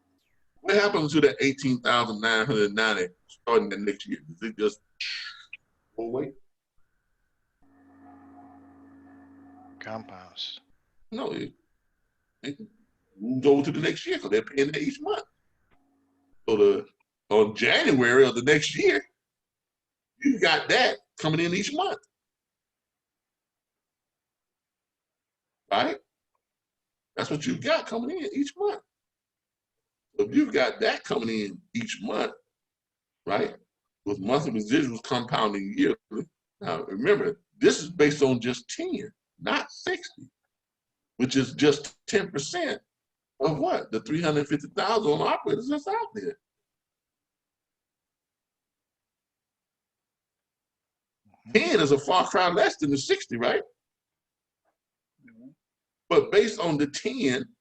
what happens to that $18,990 starting the next year? Does it just go away? Compounds. No, it moves over to the next year because they're paying that each month. So on January of the next year, you got that coming in each month, right? That's what you've got coming in each month. So if you've got that coming in each month, right, with monthly residuals compounding yearly. Now remember, this is based on just 10, not 60, which is just 10% of what? The 350,000 operators that's out there. Mhm. 10 is a far cry less than the 60, right? But based on the 10,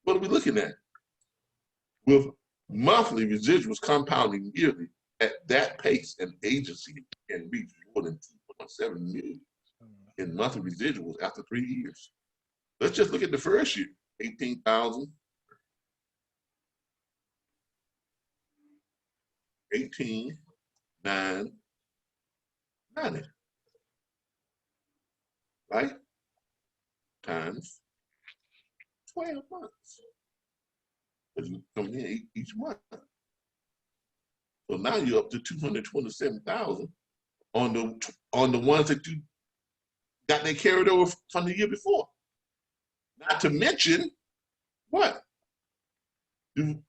what are we looking at? With monthly residuals compounding yearly at that pace, an agency can reach more than 2.7 million in monthly residuals after 3 years. Let's just look at the first year, 18,000. 18,990, right? Times 12 months. But you come in each month. So now you're up to 227,000 on the ones that you got that carried over from the year before. Not to mention what? You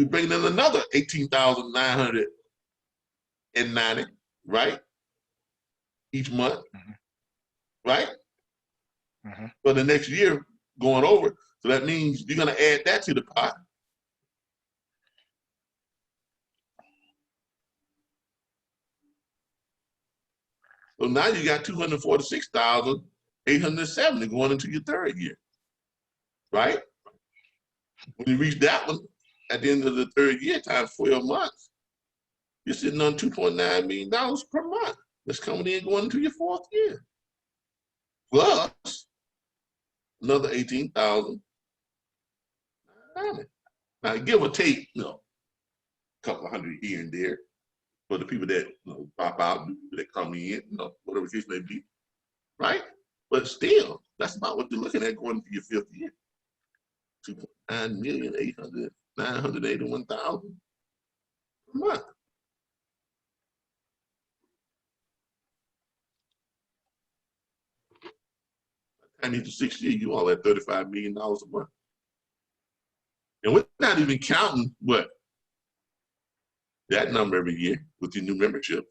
bring in another 18,990, right? Each month, right? For the next year going over. So that means you're gonna add that to the pot. So now you got 246,870 going into your third year, right? When you reach that one at the end of the third year times 12 months, you're sitting on $2.9 million per month. That's coming in going into your fourth year. Plus another 18,000. Now give or take, a couple of hundred here and there for the people that drop out, that come in, whatever the case may be, right? But still, that's not what you're looking at going into your fifth year. 2.9,981,000 per month. And into 6 years, you all at $35 million a month. And we're not even counting what? That number every year with your new membership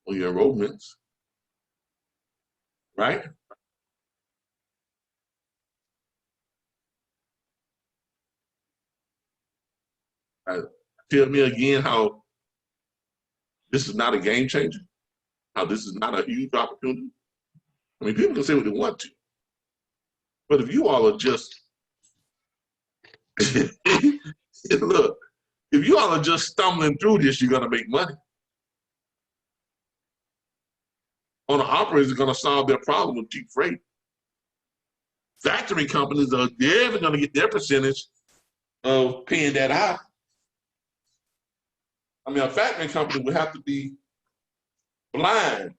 or your enrollments, right? Tell me again how this is not a game changer, how this is not a huge opportunity. I mean, people can say what they want to, but if you all are just, look, if you all are just stumbling through this, you're gonna make money. Owner operators are gonna solve their problem with cheap freight. Factory companies are never gonna get their percentage of paying that out. I mean, a factory company would have to be blind,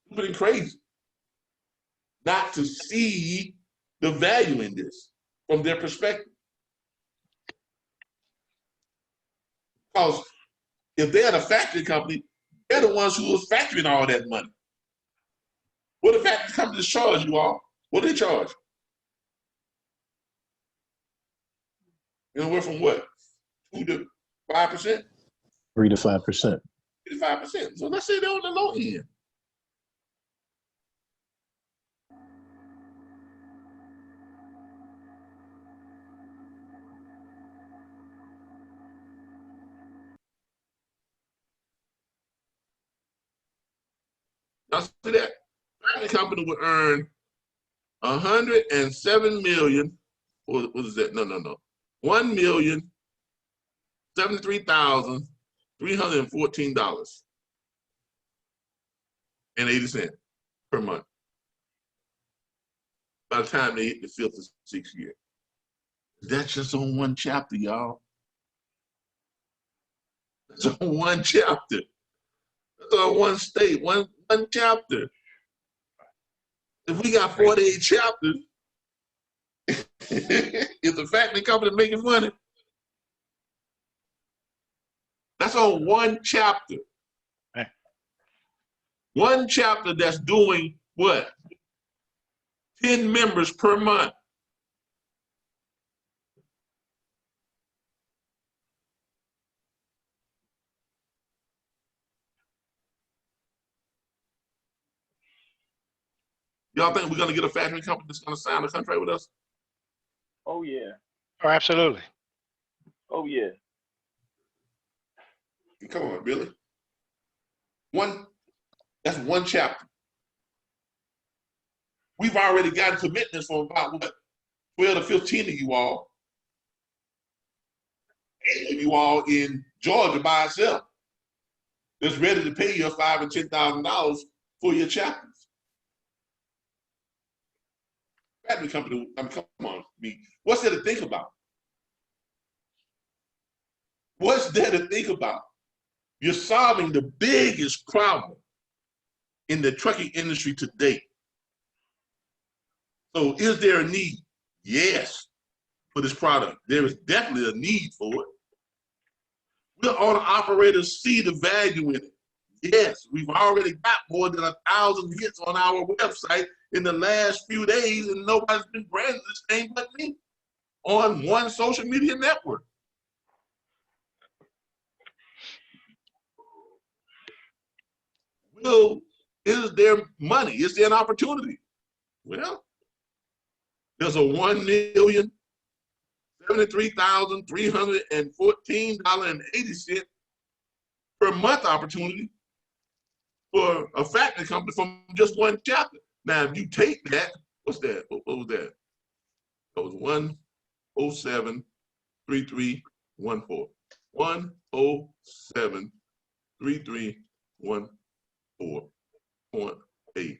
stupid and crazy, not to see the value in this from their perspective. Because if they had a factory company, they're the ones who was factoring all that money. What do factory companies charge you all? What do they charge? Anywhere from what? 2 to 5%? 3 to 5%. 5%. So let's say they're on the low end. Now see that factory company would earn 107 million. What is that? No. $1,073,314.80 per month by the time they hit the fifth or sixth year. That's just on one chapter, y'all. That's on one chapter. That's on one state, one chapter. If we got 48 chapters, is the factory company making money? That's on one chapter. One chapter that's doing what? 10 members per month. Y'all think we're gonna get a factory company that's gonna sign a contract with us? Oh yeah. Oh, absolutely. Oh yeah. Come on, Billy. That's one chapter. We've already gotten commitments from about what, 12 to 15 of you all. 8 of you all in Georgia by itself that's ready to pay you $5,000 and $10,000 for your chapters. Factory company, I mean, come on, what's there to think about? What's there to think about? You're solving the biggest problem in the trucking industry today. So is there a need? Yes, for this product. There is definitely a need for it. Will owner operators see the value in it? Yes, we've already got more than 1,000 hits on our website in the last few days, and nobody's been branded this thing but me on one social media network. Will, is there money? Is there an opportunity? Well, there's a $1,073,314.80 per month opportunity for a factory company from just one chapter. Now, if you take that, what's that? What was that? That was 1073314. 1073314.8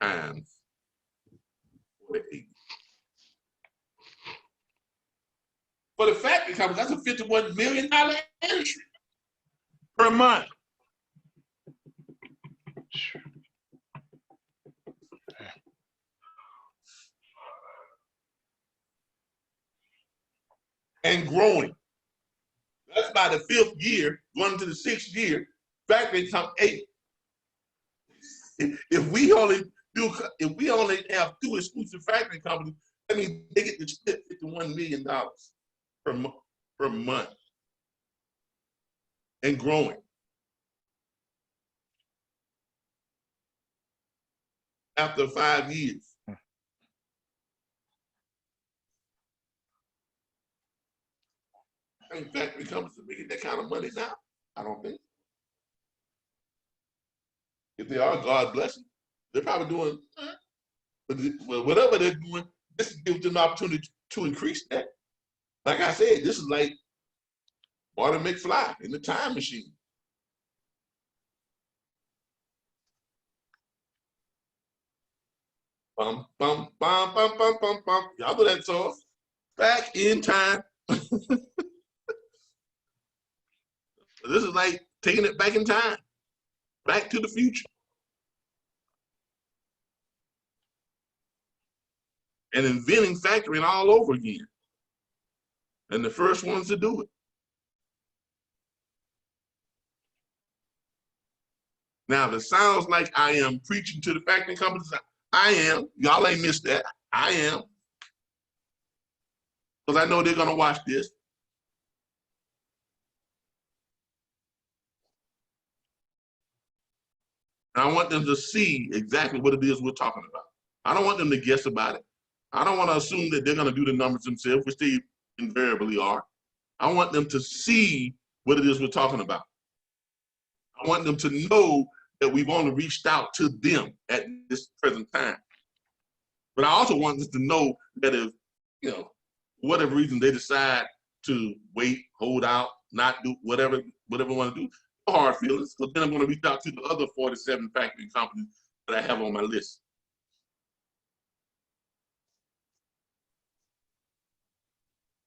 times 48. For the factory company, that's a $51 million industry per month. And growing. That's by the 5th year, going to the 6th year, factory income 8. If we only have 2 exclusive factory companies, that means they get to split $51 million per month and growing. After 5 years. I think factory companies are making that kind of money now. I don't think. If they are, God bless them. They're probably doing, but whatever they're doing, this gives them an opportunity to increase that. Like I said, this is like Marty McFly in the time machine. Bum, bum, bum, bum, bum, bum, bum. Y'all know that song? Back in time. This is like taking it back in time, back to the future. And inventing factoring all over again. And the first ones to do it. Now, if it sounds like I am preaching to the factoring companies, I am. Y'all ain't missed that. I am. Because I know they're going to watch this. And I want them to see exactly what it is we're talking about. I don't want them to guess about it. I don't want to assume that they're going to do the numbers themselves, which they invariably are. I want them to see what it is we're talking about. I want them to know that we've only reached out to them at this present time. But I also want them to know that if, for whatever reason they decide to wait, hold out, not do whatever they want to do, no hard feelings, because then I'm going to reach out to the other 47 factory companies that I have on my list.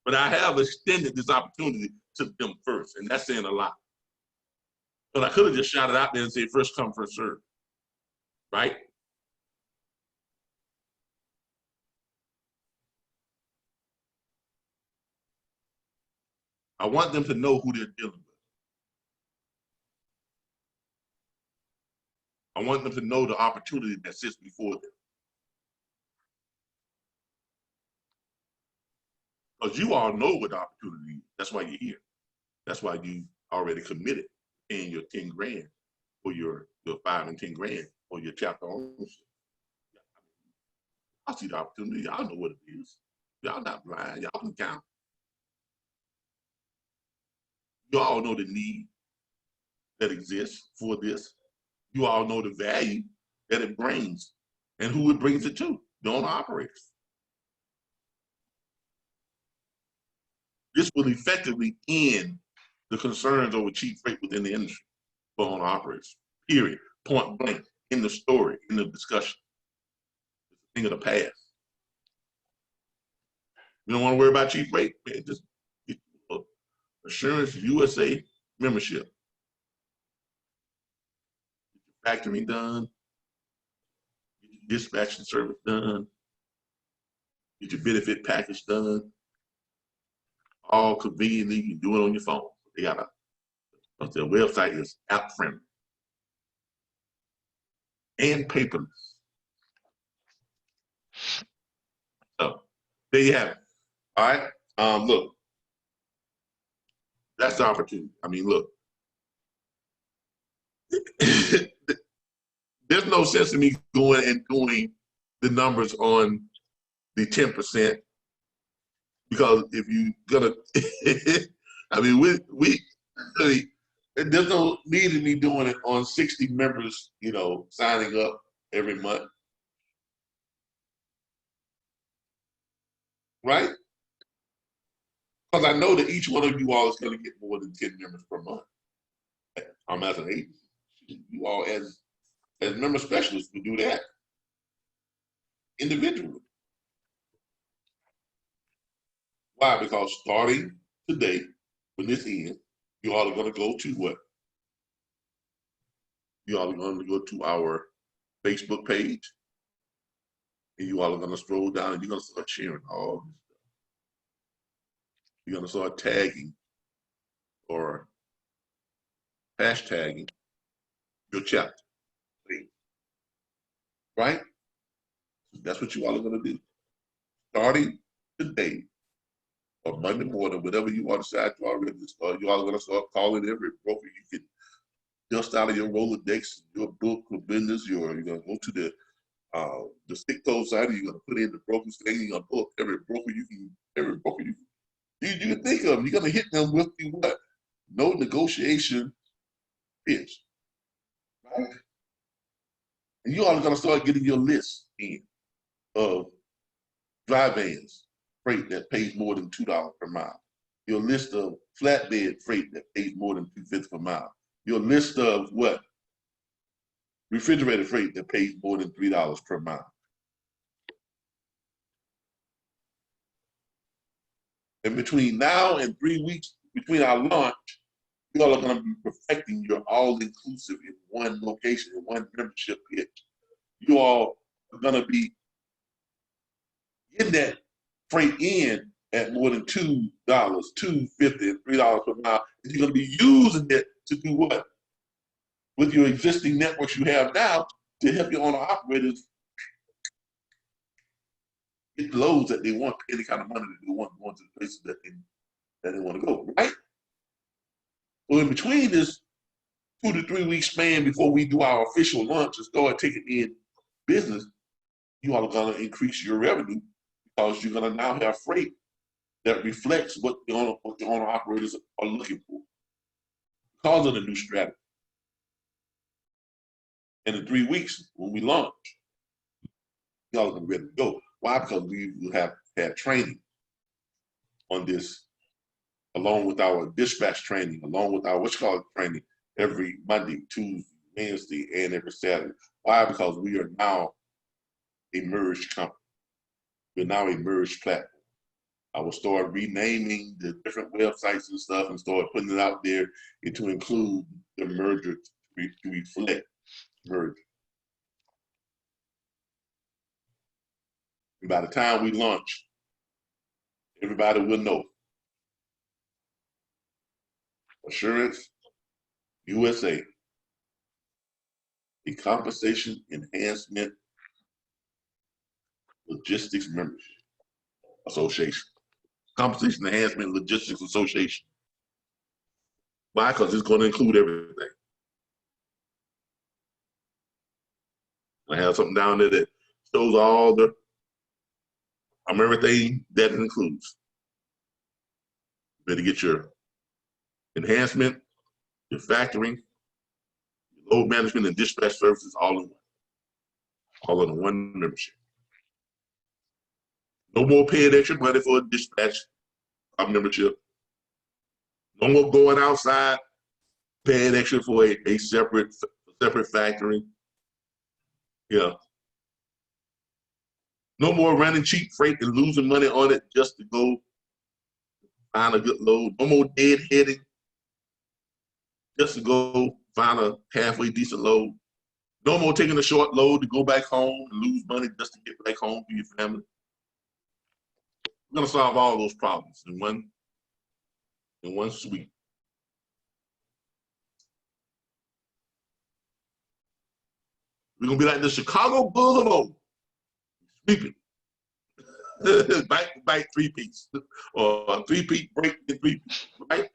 But I have extended this opportunity to them first, and that's saying a lot. But I could have just shouted out there and said, first come, first serve, right? I want them to know who they're dealing with. I want them to know the opportunity that sits before them. Because you all know what the opportunity is. That's why you're here. That's why you already committed paying your 10 grand for your 5 and 10 grand for your chapter ownership. I see the opportunity. Y'all know what it is. Y'all not blind. Y'all can count. You all know the need that exists for this. You all know the value that it brings and who it brings it to, the owner operators. This will effectively end the concerns over cheap freight within the industry for owner operators, period, point blank, in the story, in the discussion. It's a thing of the past. You don't want to worry about cheap freight, man, just get Assurance USA membership. factoring done, get your dispatching service done, get your benefit package done, all conveniently. You can do it on your phone. They got their website is app friendly and paperless. So there you have it. All right. Look, that's the opportunity. I mean, look, there's no sense in me going and doing the numbers on the 10% because if you're gonna, I mean, we really, there's no need in me doing it on 60 members, you know, signing up every month, right? Because I know that each one of you all is going to get more than 10 members per month. I'm as an agency. You all as member specialists will do that individually. Why? Because starting today, when this ends, you all are going to go to what? You all are going to go to our Facebook page, and you all are going to scroll down, and you're going to start sharing all this stuff. You're going to start tagging or hashtagging your chapter, right? That's what you all are going to do. Starting today, or Monday morning, whatever you want to decide to already start, you all are going to start calling every broker you can dust out of your Rolodex, your book of business. You're going to go to the stick code side, and you're going to put in the broker's thing. You're going to book every broker you can think of. You're going to hit them with the what? No negotiation pitch, right? And you all are going to start getting your list in of dry vans freight that pays more than $2 per mile. Your list of flatbed freight that pays more than $2.50 per mile. Your list of what? Refrigerated freight that pays more than $3 per mile. And between now and 3 weeks, between our launch, you all are going to be perfecting your all-inclusive in one location, in one membership pitch. You all are going to be getting that freight in at more than $2, $2.50, and $3 per mile. And you're going to be using it to do what? With your existing networks you have now to help your owner operators get the loads that they want, any kind of money that they want, going to the places that they want to go, right? So in between this 2 to 3 week span before we do our official launch and start taking in business, you all are going to increase your revenue because you're going to now have freight that reflects what the owner operators are looking for because of the new strategy. And in 3 weeks, when we launch, y'all are going to be ready to go. Why? Because we will have had training on this, along with our dispatch training, along with our training every Monday, Tuesday, Wednesday, and every Saturday. Why? Because we are now a merged company. We're now a merged platform. I will start renaming the different websites and stuff and start putting it out there and to include the merger to reflect merger. And by the time we launch, everybody will know. Assurance USA, the Compensation Enhancement Logistics Membership Association. Compensation Enhancement Logistics Association. Why? Because it's going to include everything. I have something down there that shows all the everything that it includes. You better get your enhancement, your factoring, your load management, and dispatch services all in one. All in one membership. No more paying extra money for a dispatch membership. No more going outside paying extra for a separate factoring. Yeah. No more running cheap freight and losing money on it just to go find a good load. No more deadheading just to go find a halfway decent load. No more taking a short load to go back home and lose money just to get back home to your family. We're gonna solve all those problems in one sweep. We're gonna be like the Chicago Bulls of old, sweeping. Back three-piece, or a three-peat break in three-piece, right?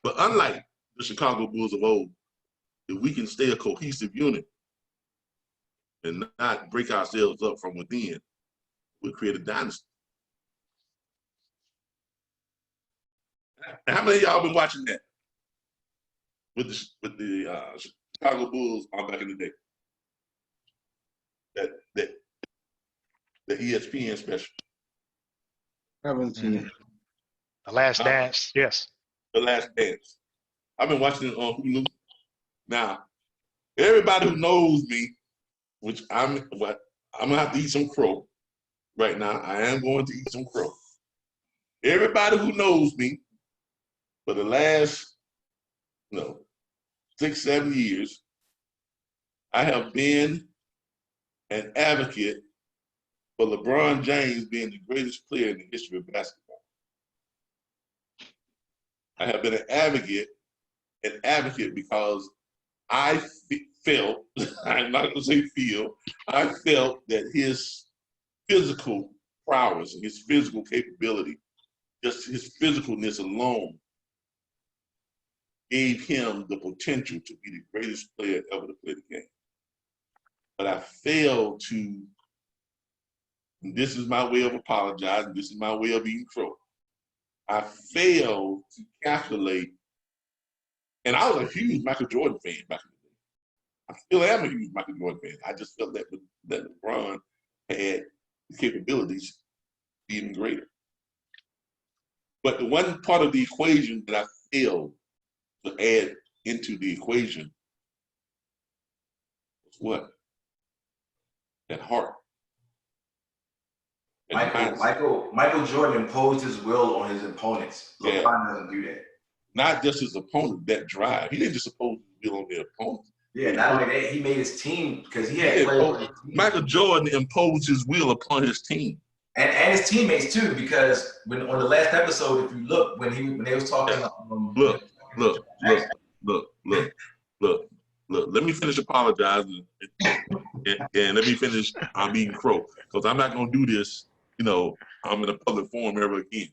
But unlike the Chicago Bulls of old, if we can stay a cohesive unit and not break ourselves up from within, we'll create a dynasty. How many of y'all been watching that with the Chicago Bulls back in the day? The ESPN special. Haven't seen it. The Last Dance, yes. The Last Dance. I've been watching it on Hulu. Now, everybody who knows me, which I'm gonna have to eat some crow right now. I am going to eat some crow. Everybody who knows me for the last 6-7 years, I have been an advocate for LeBron James being the greatest player in the history of basketball. I have been an advocate because I felt, I'm not gonna say feel, I felt that his physical prowess and his physical capability, just his physicalness alone, gave him the potential to be the greatest player ever to play the game. But I failed to, and this is my way of apologizing, this is my way of eating crow. I failed to calculate, and I was a huge Michael Jordan fan back in the day. I still am a huge Michael Jordan fan. I just felt that LeBron had the capabilities to be even greater. But the one part of the equation that I failed to add into the equation was what? That heart. Michael Jordan imposed his will on his opponents. LeBron doesn't do that. Not just his opponent, that drive. He didn't just impose his will on their opponent. Yeah, not only that, he made his team because he had players. Michael Jordan imposed his will upon his team. And his teammmates too, because when on the last episode, if you look, when they was talking, Look. Let me finish apologizing and let me finish eating crow, because I'm not gonna do this. I'm in a public forum ever again.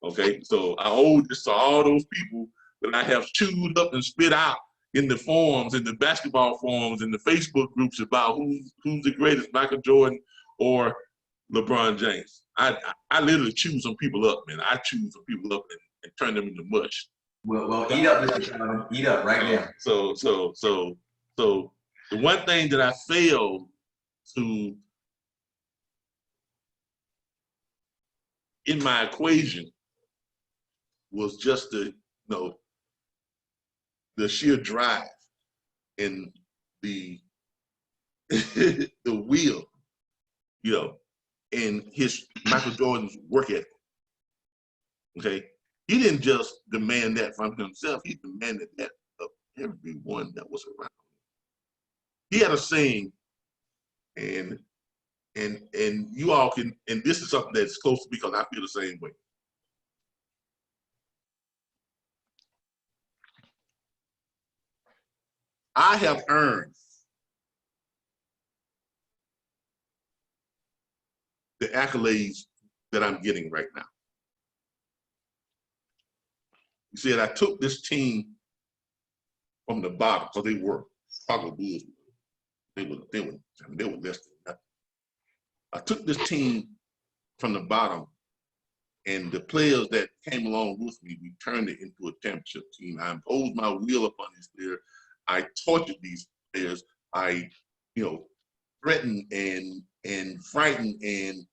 Okay, so I owe this to all those people that I have chewed up and spit out in the forums, in the basketball forums, in the Facebook groups about who's the greatest, Michael Jordan or LeBron James. I literally chew some people up, man. I chew some people up and turn them into mush. Well, eat up, Mr. Chairman. Eat up right now. So the one thing that I failed to in my equation was just the sheer drive and the the will, and his Michael Jordan's work ethic. Okay, he didn't just demand that from himself; he demanded that of everyone that was around him. He had a saying, and you all can, and this is something that's close to me because I feel the same way. I have earned the accolades that I'm getting right now. You said I took this team from the bottom, because they were Chicago Bulls. They were less than nothing. I took this team from the bottom, and the players that came along with me, we turned it into a championship team. I imposed my will upon these players. I tortured these players. I, threatened and frightened and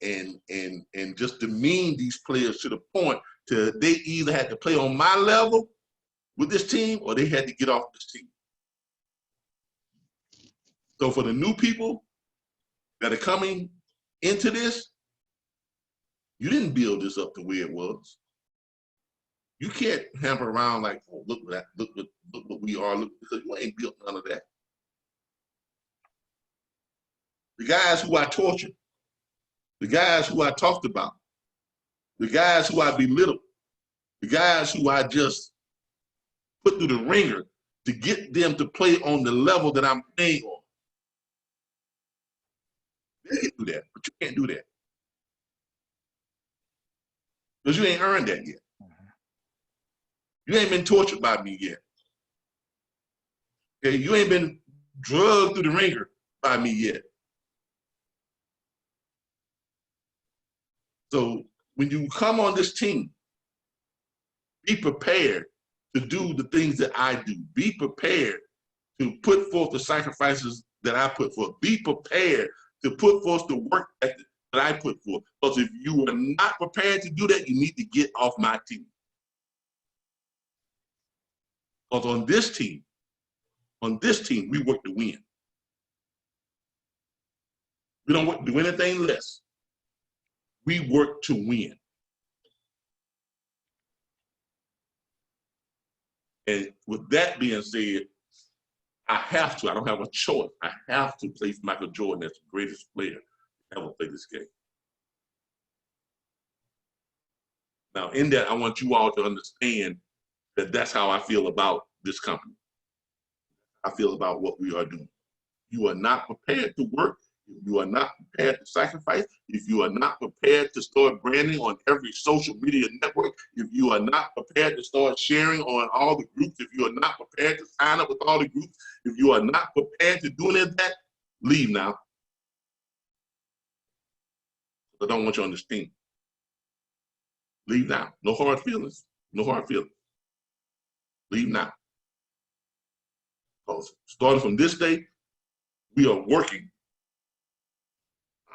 just demeaned these players to the point to they either had to play on my level with this team or they had to get off this team. So for the new people that are coming into this, you didn't build this up the way it was. You can't hamper around like, oh, look what we are, because you ain't built none of that. the guys who I tortured, the guys who I talked about, the guys who I belittled, the guys who I just put through the ringer to get them to play on the level that I'm playing on. They can do that, but you can't do that. Because you ain't earned that yet. You ain't been tortured by me yet. Okay, you ain't been drugged through the ringer by me yet. So when you come on this team, be prepared to do the things that I do. Be prepared to put forth the sacrifices that I put forth. Be prepared to put forth the work ethic that I put forth. Because if you are not prepared to do that, you need to get off my team. Because on this team, we work to win. We don't do anything less. We work to win. And with that being said, I have to, I don't have a choice. I have to place Michael Jordan as the greatest player to ever play this game. Now, in that, I want you all to understand that that's how I feel about this company. I feel about what we are doing. You are not prepared to work. If you are not prepared to sacrifice, if you are not prepared to start branding on every social media network, if you are not prepared to start sharing on all the groups, if you are not prepared to sign up with all the groups, if you are not prepared to do any of that, leave now. I don't want you on this team. Leave now. No hard feelings. No hard feelings. Leave now. Because starting from this day, we are working.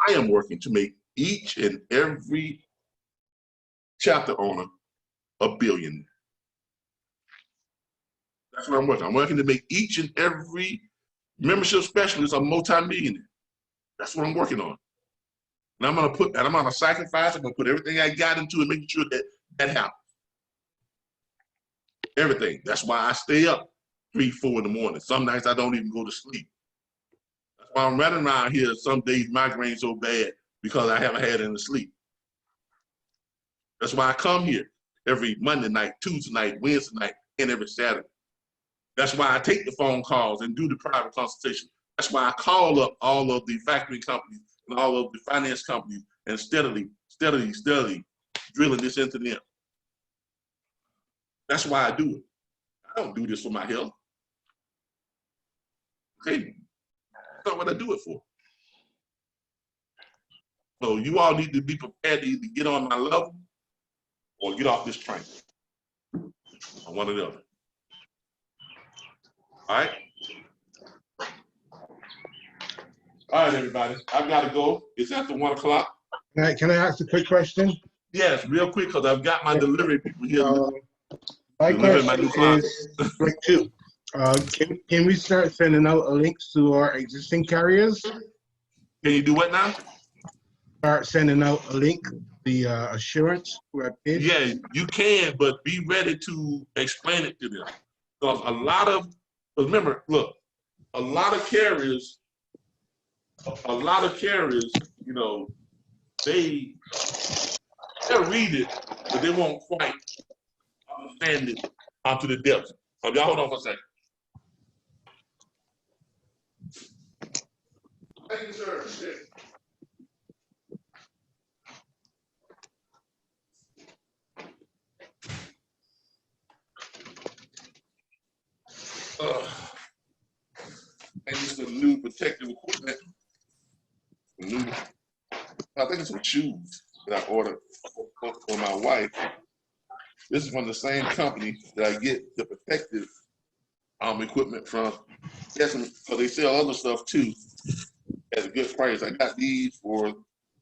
I am working to make each and every chapter owner a billionaire. That's what I'm working. I'm working to make each and every membership specialist a multi-millionaire. That's what I'm working on. And I'm gonna sacrifice, I'm gonna put everything I got into it, making sure that that happens. Everything. That's why I stay up 3, 4 in the morning. Some nights I don't even go to sleep. That's why I'm running around here some days migraine so bad because I haven't had any sleep. That's why I come here every Monday night, Tuesday night, Wednesday night, and every Saturday. That's why I take the phone calls and do the private consultation. That's why I call up all of the factory companies and all of the finance companies and steadily drilling this into them. That's why I do it. I don't do this for my health. Okay, that's not what I do it for. So you all need to be prepared to either get on my level or get off this train. On one or the other. All right? All right, everybody. I've got to go. It's after 1 o'clock. Can I ask a quick question? Yes, real quick, because I've got my delivery people here. My delivering my question new client. is like two. Can we start sending out links to our existing carriers? Can you do what now? Start sending out a link, the assurance webpage. Yeah, you can, but be ready to explain it to them. Because remember, look, a lot of carriers, you know, they'll read it, but they won't quite understand it onto the depth. So y'all hold on for a second. Thank you, sir. And just some new protective equipment. I think it's some shoes that I ordered for my wife. This is from the same company that I get the protective equipment from. Yes, because they sell other stuff too at a good price. I got these for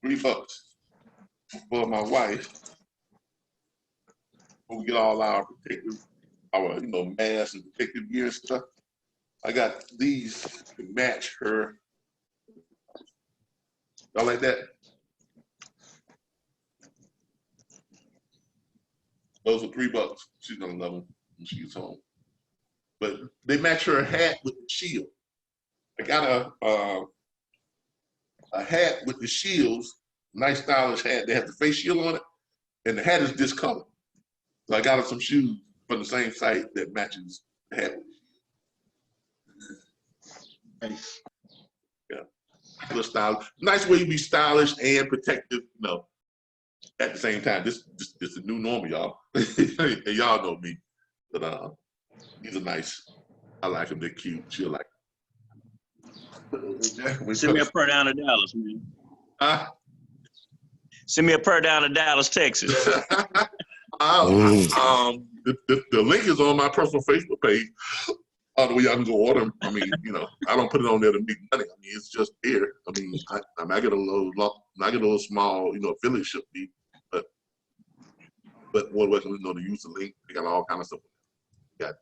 $3 for my wife. When we get all our protective, masks and protective gear and stuff. I got these to match her. Y'all like that? Those are $3. She's gonna love them when she gets home. But they match her hat with the shield. I got a hat with the shields, nice stylish hat. They have the face shield on it, and the hat is discolored. So I got her some shoes from the same site that matches the hat. Nice. Yeah, a stylish, nice way to be stylish and protective, at the same time. This is the new normal, y'all. And y'all know me, but these are nice. I like them. They're cute. She'll like them. Send me a pair down to Dallas, man. Huh? Send me a pair down to Dallas, Texas. The link is on my personal Facebook page. The way y'all can go order them. I mean, I don't put it on there to make money. I mean, it's just there. I mean, I get a little small, affiliate fee, but more welcome to use the link. They got all kind of stuff. They got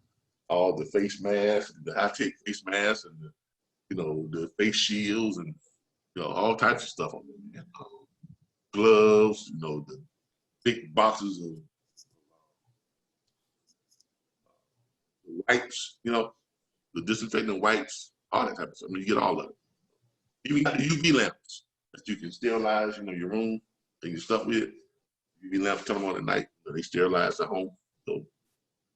all the face masks, the high-tech face masks, and the face shields, and all types of stuff on there. Gloves, the big boxes of wipes, the disinfectant wipes, all that type of stuff. I mean, you get all of it. Even got the UV lamps that you can sterilize, your room and your stuff with. UV lamps, turn them on at night. They sterilize the home. So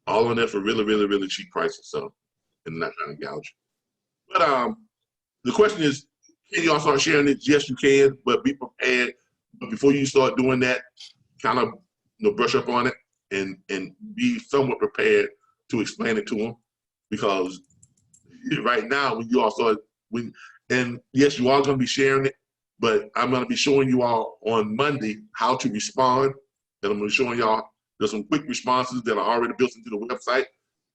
all on there for really, really, really cheap prices. So, and not trying to gouge. But the question is, can y'all start sharing it? Yes, you can, but be prepared. But before you start doing that, kind of brush up on it and be somewhat prepared to explain it to them, because right now when you all start and yes, you are going to be sharing it, but I'm going to be showing you all on Monday how to respond, and I'm going to be showing y'all there's some quick responses that are already built into the website.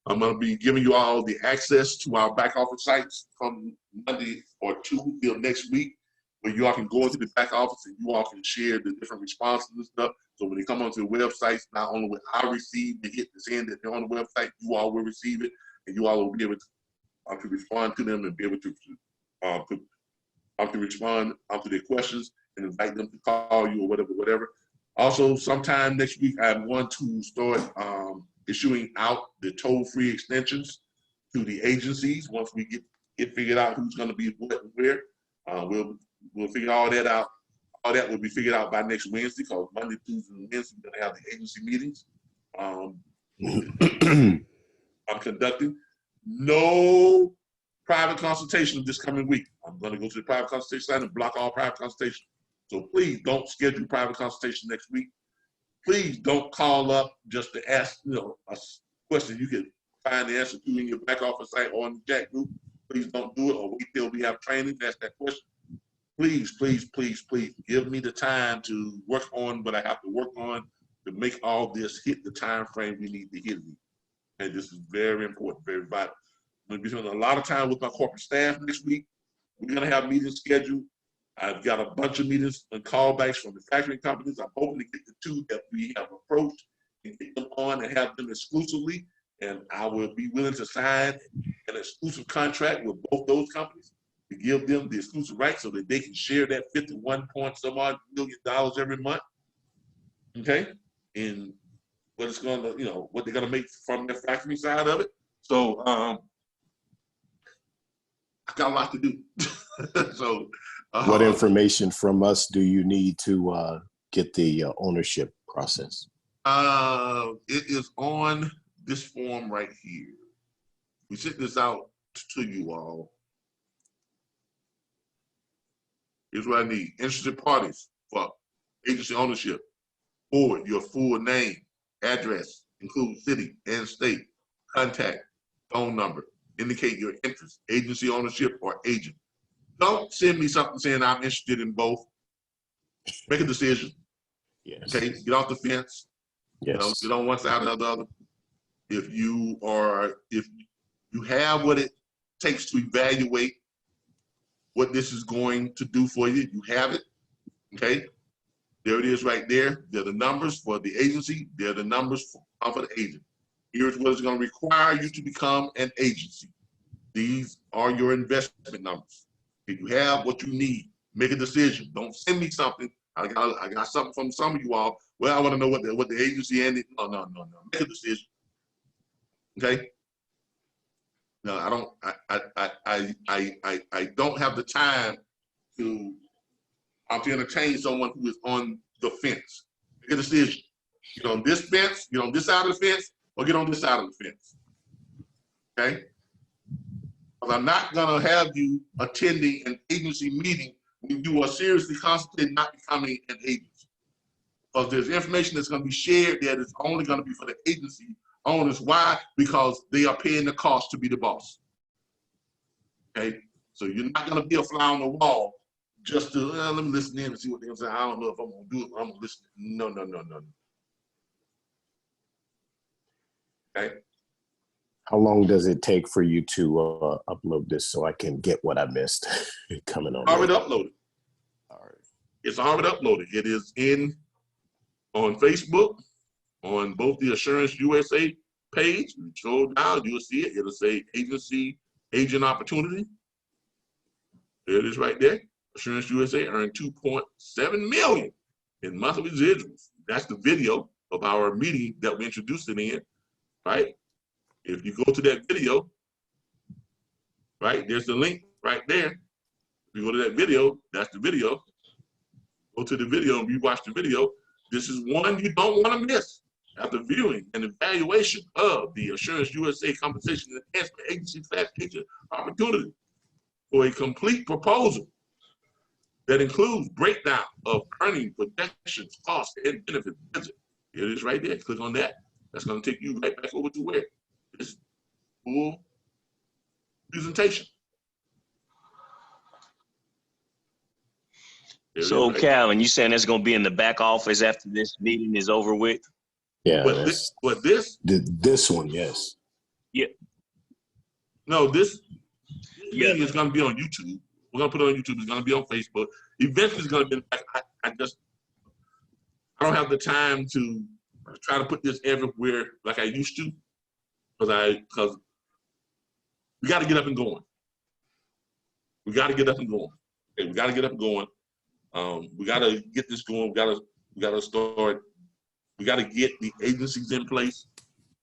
I'm going to be giving you all the access to our back office sites from Monday or till next week, where you all can go into the back office and you all can share the different responses and stuff. So when they come onto the websites, not only will I receive the hit saying that they're on the website, you all will receive it, and you all will be able to respond to them and be able to respond to their questions and invite them to call you or whatever. Also, sometime next week, I'm going to start issuing out the toll-free extensions to the agencies. Once we get figured out who's going to be what and where, we'll figure all that out. All that will be figured out by next Wednesday, because Monday, Tuesday, and Wednesday we're going to have the agency meetings. I'm conducting no private consultations this coming week. I'm going to go to the private consultation site and block all private consultations. So please don't schedule private consultation next week. Please don't call up just to ask a question you can find the answer to in your back office site or in the chat group. Please don't do it, or wait till we have training to ask that question. Please, please, please, please give me the time to work on what I have to work on to make all this hit the time frame we need to hit it. And this is very important, very vital. I'm going to be spending a lot of time with my corporate staff next week. We're going to have meetings scheduled. I've got a bunch of meetings and callbacks from the factory companies. I'm hoping to get the two that we have approached and get them on and have them exclusively. And I will be willing to sign an exclusive contract with both those companies to give them the exclusive rights so that they can share that 51 point some odd $1 million every month. Okay? And what it's going to, what they're going to make from their factory side of it. So I got a lot to do. So what information from us do you need to get the ownership process? It is on this form right here. We sent this out to you all. Here's what I need. Interested parties for agency ownership. Forward your full name, address, include city and state, contact, phone number, indicate your interest, agency ownership or agent. Don't send me something saying I'm interested in both. Make a decision. Yes. Okay, get off the fence. Yes. Get on one side or the other. If you have what it takes to evaluate what this is going to do for you, you have it. Okay, there it is right there. They're the numbers for the agency. They're the numbers for the agent. Here's what it's going to require you to become an agency. These are your investment numbers. If you have what you need, make a decision. Don't send me something. I got something from some of you all. Well, I want to know what the agency and no. Make a decision. Okay. No, I don't have the time to to entertain someone who is on the fence. Make a decision. Get on this fence, get on this side of the fence, or get on this side of the fence. Okay? Because I'm not gonna have you attending an agency meeting when you are seriously contemplating not becoming an agent. Because there's information that's gonna be shared that is only gonna be for the agency owners. Why? Because they are paying the cost to be the boss. Okay? So you're not gonna be a fly on the wall just to, let me listen in and see what they're saying. I don't know if I'm gonna do it, but I'm gonna listen. No. Okay? How long does it take for you to upload this so I can get what I missed coming on? Already uploaded. All right. It's already uploaded. It is on Facebook, on both the Assurance USA page. You scroll down, you'll see it. It'll say agency agent opportunity. There it is right there. Assurance USA earned $2.7 million in monthly residuals. That's the video of our meeting that we introduced it in, right? If you go to that video, right, there's the link right there. If you go to that video, that's the video. Go to the video and you watch the video. This is one you don't want to miss. After viewing and evaluation of the Assurance USA Compensation Enhancement Agency Classification Opportunity for a complete proposal that includes breakdown of earning projections, costs, and benefits. Here it is right there. Click on that. That's going to take you right back over to where this full presentation. So, Calvin, you saying it's going to be in the back office after this meeting is over with? Yeah. This one, yes. Yeah. No, this meeting is going to be on YouTube. We're going to put it on YouTube. It's going to be on Facebook. Eventually, it's going to be back. I don't have the time to try to put this everywhere like I used to, because we got to get up and going. We got to get up and going. Okay, we got to get up and going. We got to get this going. We got to start. We got to get the agencies in place.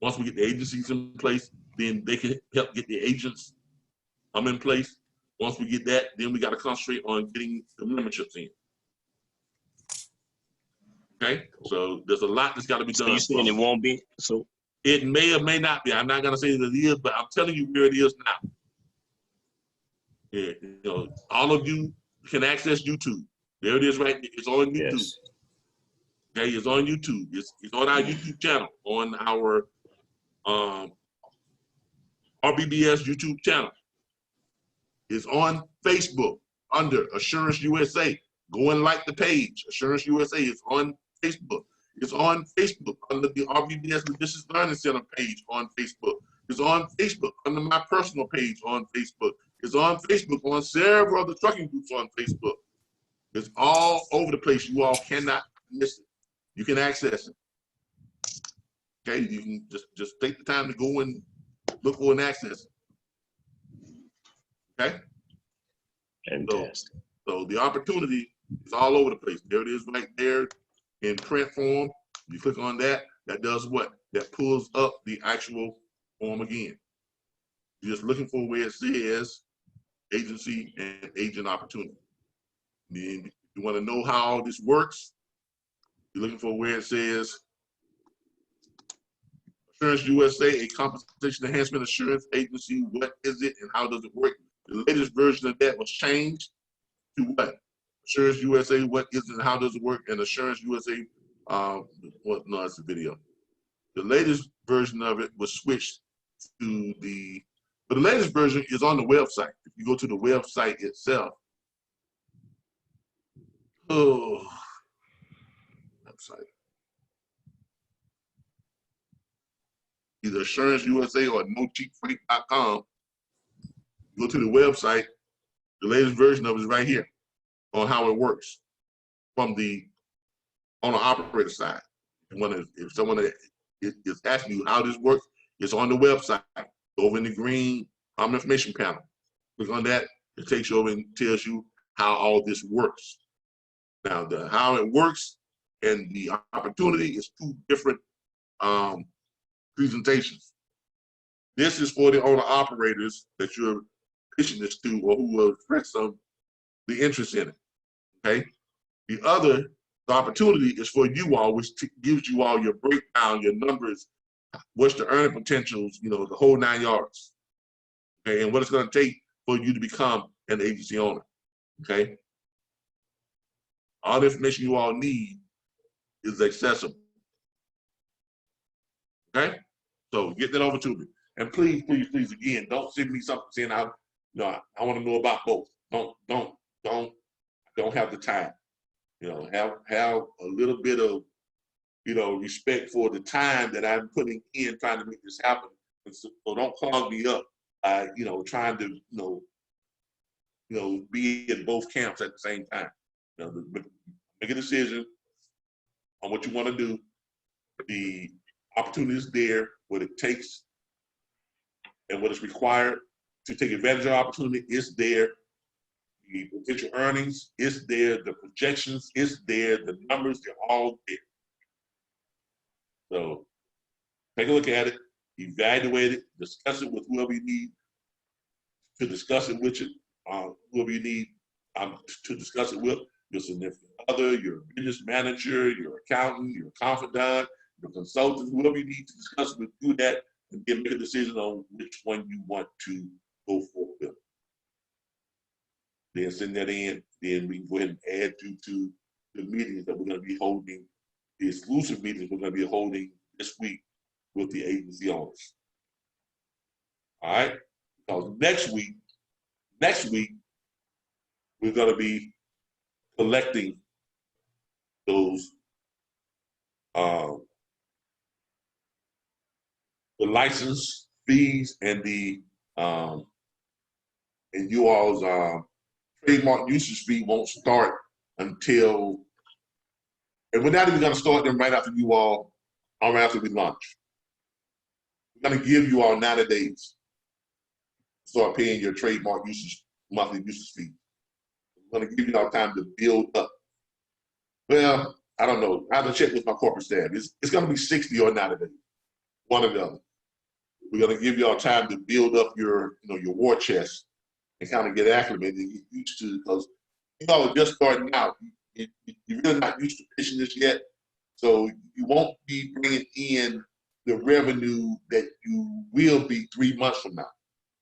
Once we get the agencies in place, then they can help get the agents in place. Once we get that, then we got to concentrate on getting the memberships in. Okay, so there's a lot that's got to be done. So you saying it won't be? So it may or may not be. I'm not gonna say that it is, but I'm telling you where it is now. Yeah, you know, all of you can access YouTube. There it is, right there. It's on YouTube. Yes. Okay, it's on YouTube. It's on our YouTube channel, on our RBBS YouTube channel. It's on Facebook under Assurance USA. Go and like the page. Assurance USA is on Facebook. It's on Facebook under the RBBS Logistics Learning Center page on Facebook. It's on Facebook under my personal page on Facebook. It's on Facebook on several other trucking groups on Facebook. It's all over the place. You all cannot miss it. You can access it. Okay, you can just take the time to go and look for and access it. Okay? Fantastic. So the opportunity is all over the place. There it is right there in print form. You click on that, that does what? That pulls up the actual form again. You're just looking for where it says agency and agent opportunity. Then you want to know how all this works. You're looking for where it says Assurance USA, a compensation enhancement assurance agency. What is it and how does it work? The latest version of that was changed to what? Assurance USA, what is it and how does it work? And Assurance USA, well, no, that's the video. The latest version of it was switched to but the latest version is on the website. If you go to the website itself, website. Either Assurance USA or nocheapfreight.com. Go to the website, the latest version of it is right here on how it works on the operator side. If someone is asking you how this works, it's on the website, over in the green information panel. Click on that, it takes you over and tells you how all this works. Now, how it works and the opportunity is two different presentations. This is for the owner operators that you're pitching this to or who will express the interest in it, okay? The opportunity is for you all, which gives you all your breakdown, your numbers, what's the earning potentials, you know, the whole 9 yards, okay, and what it's going to take for you to become an agency owner, okay? All the information you all need is accessible, okay? So get that over to me. And please, please, please, again, don't send me something saying, I want to know about both. Don't have the time. You know, have a little bit of, you know, respect for the time that I'm putting in trying to make this happen. And so don't clog me up, you know, trying to, you know, be in both camps at the same time. You know, make a decision on what you want to do. The opportunity is there, what it takes, and what is required to take advantage of the opportunity is there. The potential earnings is there, the projections is there, the numbers, they're all there. So take a look at it, evaluate it, discuss it with whoever you need to discuss it with you, whoever you need to discuss it with, your significant other, your business manager, your accountant, your confidant, your consultant, whoever you need to discuss it with, do that, and then make a decision on which one you want to go forward with. Then send that in, then we can go ahead and add you to the meetings that we're going to be holding, the exclusive meetings we're going to be holding this week with the agency owners. All right? Because next week, we're going to be collecting those, the license fees and the, and you all's, trademark usage fee won't start until, and we're not even going to start them right after you all, or right after we launch. We're going to give you all 90 days to start paying your trademark usage, monthly usage fee. We're going to give you all time to build up. Well, I don't know. I have to check with my corporate staff. It's going to be 60 or 90 days, one or the other. We're going to give you all time to build up your, you know, your war chest and kind of get acclimated and get used to, because you know, just starting out, you're really not used to pitching this yet. So you won't be bringing in the revenue that you will be 3 months from now,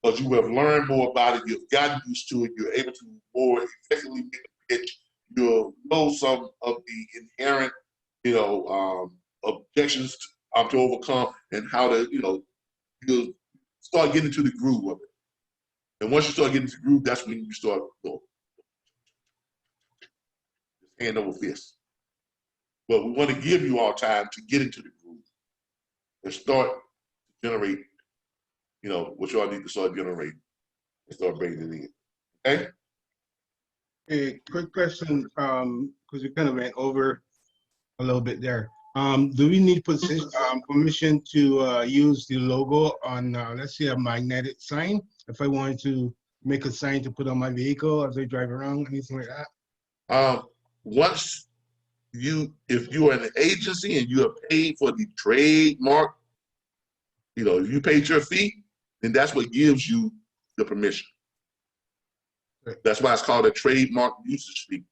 because you have learned more about it, you've gotten used to it, you're able to more effectively make a pitch, you'll know some of the inherent, you know, objections to overcome, and how to, you know, you'll start getting to the groove of it. And once you start getting to the groove, that's when you start going hand over fist. But we want to give you all time to get into the groove and start to generate, you know, what you all need to start generating and start bringing it in. Okay? A quick question, because we kind of went over a little bit there. Do we need permission to use the logo on, let's say, a magnetic sign? If I wanted to make a sign to put on my vehicle as I drive around, anything like that? Once if you are an agency and you have paid for the trademark, you know, if you paid your fee, then that's what gives you the permission. That's why it's called a trademark usage fee.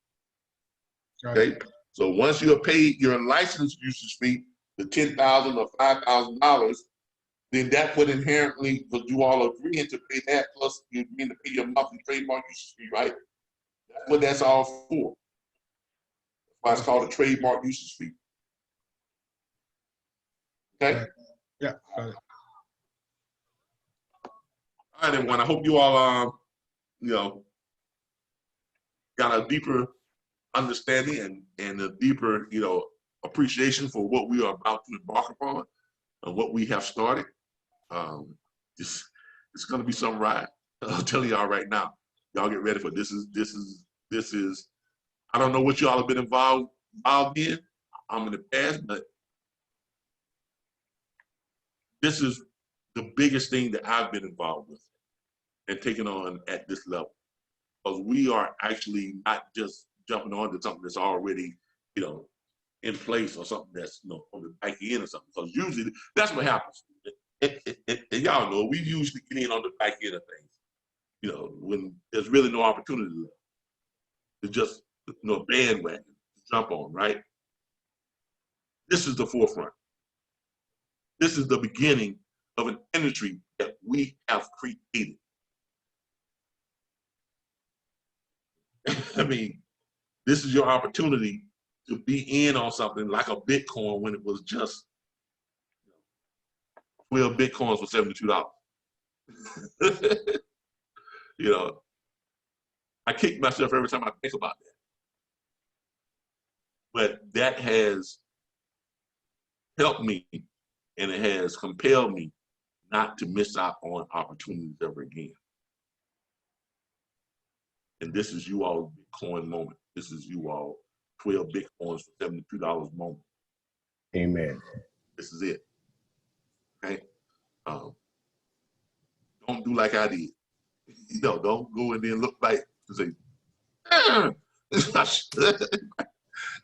Okay, so once you have paid your license usage fee, the $10,000 or $5,000, then that would inherently, because you all agreeing to pay that, plus you agreeing to pay your monthly trademark usage fee, right? That's what that's all for. That's why it's called a trademark usage fee. Okay? Yeah. Got it. All right, everyone. I hope you all, you know, got a deeper understanding and a deeper, you know, appreciation for what we are about to embark upon and what we have started. It's going to be some ride. I'll tell y'all right now. Y'all get ready for it. This is. I don't know what y'all have been involved in. I'm in the past, but this is the biggest thing that I've been involved with and taking on at this level. Because we are actually not just jumping onto something that's already, you know, in place, or something that's, you know, on the back end or something. Because usually that's what happens. And y'all know, we usually get in on the back end of things, you know, when there's really no opportunity left. It's just, you know, bandwagon. jump on, right? This is the forefront. This is the beginning of an industry that we have created. I mean, this is your opportunity to be in on something like a Bitcoin when it was just 12 Bitcoins for $72. You know, I kick myself every time I think about that. But that has helped me and it has compelled me not to miss out on opportunities ever again. And this is you all Bitcoin moment. This is you all 12 Bitcoins for $72 moment. Amen. This is it. Okay. Don't do like I did. You know, don't go and then look back and say,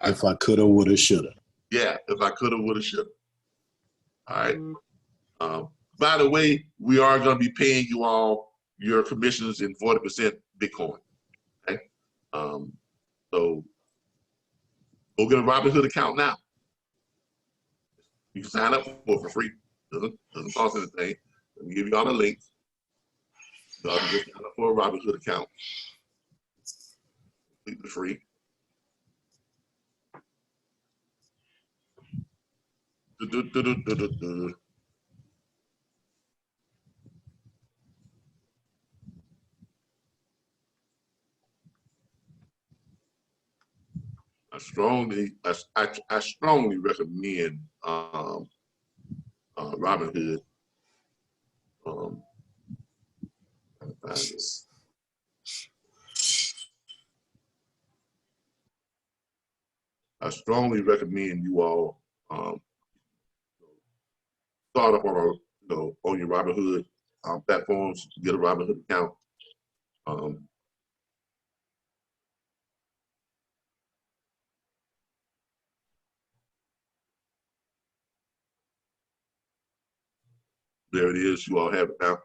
If I coulda, woulda, shoulda. yeah, if I coulda, woulda, shoulda. All right. By the way, we are going to be paying you all your commissions in 40% Bitcoin. Okay. So go get a Robinhood account now. You can sign up for free. Doesn't cost anything. Let me give you all the links. So I can just sign up for a Robinhood account. Completely free. I strongly recommend Robinhood. I strongly recommend you all start up on on your Robinhood platforms. Get a Robinhood account. There it is. You all have it now.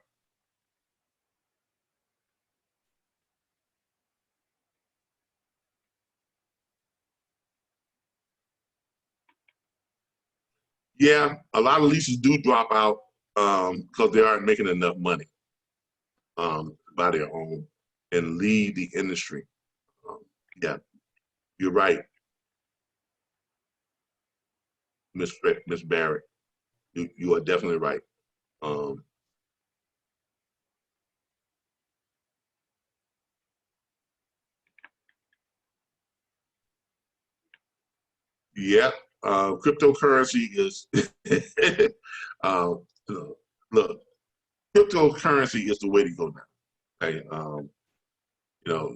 Yeah, a lot of leases do drop out because they aren't making enough money by their own and leave the industry. Yeah, you're right, Miss Barrett. You are definitely right. Yeah, cryptocurrency is look, cryptocurrency is the way to go now. Okay,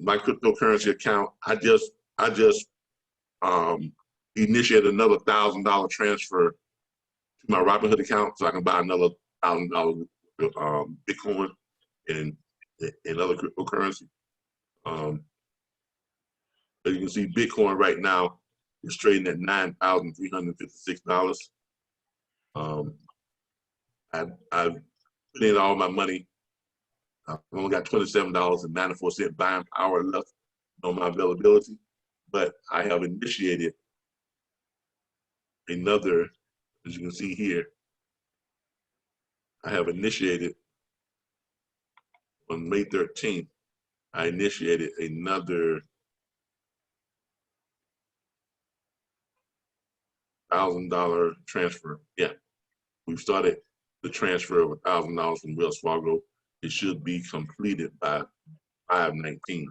my cryptocurrency account, I just initiated another $1,000 transfer to my Robinhood account so I can buy another $1,000 Bitcoin and other cryptocurrency. As you can see, Bitcoin right now is trading at $9,356. I've put in all my money. I've only got $27.94 buying power left on my availability, but I have initiated another, as you can see here, I have initiated on May 13th, I initiated another $1,000 transfer. Yeah, we've started the transfer of $1,000 from Wells Fargo. It should be completed by 5/19.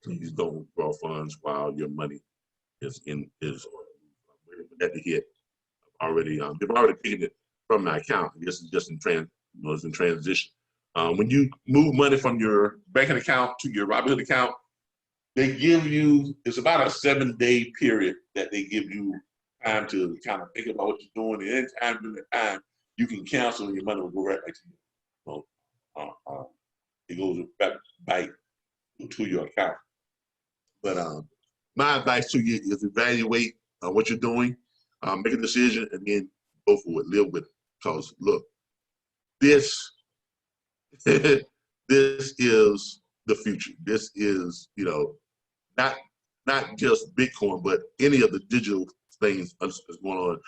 Please don't withdraw funds while your money is waiting for that to hit. They've already taken it from my account. This is just it's in transition. When you move money from your banking account to your Robinhood account, they give you, it's about a 7-day period that they give you time to kind of think about what you're doing. And any time during that time, you can cancel and your money will go right back to you. So it goes back to your account. But my advice to you is evaluate what you're doing, make a decision, and then go for it, live with it. Because look, this this is the future. This is, not not just Bitcoin, but any of the digital things that's going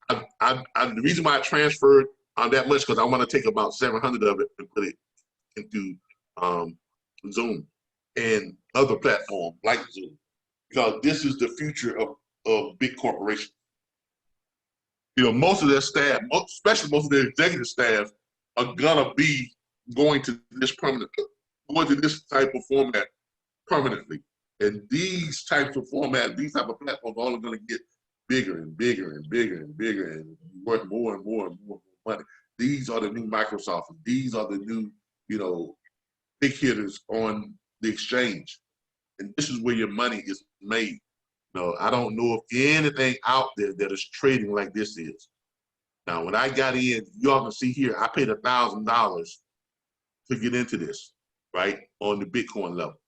on. The reason why I transferred on that much, because I want to take about 700 of it and put it into Zoom and other platforms like Zoom, because this is the future of big corporations. You know, most of their staff, especially most of their executive staff, are gonna be going to this type of format permanently. And these types of formats, these type of platforms, are only gonna get bigger and bigger and bigger and bigger and worth more and more and more money. These are the new Microsoft. These are the new, you know, big hitters on the exchange. And this is where your money is made. No, I don't know of anything out there that is trading like this is. Now, when I got in, y'all can see here, I paid $1,000 to get into this, right, on the Bitcoin level.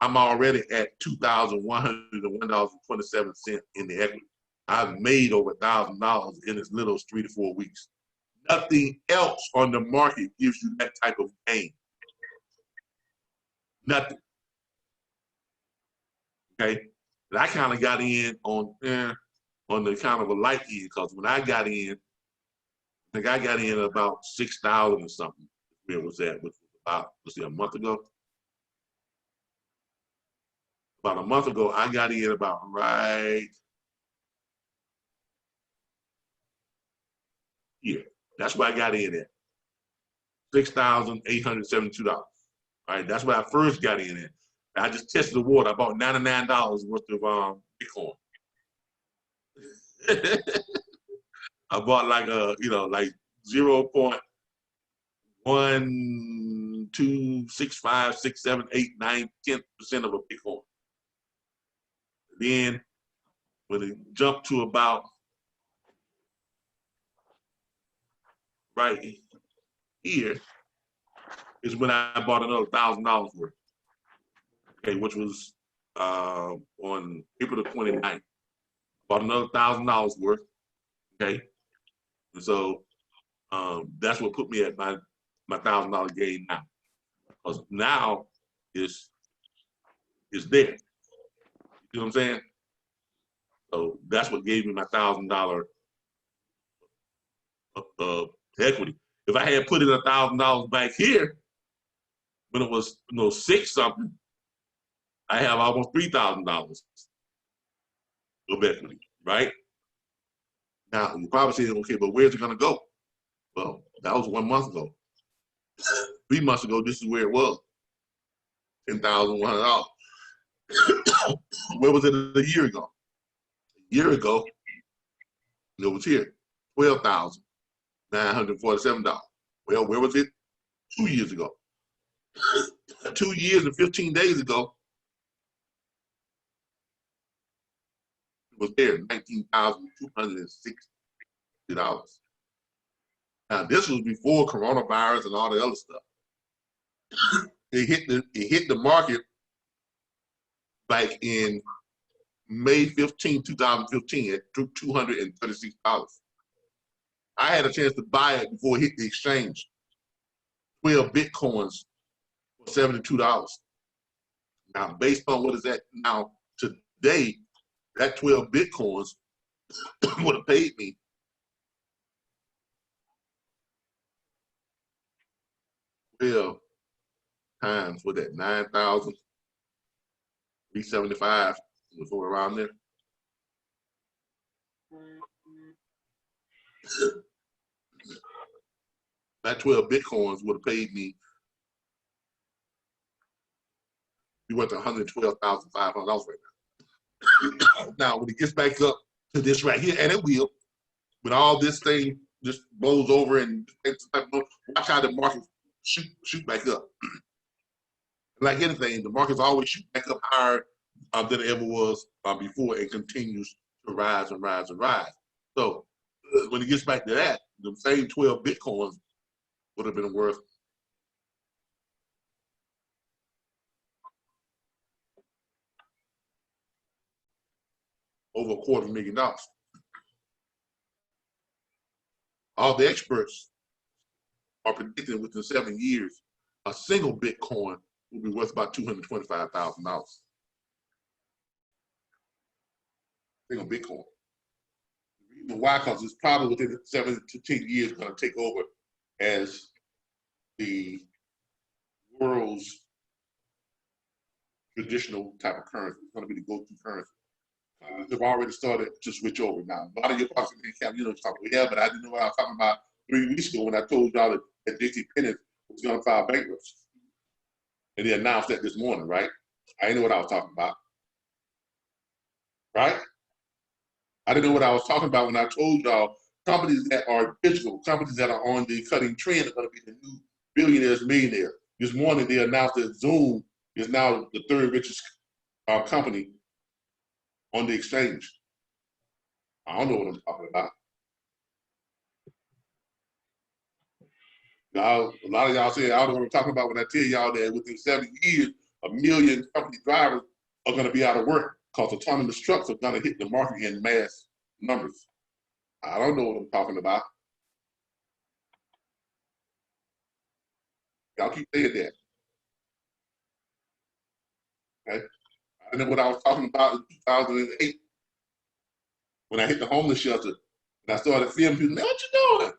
I'm already at $2,101.27 in the equity. I've made over $1,000 in as little as 3 to 4 weeks. Nothing else on the market gives you that type of gain. Nothing. Okay, but I kind of got in on the kind of a light end, because when I got in, I think I got in about 6,000 or something. Where was that? Which was about, let's see, a month ago. About a month ago, I got in about right here. That's where I got in at. $6,872. All right, that's where I first got in at. I just tested the water. I bought $99 worth of Bitcoin. I bought like like 0.1265678910% of a Bitcoin. Then when it jumped to about right here is when I bought another $1,000 worth. Okay, which was on April the 29th. Bought another $1,000 worth. Okay, and so that's what put me at my $1,000 gain now, because now is there. You know what I'm saying? So that's what gave me my $1,000 equity. If I had put in $1,000 back here when it was 6 something, I have almost $3,000 of equity, right? Now you're probably saying, okay, but where's it gonna go? Well, that was 1 month ago. 3 months ago, this is where it was, $10,100. Where was it a year ago? A year ago, it was here, $12,947. Well, where was it 2 years ago? 2 years and 15 days ago, it was there, $19,260. Now, this was before coronavirus and all the other stuff. It hit the market like in May 15, 2015 at $236. I had a chance to buy it before it hit the exchange. 12 Bitcoins for $72. Now, based on what is that now today, that 12 Bitcoins would have paid me times with that 9,375 before around there. That 12 Bitcoins would have paid me, we went to $112,500 right now. Now, when it gets back up to this right here, and it will, when all this thing just blows over and watch how the market shoot back up. Like anything, the market's always shoot back up higher than it ever was before, and continues to rise and rise and rise. So when it gets back to that, the same 12 Bitcoins would have been worth over $250,000. All the experts are predicting within 7 years, a single Bitcoin will be worth about $225,000. thing on Bitcoin. The reason why, because it's probably within 7 to 10 years going to take over as the world's traditional type of currency. It's going to be the go-to currency. They've already started to switch over now. A lot of your folks in the you know, talking about, yeah, but I didn't know what I was talking about 3 weeks ago when I told y'all that JC Penney was going to file bankruptcy. And they announced that this morning, right? I didn't know what I was talking about. Right? I didn't know what I was talking about when I told y'all companies that are digital, companies that are on the cutting trend are going to be the new billionaires, millionaires. This morning they announced that Zoom is now the 3rd richest company on the exchange. I don't know what I'm talking about. Now, a lot of y'all say, I don't know what I'm talking about when I tell y'all that within 7 years, 1 million company drivers are going to be out of work because autonomous trucks are going to hit the market in mass numbers. I don't know what I'm talking about. Y'all keep saying that. Okay? I know what I was talking about in 2008 when I hit the homeless shelter and I started filming people. Man, what you doing?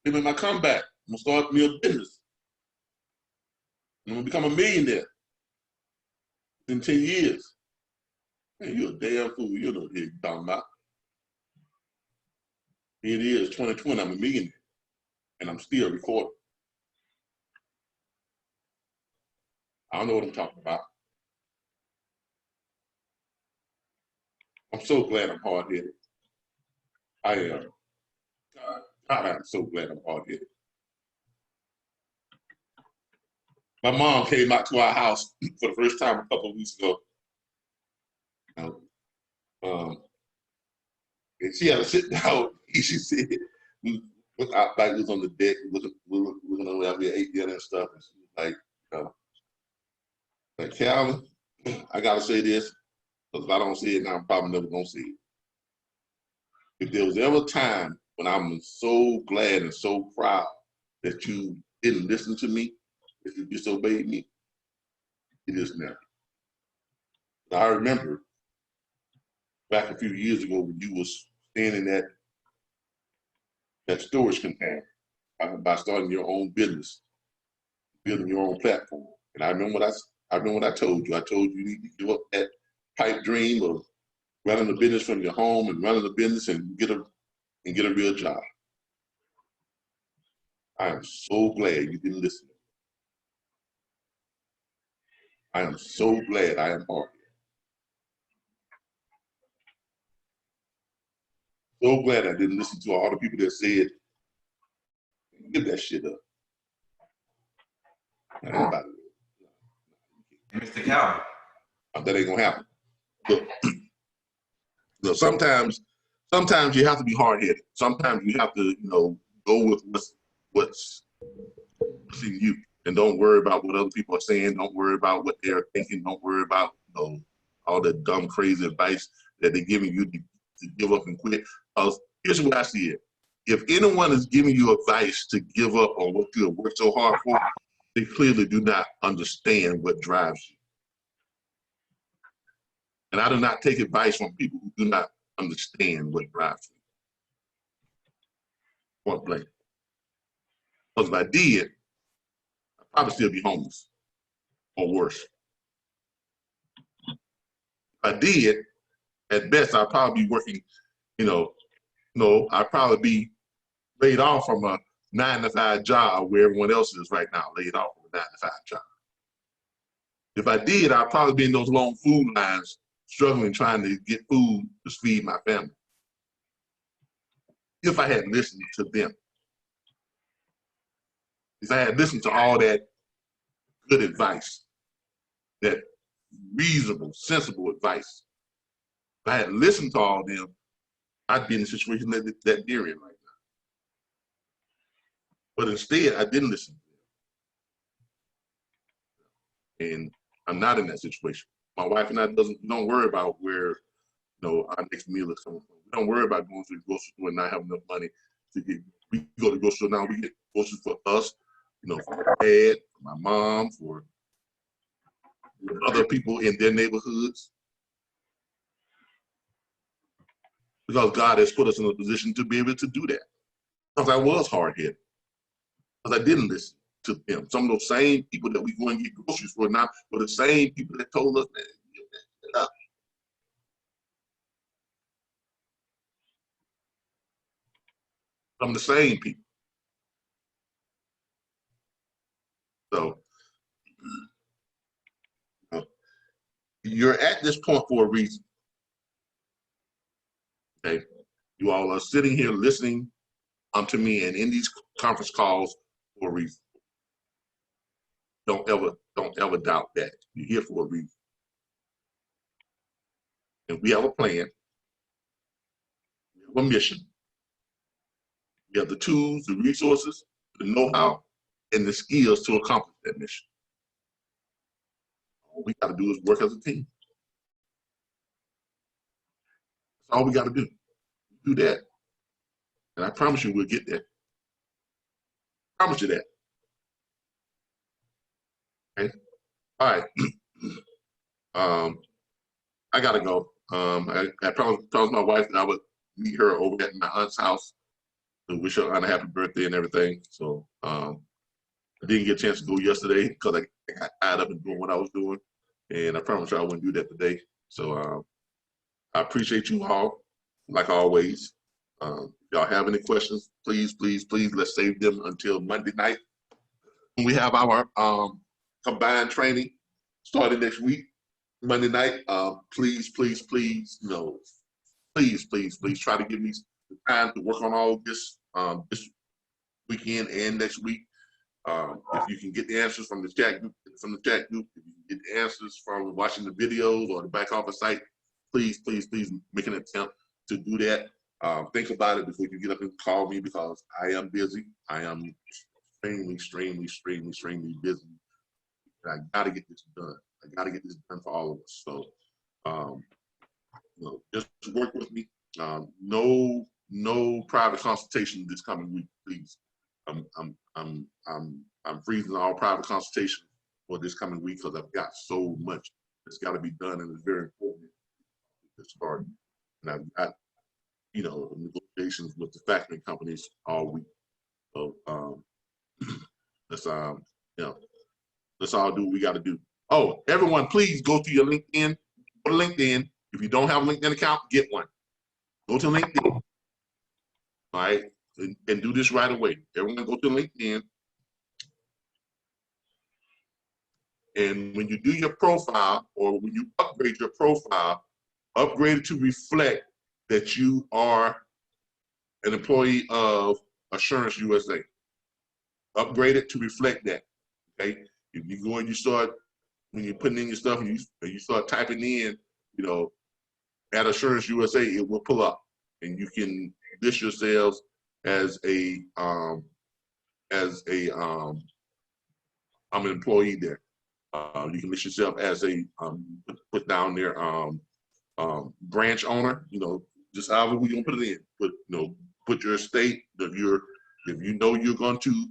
Filming my comeback. I'm gonna start me a business. I'm gonna become a millionaire in 10 years. Man, you're a damn fool. You know what you're talking about. Here it is, 2020, I'm a millionaire. And I'm still recording. I don't know what I'm talking about. I'm so glad I'm hard-headed. I am. God, I'm so glad I'm hard-headed. My mom came out to our house for the first time a couple of weeks ago. And she had to sit down. She said, our bike was on the deck, looking around, we ate dinner and stuff. And she was like, Calvin, I gotta say this, because if I don't say it now, I'm probably never gonna say it. If there was ever a time when I'm so glad and so proud that you didn't listen to me, that you disobeyed me, it is now. I remember back a few years ago when you was staying in that storage container by starting your own business, building your own platform. And I remember what I told you. I told you need to give up that pipe dream of running a business from your home and running a business and get a real job. I am so glad you didn't listen. I am so glad I am hard. So glad I didn't listen to all the people that said, give that shit up. Mr. Calvin. That ain't gonna happen. Look, sometimes you have to be hard-headed. Sometimes you have to, go with what's in you, and don't worry about what other people are saying. Don't worry about what they're thinking. Don't worry about all the dumb, crazy advice that they're giving you to give up and quit. Here's what I see it. If anyone is giving you advice to give up on what you have worked so hard for, they clearly do not understand what drives you. And I do not take advice from people who do not understand what drives me. Point blank. Because if I did, I'd probably still be homeless or worse. If I did, at best, I'd probably be working, I'd probably be laid off from a 9-to-5 job where everyone else is right now, laid off from a 9-to-5 job. If I did, I'd probably be in those long food lines, struggling, trying to get food to feed my family. If I had listened to them. If I had listened to all that good advice, that reasonable, sensible advice, if I had listened to all of them, I'd be in the situation that they're in right now. But instead, I didn't listen to them. And I'm not in that situation. My wife and I don't worry about where our next meal is coming from. We don't worry about going to the grocery store and not having enough money to get. We go to the grocery store now. We get groceries for us, for my dad, for my mom, for other people in their neighborhoods. because God has put us in a position to be able to do that. Because I was hard-headed, because I didn't listen to them. Some of those same people that we go and get groceries for now were the same people that told us, man, give that shit up. Some of the same people. So, you're at this point for a reason. Okay, you all are sitting here listening to me and in these conference calls for a reason. Don't ever doubt that. You're here for a reason. And we have a plan. We have a mission. We have the tools, the resources, the know-how, and the skills to accomplish that mission. All we got to do is work as a team. That's all we got to do. Do that. And I promise you we'll get there. I promise you that. Okay? All right. I got to go. I promised my wife that I would meet her over at my aunt's house to wish her aunt a happy birthday and everything. So I didn't get a chance to go yesterday because I got tied up in doing what I was doing. And I promised you I wouldn't do that today. So I appreciate you all, like always. If y'all have any questions, please, let's save them until Monday night. We have our combined training starting next week, Monday night. Please, try to give me the time to work on all this this weekend and next week. If you can get the answers from the chat group, if you can get the answers from watching the videos or the back office site, please make an attempt to do that. Think about it before you get up and call me, because I am busy. I am extremely busy. I got to get this done. I got to get this done for all of us. So, just work with me. No private consultation this coming week, please. I'm freezing all private consultation for this coming week because I've got so much that's got to be done, and it's very important to start. And I've got, negotiations with the factoring companies all week. So let's all do what we got to do. Oh, everyone, please go to your LinkedIn. Go to LinkedIn. If you don't have a LinkedIn account, get one. Go to LinkedIn. All right, and do this right away. Everyone, go to LinkedIn. And when you do your profile, or when you upgrade your profile, upgrade it to reflect that you are an employee of Assurance USA. Upgrade it to reflect that. Okay. If you go and you start, when you're putting in your stuff and you start typing in, at Assurance USA, it will pull up, and you can list yourselves as I'm an employee there. You can list yourself as put down there branch owner. Just however we gonna put it in. Put your state. If you know you're going to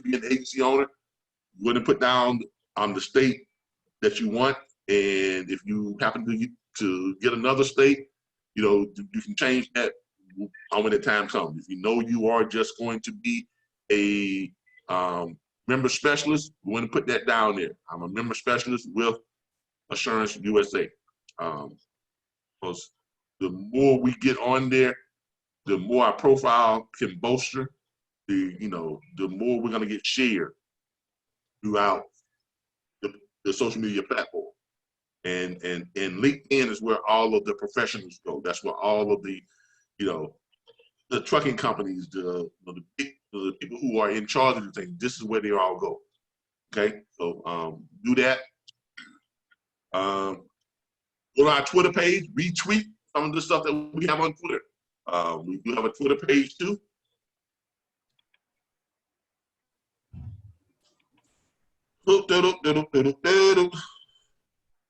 be an agency owner, you're going to put down the state that you want. And if you happen to get another state, you can change that when the time comes. If you know you are just going to be a member specialist, we're going to put that down there. I'm a member specialist with Assurance USA. Because the more we get on there, the more our profile can bolster. The more we're going to get shared throughout the social media platform. And LinkedIn is where all of the professionals go. That's where all of the the trucking companies, the people who are in charge of the thing, this is where they all go. Okay, so do that. Go to our Twitter page, retweet some of the stuff that we have on Twitter. We do have a Twitter page too. We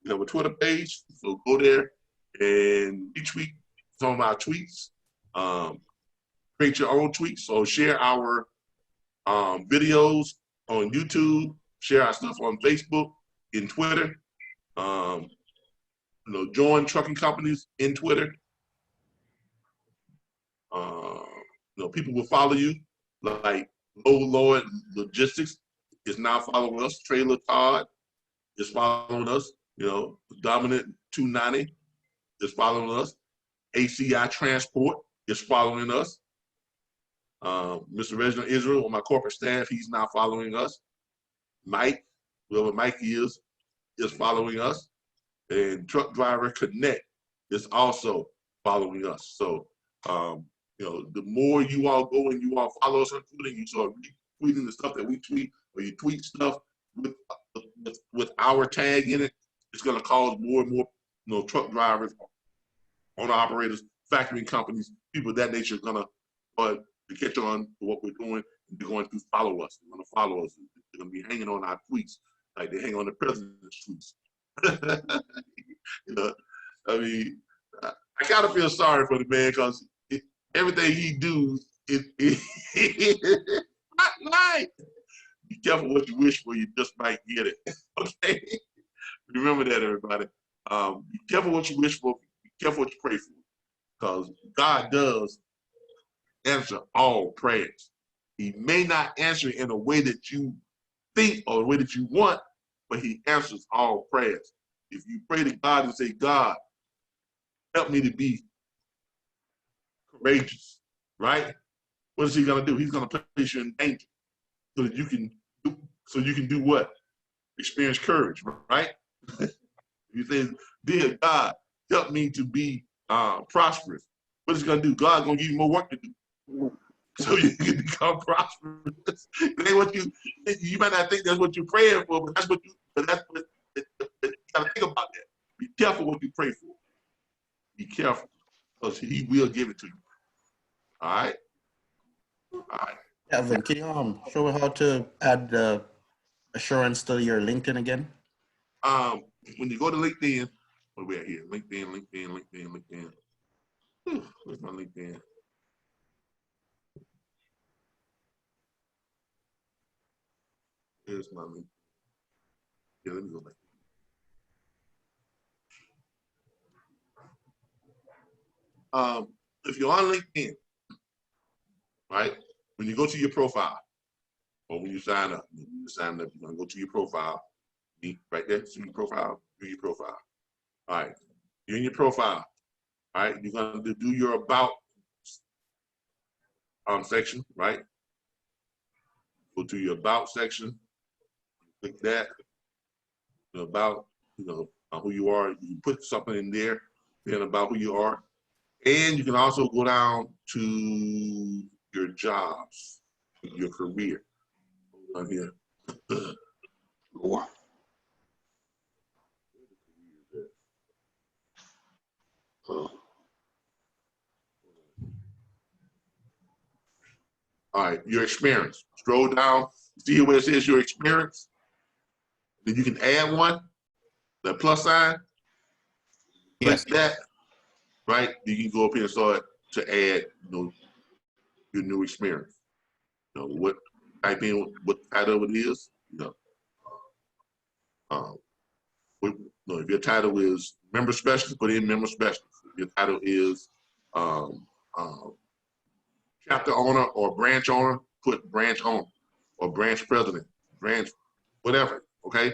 have a Twitter page, so go there and retweet some of our tweets. Create your own tweets, so share our videos on YouTube, share our stuff on Facebook, in Twitter. Join trucking companies in Twitter. People will follow you, like Low Lord Logistics is now following us. Trailer Todd is following us. Dominant 290 is following us. ACI Transport is following us. Mr. Reginald Israel on my corporate staff, he's now following us. Mike, whoever Mike is following us. And Truck Driver Connect is also following us. So, the more you all go and you all follow us on Twitter, you start retweeting the stuff that we tweet, or you tweet stuff with our tag in it, it's going to cause more and more, truck drivers, owner operators, factory companies, people of that nature are going to catch on to what we're doing. And they're going to follow us. They're going to follow us. They're going to be hanging on our tweets like they hang on the president's tweets. I gotta feel sorry for the man because everything he do is not right. Be careful what you wish for, you just might get it. Okay, remember that, everybody. Be careful what you wish for. Be careful what you pray for, because God does answer all prayers. He may not answer in a way that you think or a way that you want, but he answers all prayers. If you pray to God and say, God, help me to be courageous, right? What is he gonna do? He's gonna place you in danger so that you can do what? Experience courage, right? You say, dear God, help me to be prosperous. What is he gonna do? God's gonna give you more work to do, so you can become prosperous. It ain't what you might not think that's what you're praying for, but that's what you gotta think about that. Be careful what you pray for. Be careful, because he will give it to you. All right? All right. Kevin, can you show how to add assurance to your LinkedIn again? When you go to LinkedIn, what are we at here? LinkedIn. Where's my LinkedIn? Here's my LinkedIn. Yeah, let me go back. If you're on LinkedIn, right, when you go to your profile, or when you sign up, you're gonna go to your profile, right there, see your profile, do your profile. All right, you're in your profile, all right, you're gonna do your about section, right? Go to your about section, click that, about, who you are, you can put something in there, then about who you are. And you can also go down to your jobs, your career. On here. Wow. All right, your experience. Scroll down, see where it says your experience. Then you can add one, the plus sign. Click that, right? You can go up here and start to add, your new experience. Type in what title it is. If your title is member specialist, put in member specialist. If your title is chapter owner or branch owner, put branch owner or branch president, branch whatever. Okay.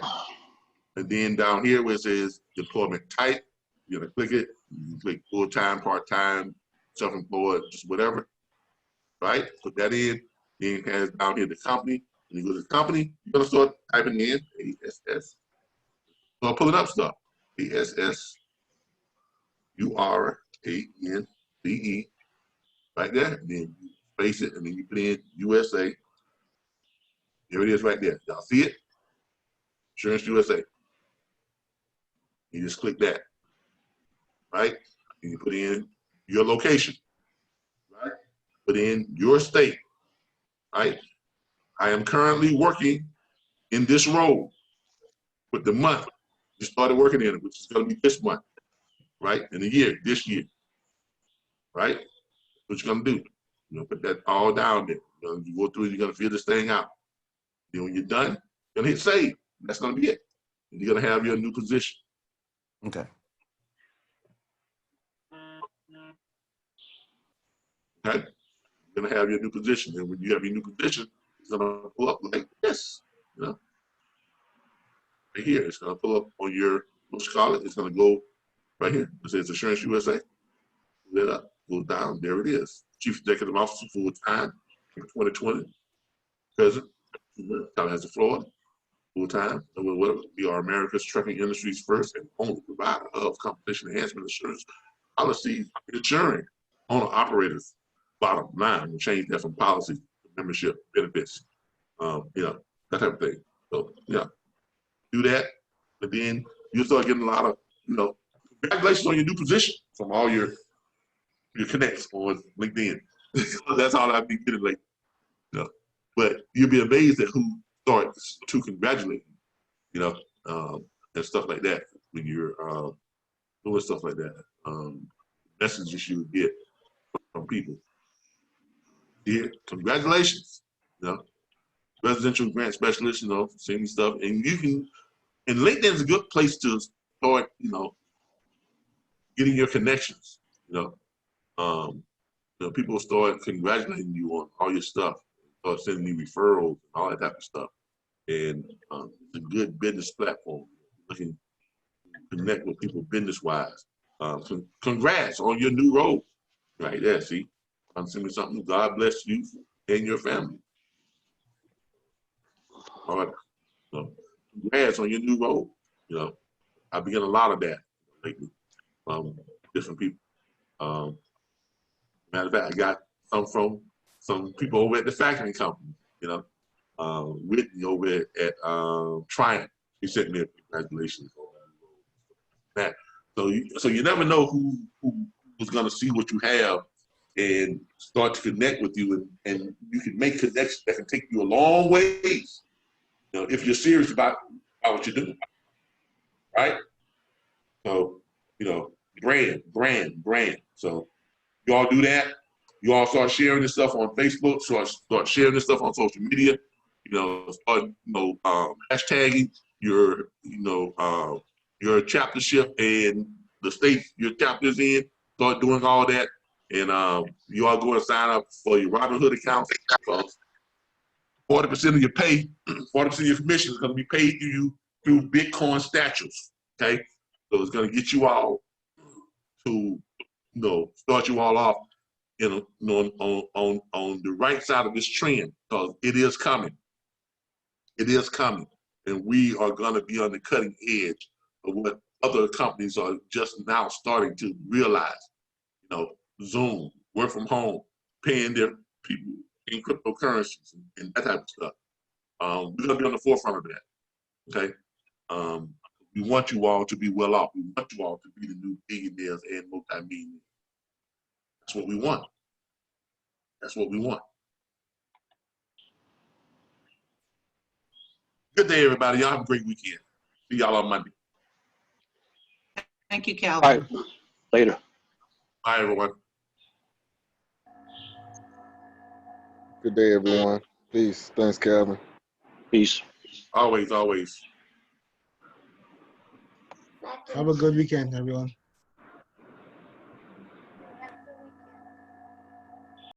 And then down here where it says deployment type, you're gonna click it. You can click full time, part time, self-employed, just whatever. Right? Put that in. Then it has down here the company. When you go to the company, you're gonna start typing in ASS. So I'm pulling up stuff. ASSURANCE, right there. And then you space it, and then you put in USA. Here it is right there. Y'all see it? Assurance USA. You just click that, right? And you put in your location, right? Put in your state, right? I am currently working in this role with the month you started working in it, which is going to be this month, right? In the year, this year, right? What you're going to do, put that all down there. You go through it, you're going to fill this thing out. Then when you're done, you're going to hit save. That's going to be it. And you're going to have your new position. Okay. Okay, you're gonna have your new position, and when you have your new position, it's gonna pull up like this. You know, right here, it's gonna pull up on your what you call it. It's gonna go right here. It says Assurance USA. Pull it up, go down. There it is. Chief Executive Officer, full time, 2020. President, Tallahassee, Florida, full time. We are America's trucking industry's first and only provider of competition enhancement insurance policies, ensuring owner operators bottom line. We change that from policy to membership benefits, you know, that type of thing. So, yeah, do that, but then you'll start getting a lot of, you know, congratulations on your new position from all your connects on LinkedIn. That's all I've been getting lately. You know, but you'll be amazed at who starts to congratulate you, you know, and stuff like that when you're doing stuff like that. Messages you get from people. Yeah, congratulations, you know, residential grant specialist, you know, sending stuff, and you can. And LinkedIn is a good place to start, you know, getting your connections. You know, people start congratulating you on all your stuff, start sending you referrals and all that type of stuff. And it's a good business platform. You can connect with people business-wise. Congrats on your new role, right there. See, I'm sending something. God bless you and your family. All right. So, congrats on your new role. You know, I've been getting a lot of that lately from different people. Matter of fact, I got some from some people over at the factoring company. You know, Whitney over at Triumph. He sent me a congratulations on that. So you never know who's going to see what you have and start to connect with you, and you can make connections that can take you a long ways. You know, if you're serious about what you're doing, right? So, you know, brand. So you all do that. You all start sharing this stuff on Facebook. Start sharing this stuff on social media. You know, start hashtagging your your chaptership and the state your chapter's in. Start doing all that, and you all go and sign up for your Robinhood account. 40% of your pay, 40% of your commission is going to be paid to you through Bitcoin statues. Okay, so it's going to get you all to, start you all off, on the right side of this trend, because it is coming. It is coming, and we are going to be on the cutting edge of what other companies are just now starting to realize. Zoom, work from home, paying their people in cryptocurrencies and that type of stuff. We're going to be on the forefront of that. Okay. We want you all to be well off. We want you all to be the new billionaires and multi-millionaires. That's what we want. That's what we want. Good day, everybody. Y'all have a great weekend. See y'all on Monday. Thank you, Calvin. All right. Later. Bye, everyone. Good day, everyone. Peace. Thanks, Calvin. Peace. Always, always. Have a good weekend, everyone.